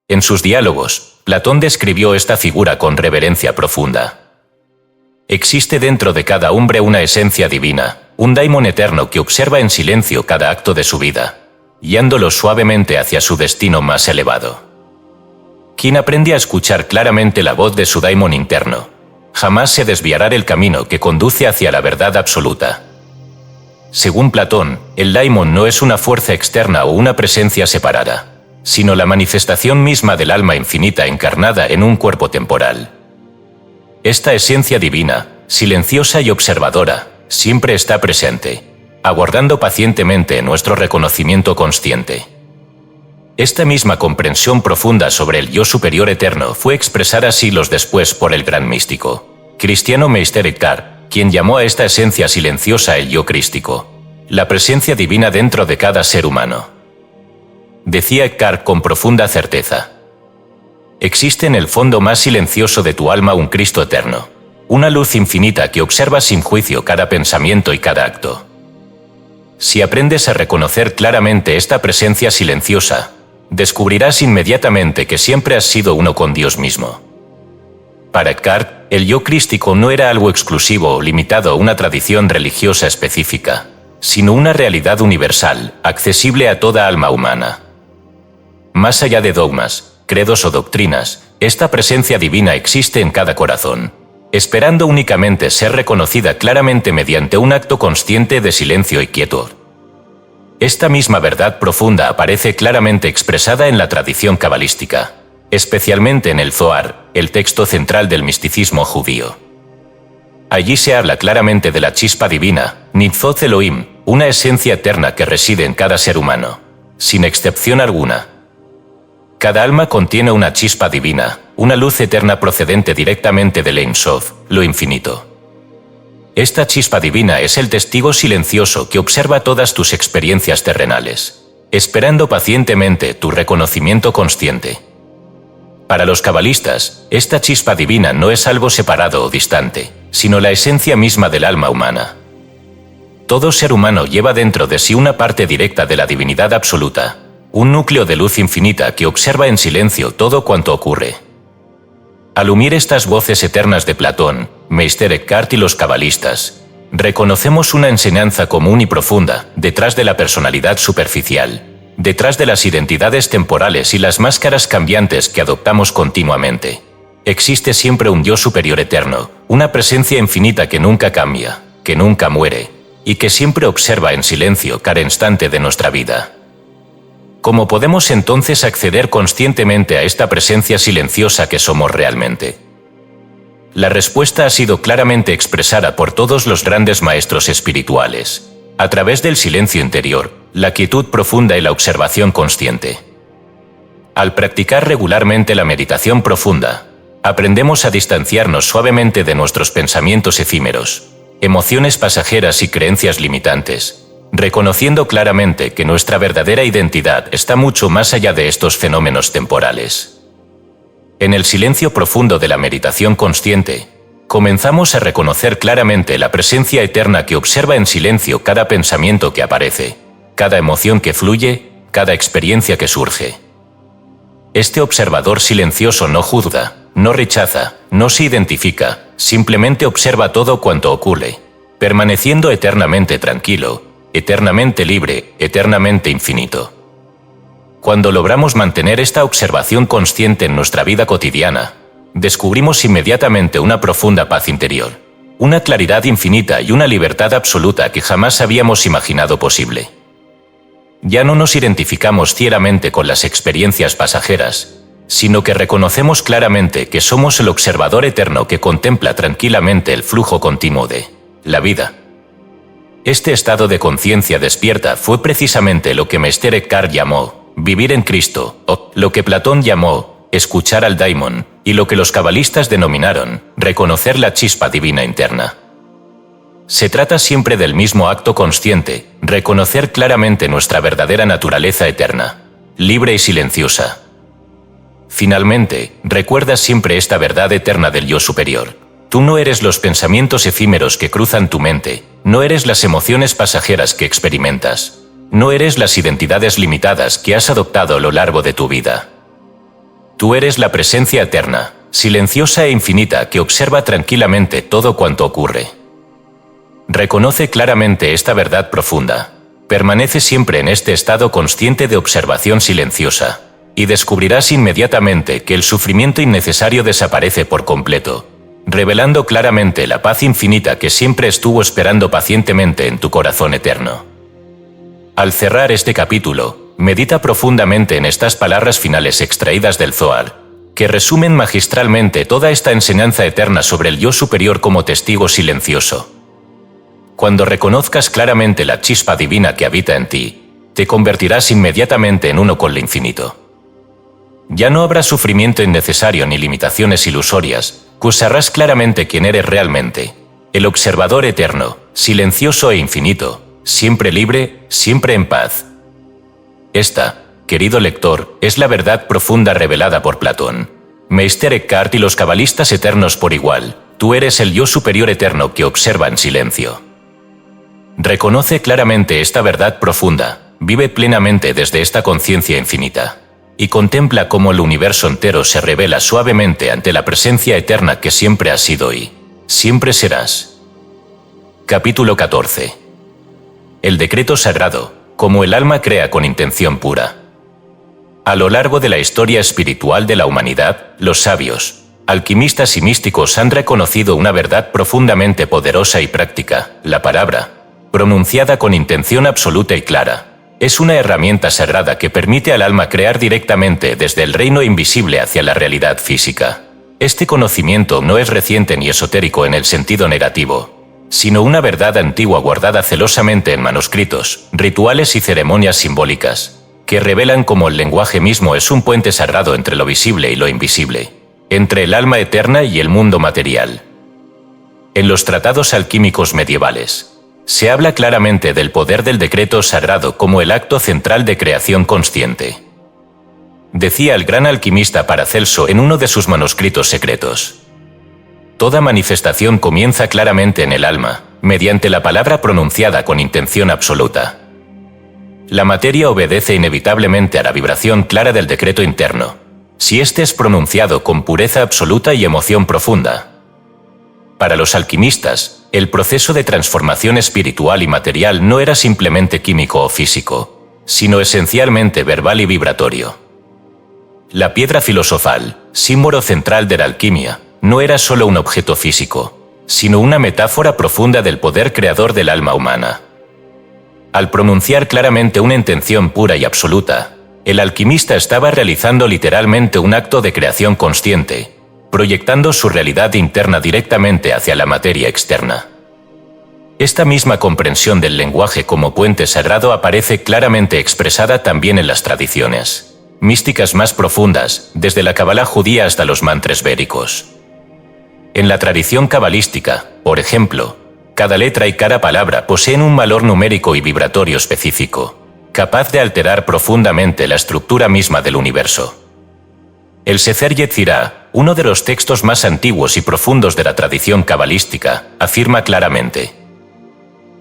En sus diálogos, Platón describió esta figura con reverencia profunda. Existe dentro de cada hombre una esencia divina, un daimon eterno que observa en silencio cada acto de su vida, guiándolo suavemente hacia su destino más elevado. Quien aprende a escuchar claramente la voz de su daimon interno, jamás se desviará del camino que conduce hacia la verdad absoluta. Según Platón, el daimon no es una fuerza externa o una presencia separada, sino la manifestación misma del alma infinita encarnada en un cuerpo temporal. Esta esencia divina, silenciosa y observadora, siempre está presente, aguardando pacientemente nuestro reconocimiento consciente. Esta misma comprensión profunda sobre el yo superior eterno fue expresada siglos después por el gran místico cristiano Meister Eckhart, quien llamó a esta esencia silenciosa el yo crístico, la presencia divina dentro de cada ser humano. Decía Eckhart con profunda certeza: existe en el fondo más silencioso de tu alma un Cristo eterno, una luz infinita que observa sin juicio cada pensamiento y cada acto. Si aprendes a reconocer claramente esta presencia silenciosa, descubrirás inmediatamente que siempre has sido uno con Dios mismo. Para Eckhart, el yo crístico no era algo exclusivo o limitado a una tradición religiosa específica, sino una realidad universal, accesible a toda alma humana. Más allá de dogmas, credos o doctrinas, esta presencia divina existe en cada corazón, esperando únicamente ser reconocida claramente mediante un acto consciente de silencio y quietud. Esta misma verdad profunda aparece claramente expresada en la tradición cabalística, especialmente en el Zohar, el texto central del misticismo judío. Allí se habla claramente de la chispa divina, Nitzot Elohim, una esencia eterna que reside en cada ser humano, sin excepción alguna. Cada alma contiene una chispa divina, una luz eterna procedente directamente del Ein Sof, lo infinito. Esta chispa divina es el testigo silencioso que observa todas tus experiencias terrenales, esperando pacientemente tu reconocimiento consciente. Para los cabalistas, esta chispa divina no es algo separado o distante, sino la esencia misma del alma humana. Todo ser humano lleva dentro de sí una parte directa de la divinidad absoluta, un núcleo de luz infinita que observa en silencio todo cuanto ocurre. Al unir estas voces eternas de Platón, Meister Eckhart y los cabalistas, reconocemos una enseñanza común y profunda detrás de la personalidad superficial, detrás de las identidades temporales y las máscaras cambiantes que adoptamos continuamente. Existe siempre un yo superior eterno, una presencia infinita que nunca cambia, que nunca muere, y que siempre observa en silencio cada instante de nuestra vida. ¿Cómo podemos entonces acceder conscientemente a esta presencia silenciosa que somos realmente? La respuesta ha sido claramente expresada por todos los grandes maestros espirituales, a través del silencio interior, la quietud profunda y la observación consciente. Al practicar regularmente la meditación profunda, aprendemos a distanciarnos suavemente de nuestros pensamientos efímeros, emociones pasajeras y creencias limitantes, reconociendo claramente que nuestra verdadera identidad está mucho más allá de estos fenómenos temporales. En el silencio profundo de la meditación consciente, comenzamos a reconocer claramente la presencia eterna que observa en silencio cada pensamiento que aparece, cada emoción que fluye, cada experiencia que surge. Este observador silencioso no juzga, no rechaza, no se identifica, simplemente observa todo cuanto ocurre, permaneciendo eternamente tranquilo, eternamente libre, eternamente infinito. Cuando logramos mantener esta observación consciente en nuestra vida cotidiana, descubrimos inmediatamente una profunda paz interior, una claridad infinita y una libertad absoluta que jamás habíamos imaginado posible. Ya no nos identificamos ciegamente con las experiencias pasajeras, sino que reconocemos claramente que somos el observador eterno que contempla tranquilamente el flujo continuo de la vida. Este estado de conciencia despierta fue precisamente lo que Meister Eckhart llamó vivir en Cristo, o lo que Platón llamó escuchar al daimon, y lo que los cabalistas denominaron reconocer la chispa divina interna. Se trata siempre del mismo acto consciente, reconocer claramente nuestra verdadera naturaleza eterna, libre y silenciosa. Finalmente, recuerda siempre esta verdad eterna del yo superior. Tú no eres los pensamientos efímeros que cruzan tu mente, no eres las emociones pasajeras que experimentas, no eres las identidades limitadas que has adoptado a lo largo de tu vida. Tú eres la presencia eterna, silenciosa e infinita que observa tranquilamente todo cuanto ocurre. Reconoce claramente esta verdad profunda. Permanece siempre en este estado consciente de observación silenciosa, y descubrirás inmediatamente que el sufrimiento innecesario desaparece por completo, revelando claramente la paz infinita que siempre estuvo esperando pacientemente en tu corazón eterno. Al cerrar este capítulo, medita profundamente en estas palabras finales extraídas del Zohar, que resumen magistralmente toda esta enseñanza eterna sobre el yo superior como testigo silencioso. Cuando reconozcas claramente la chispa divina que habita en ti, te convertirás inmediatamente en uno con lo infinito. Ya no habrá sufrimiento innecesario ni limitaciones ilusorias, pues sabrás claramente quién eres realmente, el observador eterno, silencioso e infinito, siempre libre, siempre en paz. Esta, querido lector, es la verdad profunda revelada por Platón, Meister Eckhart y los cabalistas eternos por igual. Tú eres el yo superior eterno que observa en silencio. Reconoce claramente esta verdad profunda, vive plenamente desde esta conciencia infinita, y contempla cómo el universo entero se revela suavemente ante la presencia eterna que siempre has sido y siempre serás. Capítulo 14. El decreto sagrado, como el alma crea con intención pura. A lo largo de la historia espiritual de la humanidad, los sabios, alquimistas y místicos han reconocido una verdad profundamente poderosa y práctica: la palabra, pronunciada con intención absoluta y clara, es una herramienta sagrada que permite al alma crear directamente desde el reino invisible hacia la realidad física. Este conocimiento no es reciente ni esotérico en el sentido negativo, sino una verdad antigua guardada celosamente en manuscritos, rituales y ceremonias simbólicas, que revelan cómo el lenguaje mismo es un puente sagrado entre lo visible y lo invisible, entre el alma eterna y el mundo material. En los tratados alquímicos medievales, se habla claramente del poder del decreto sagrado como el acto central de creación consciente. Decía el gran alquimista Paracelso en uno de sus manuscritos secretos: toda manifestación comienza claramente en el alma, mediante la palabra pronunciada con intención absoluta. La materia obedece inevitablemente a la vibración clara del decreto interno, si éste es pronunciado con pureza absoluta y emoción profunda. Para los alquimistas, el proceso de transformación espiritual y material no era simplemente químico o físico, sino esencialmente verbal y vibratorio. La piedra filosofal, símbolo central de la alquimia, no era solo un objeto físico, sino una metáfora profunda del poder creador del alma humana. Al pronunciar claramente una intención pura y absoluta, el alquimista estaba realizando literalmente un acto de creación consciente, proyectando su realidad interna directamente hacia la materia externa. Esta misma comprensión del lenguaje como puente sagrado aparece claramente expresada también en las tradiciones místicas más profundas, desde la Kabbalah judía hasta los mantras védicos. En la tradición cabalística, por ejemplo, cada letra y cada palabra poseen un valor numérico y vibratorio específico, capaz de alterar profundamente la estructura misma del universo. El Sefer Yetzirah, uno de los textos más antiguos y profundos de la tradición cabalística, afirma claramente: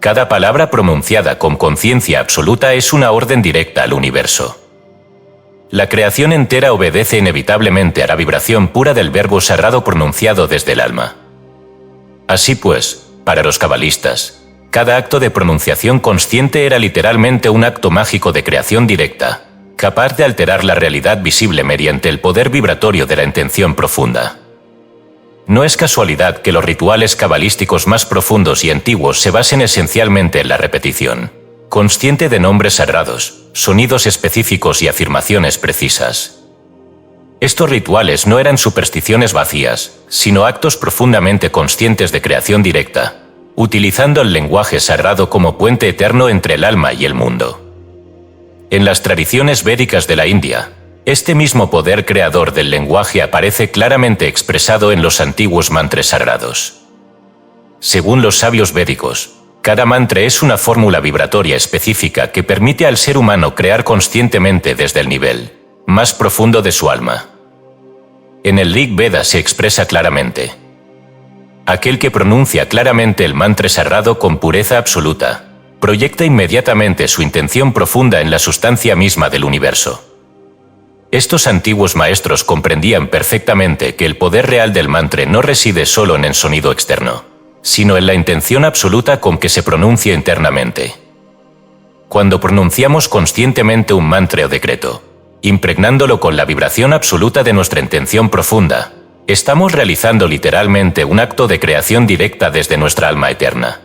cada palabra pronunciada con conciencia absoluta es una orden directa al universo. La creación entera obedece inevitablemente a la vibración pura del verbo sagrado pronunciado desde el alma. Así pues, para los cabalistas, cada acto de pronunciación consciente era literalmente un acto mágico de creación directa, capaz de alterar la realidad visible mediante el poder vibratorio de la intención profunda. No es casualidad que los rituales cabalísticos más profundos y antiguos se basen esencialmente en la repetición consciente de nombres sagrados, sonidos específicos y afirmaciones precisas. Estos rituales no eran supersticiones vacías, sino actos profundamente conscientes de creación directa, utilizando el lenguaje sagrado como puente eterno entre el alma y el mundo. En las tradiciones védicas de la India, este mismo poder creador del lenguaje aparece claramente expresado en los antiguos mantras sagrados. Según los sabios védicos, cada mantra es una fórmula vibratoria específica que permite al ser humano crear conscientemente desde el nivel más profundo de su alma. En el Rig Veda se expresa claramente: aquel que pronuncia claramente el mantra sagrado con pureza absoluta, proyecta inmediatamente su intención profunda en la sustancia misma del universo. Estos antiguos maestros comprendían perfectamente que el poder real del mantra no reside solo en el sonido externo, sino en la intención absoluta con que se pronuncia internamente. Cuando pronunciamos conscientemente un mantra o decreto, impregnándolo con la vibración absoluta de nuestra intención profunda, estamos realizando literalmente un acto de creación directa desde nuestra alma eterna.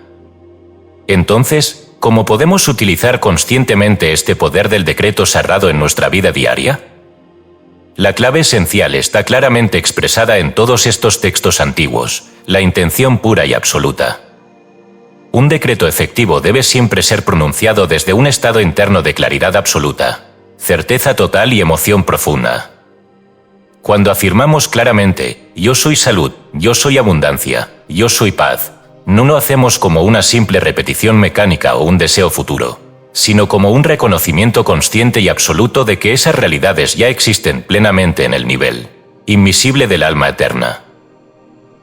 Entonces, ¿cómo podemos utilizar conscientemente este poder del decreto sagrado en nuestra vida diaria? La clave esencial está claramente expresada en todos estos textos antiguos: la intención pura y absoluta. Un decreto efectivo debe siempre ser pronunciado desde un estado interno de claridad absoluta, certeza total y emoción profunda. Cuando afirmamos claramente: yo soy salud, yo soy abundancia, yo soy paz, no lo hacemos como una simple repetición mecánica o un deseo futuro, sino como un reconocimiento consciente y absoluto de que esas realidades ya existen plenamente en el nivel invisible del alma eterna.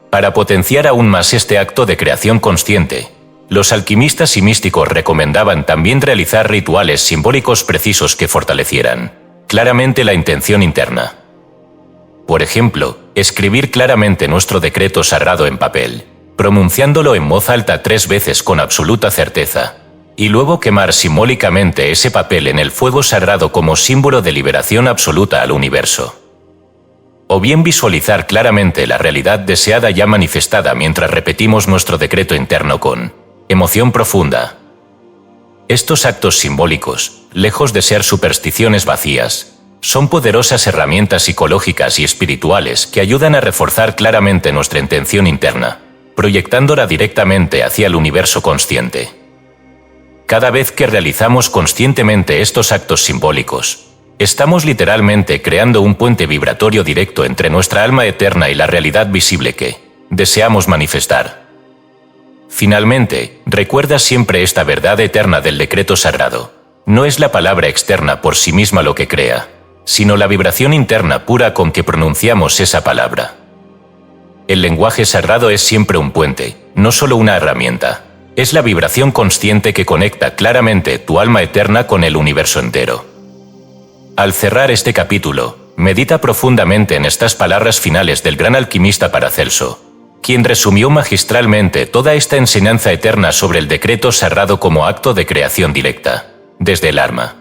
Para potenciar aún más este acto de creación consciente, los alquimistas y místicos recomendaban también realizar rituales simbólicos precisos que fortalecieran claramente la intención interna. Por ejemplo, escribir claramente nuestro decreto sagrado en papel, pronunciándolo en voz alta 3 veces con absoluta certeza, y luego quemar simbólicamente ese papel en el fuego sagrado como símbolo de liberación absoluta al universo. O bien visualizar claramente la realidad deseada ya manifestada mientras repetimos nuestro decreto interno con emoción profunda. Estos actos simbólicos, lejos de ser supersticiones vacías, son poderosas herramientas psicológicas y espirituales que ayudan a reforzar claramente nuestra intención interna, proyectándola directamente hacia el universo consciente. Cada vez que realizamos conscientemente estos actos simbólicos, estamos literalmente creando un puente vibratorio directo entre nuestra alma eterna y la realidad visible que deseamos manifestar. Finalmente, recuerda siempre esta verdad eterna del decreto sagrado: no es la palabra externa por sí misma lo que crea, sino la vibración interna pura con que pronunciamos esa palabra. El lenguaje sagrado es siempre un puente, no solo una herramienta. Es la vibración consciente que conecta claramente tu alma eterna con el universo entero. Al cerrar este capítulo, medita profundamente en estas palabras finales del gran alquimista Paracelso, quien resumió magistralmente toda esta enseñanza eterna sobre el decreto sagrado como acto de creación directa, desde el alma.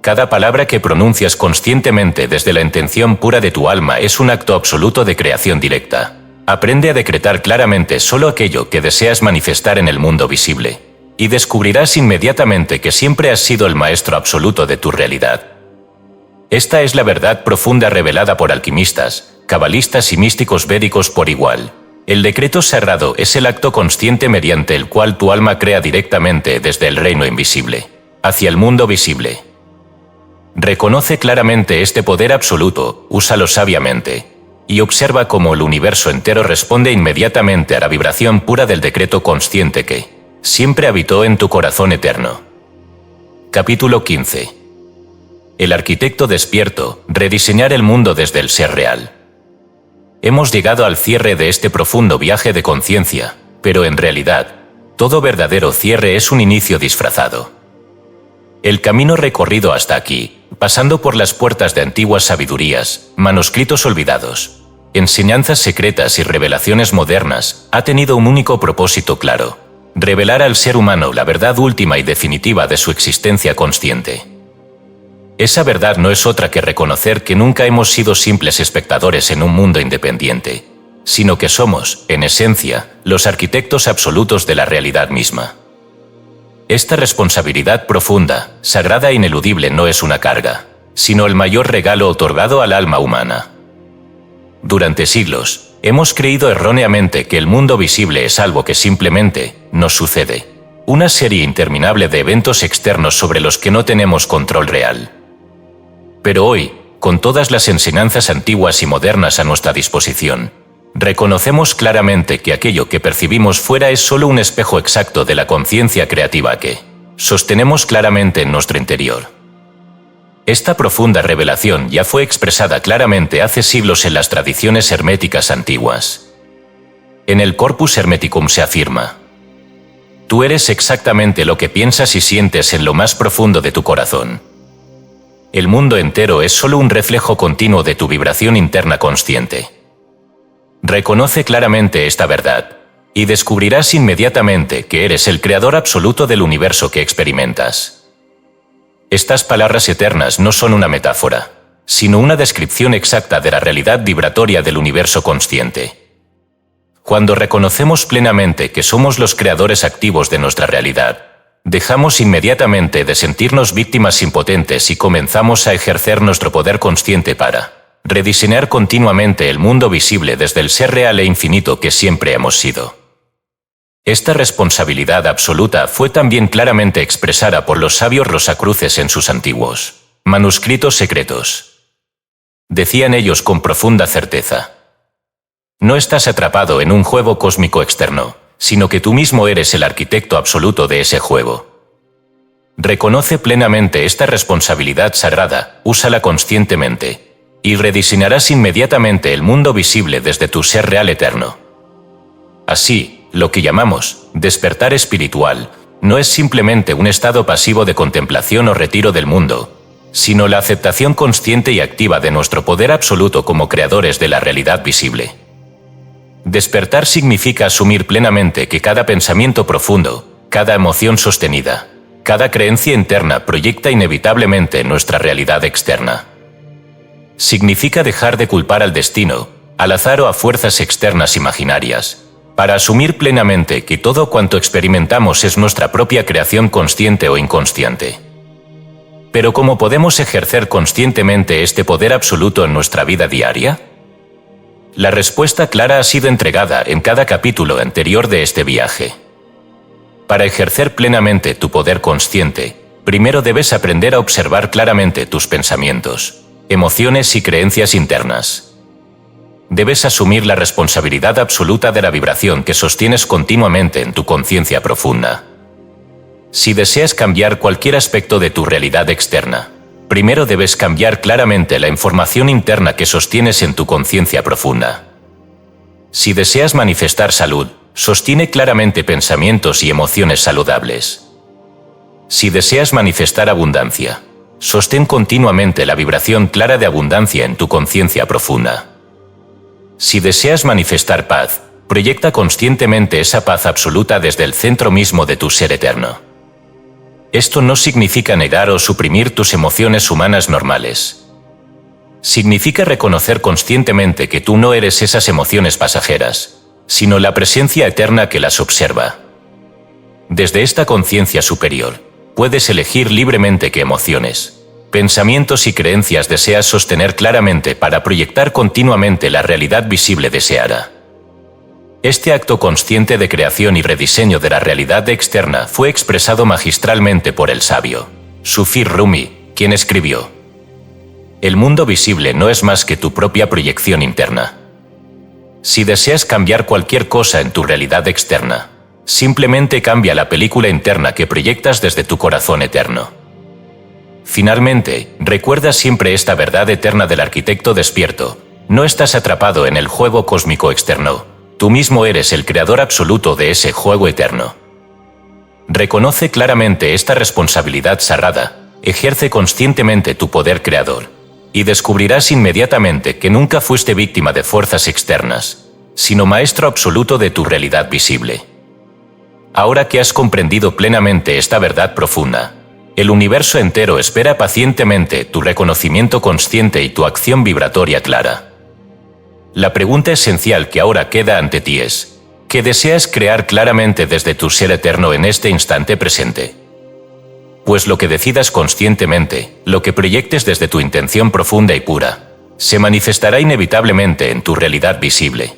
Cada palabra que pronuncias conscientemente desde la intención pura de tu alma es un acto absoluto de creación directa. Aprende a decretar claramente solo aquello que deseas manifestar en el mundo visible, y descubrirás inmediatamente que siempre has sido el maestro absoluto de tu realidad. Esta es la verdad profunda revelada por alquimistas, cabalistas y místicos védicos por igual. El decreto sagrado es el acto consciente mediante el cual tu alma crea directamente desde el reino invisible, hacia el mundo visible. Reconoce claramente este poder absoluto, úsalo sabiamente, y observa cómo el universo entero responde inmediatamente a la vibración pura del decreto consciente que siempre habitó en tu corazón eterno. Capítulo 15. El arquitecto despierto, rediseñar el mundo desde el ser real. Hemos llegado al cierre de este profundo viaje de conciencia, pero en realidad, todo verdadero cierre es un inicio disfrazado. El camino recorrido hasta aquí, pasando por las puertas de antiguas sabidurías, manuscritos olvidados, enseñanzas secretas y revelaciones modernas, ha tenido un único propósito claro: revelar al ser humano la verdad última y definitiva de su existencia consciente. Esa verdad no es otra que reconocer que nunca hemos sido simples espectadores en un mundo independiente, sino que somos, en esencia, los arquitectos absolutos de la realidad misma. Esta responsabilidad profunda, sagrada e ineludible no es una carga, sino el mayor regalo otorgado al alma humana. Durante siglos, hemos creído erróneamente que el mundo visible es algo que simplemente nos sucede, una serie interminable de eventos externos sobre los que no tenemos control real. Pero hoy, con todas las enseñanzas antiguas y modernas a nuestra disposición, reconocemos claramente que aquello que percibimos fuera es solo un espejo exacto de la conciencia creativa que sostenemos claramente en nuestro interior. Esta profunda revelación ya fue expresada claramente hace siglos en las tradiciones herméticas antiguas. En el Corpus Hermeticum se afirma: tú eres exactamente lo que piensas y sientes en lo más profundo de tu corazón. El mundo entero es solo un reflejo continuo de tu vibración interna consciente. Reconoce claramente esta verdad, y descubrirás inmediatamente que eres el creador absoluto del universo que experimentas. Estas palabras eternas no son una metáfora, sino una descripción exacta de la realidad vibratoria del universo consciente. Cuando reconocemos plenamente que somos los creadores activos de nuestra realidad, dejamos inmediatamente de sentirnos víctimas impotentes y comenzamos a ejercer nuestro poder consciente para rediseñar continuamente el mundo visible desde el ser real e infinito que siempre hemos sido. Esta responsabilidad absoluta fue también claramente expresada por los sabios rosacruces en sus antiguos manuscritos secretos. Decían ellos con profunda certeza: no estás atrapado en un juego cósmico externo, sino que tú mismo eres el arquitecto absoluto de ese juego. Reconoce plenamente esta responsabilidad sagrada, úsala conscientemente, y rediseñarás inmediatamente el mundo visible desde tu ser real eterno. Así, lo que llamamos despertar espiritual no es simplemente un estado pasivo de contemplación o retiro del mundo, sino la aceptación consciente y activa de nuestro poder absoluto como creadores de la realidad visible. Despertar significa asumir plenamente que cada pensamiento profundo, cada emoción sostenida, cada creencia interna proyecta inevitablemente nuestra realidad externa. Significa dejar de culpar al destino, al azar o a fuerzas externas imaginarias, para asumir plenamente que todo cuanto experimentamos es nuestra propia creación consciente o inconsciente. Pero ¿cómo podemos ejercer conscientemente este poder absoluto en nuestra vida diaria? La respuesta clara ha sido entregada en cada capítulo anterior de este viaje. Para ejercer plenamente tu poder consciente, primero debes aprender a observar claramente tus pensamientos, emociones y creencias internas. Debes asumir la responsabilidad absoluta de la vibración que sostienes continuamente en tu conciencia profunda. Si deseas cambiar cualquier aspecto de tu realidad externa, primero debes cambiar claramente la información interna que sostienes en tu conciencia profunda. Si deseas manifestar salud, sostiene claramente pensamientos y emociones saludables. Si deseas manifestar abundancia, sostén continuamente la vibración clara de abundancia en tu conciencia profunda. Si deseas manifestar paz, proyecta conscientemente esa paz absoluta desde el centro mismo de tu ser eterno. Esto no significa negar o suprimir tus emociones humanas normales. Significa reconocer conscientemente que tú no eres esas emociones pasajeras, sino la presencia eterna que las observa. Desde esta conciencia superior, puedes elegir libremente qué emociones, pensamientos y creencias deseas sostener claramente para proyectar continuamente la realidad visible deseada. Este acto consciente de creación y rediseño de la realidad externa fue expresado magistralmente por el sabio Sufi Rumi, quien escribió: el mundo visible no es más que tu propia proyección interna. Si deseas cambiar cualquier cosa en tu realidad externa, simplemente cambia la película interna que proyectas desde tu corazón eterno. Finalmente, recuerda siempre esta verdad eterna del arquitecto despierto: no estás atrapado en el juego cósmico externo, tú mismo eres el creador absoluto de ese juego eterno. Reconoce claramente esta responsabilidad sagrada, ejerce conscientemente tu poder creador, y descubrirás inmediatamente que nunca fuiste víctima de fuerzas externas, sino maestro absoluto de tu realidad visible. Ahora que has comprendido plenamente esta verdad profunda, el universo entero espera pacientemente tu reconocimiento consciente y tu acción vibratoria clara. La pregunta esencial que ahora queda ante ti es: ¿qué deseas crear claramente desde tu ser eterno en este instante presente? Pues lo que decidas conscientemente, lo que proyectes desde tu intención profunda y pura, se manifestará inevitablemente en tu realidad visible.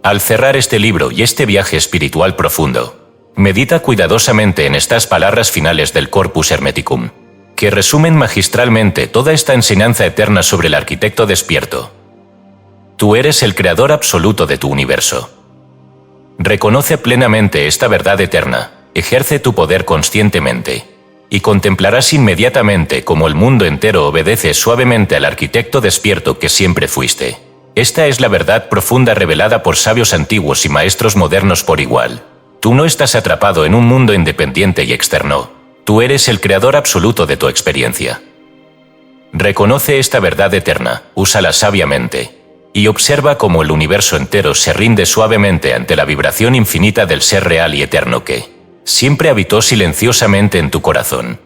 Al cerrar este libro y este viaje espiritual profundo, medita cuidadosamente en estas palabras finales del Corpus Hermeticum, que resumen magistralmente toda esta enseñanza eterna sobre el arquitecto despierto. Tú eres el creador absoluto de tu universo. Reconoce plenamente esta verdad eterna, ejerce tu poder conscientemente, y contemplarás inmediatamente cómo el mundo entero obedece suavemente al arquitecto despierto que siempre fuiste. Esta es la verdad profunda revelada por sabios antiguos y maestros modernos por igual. Tú no estás atrapado en un mundo independiente y externo. Tú eres el creador absoluto de tu experiencia. Reconoce esta verdad eterna, úsala sabiamente, y observa cómo el universo entero se rinde suavemente ante la vibración infinita del ser real y eterno que siempre habitó silenciosamente en tu corazón.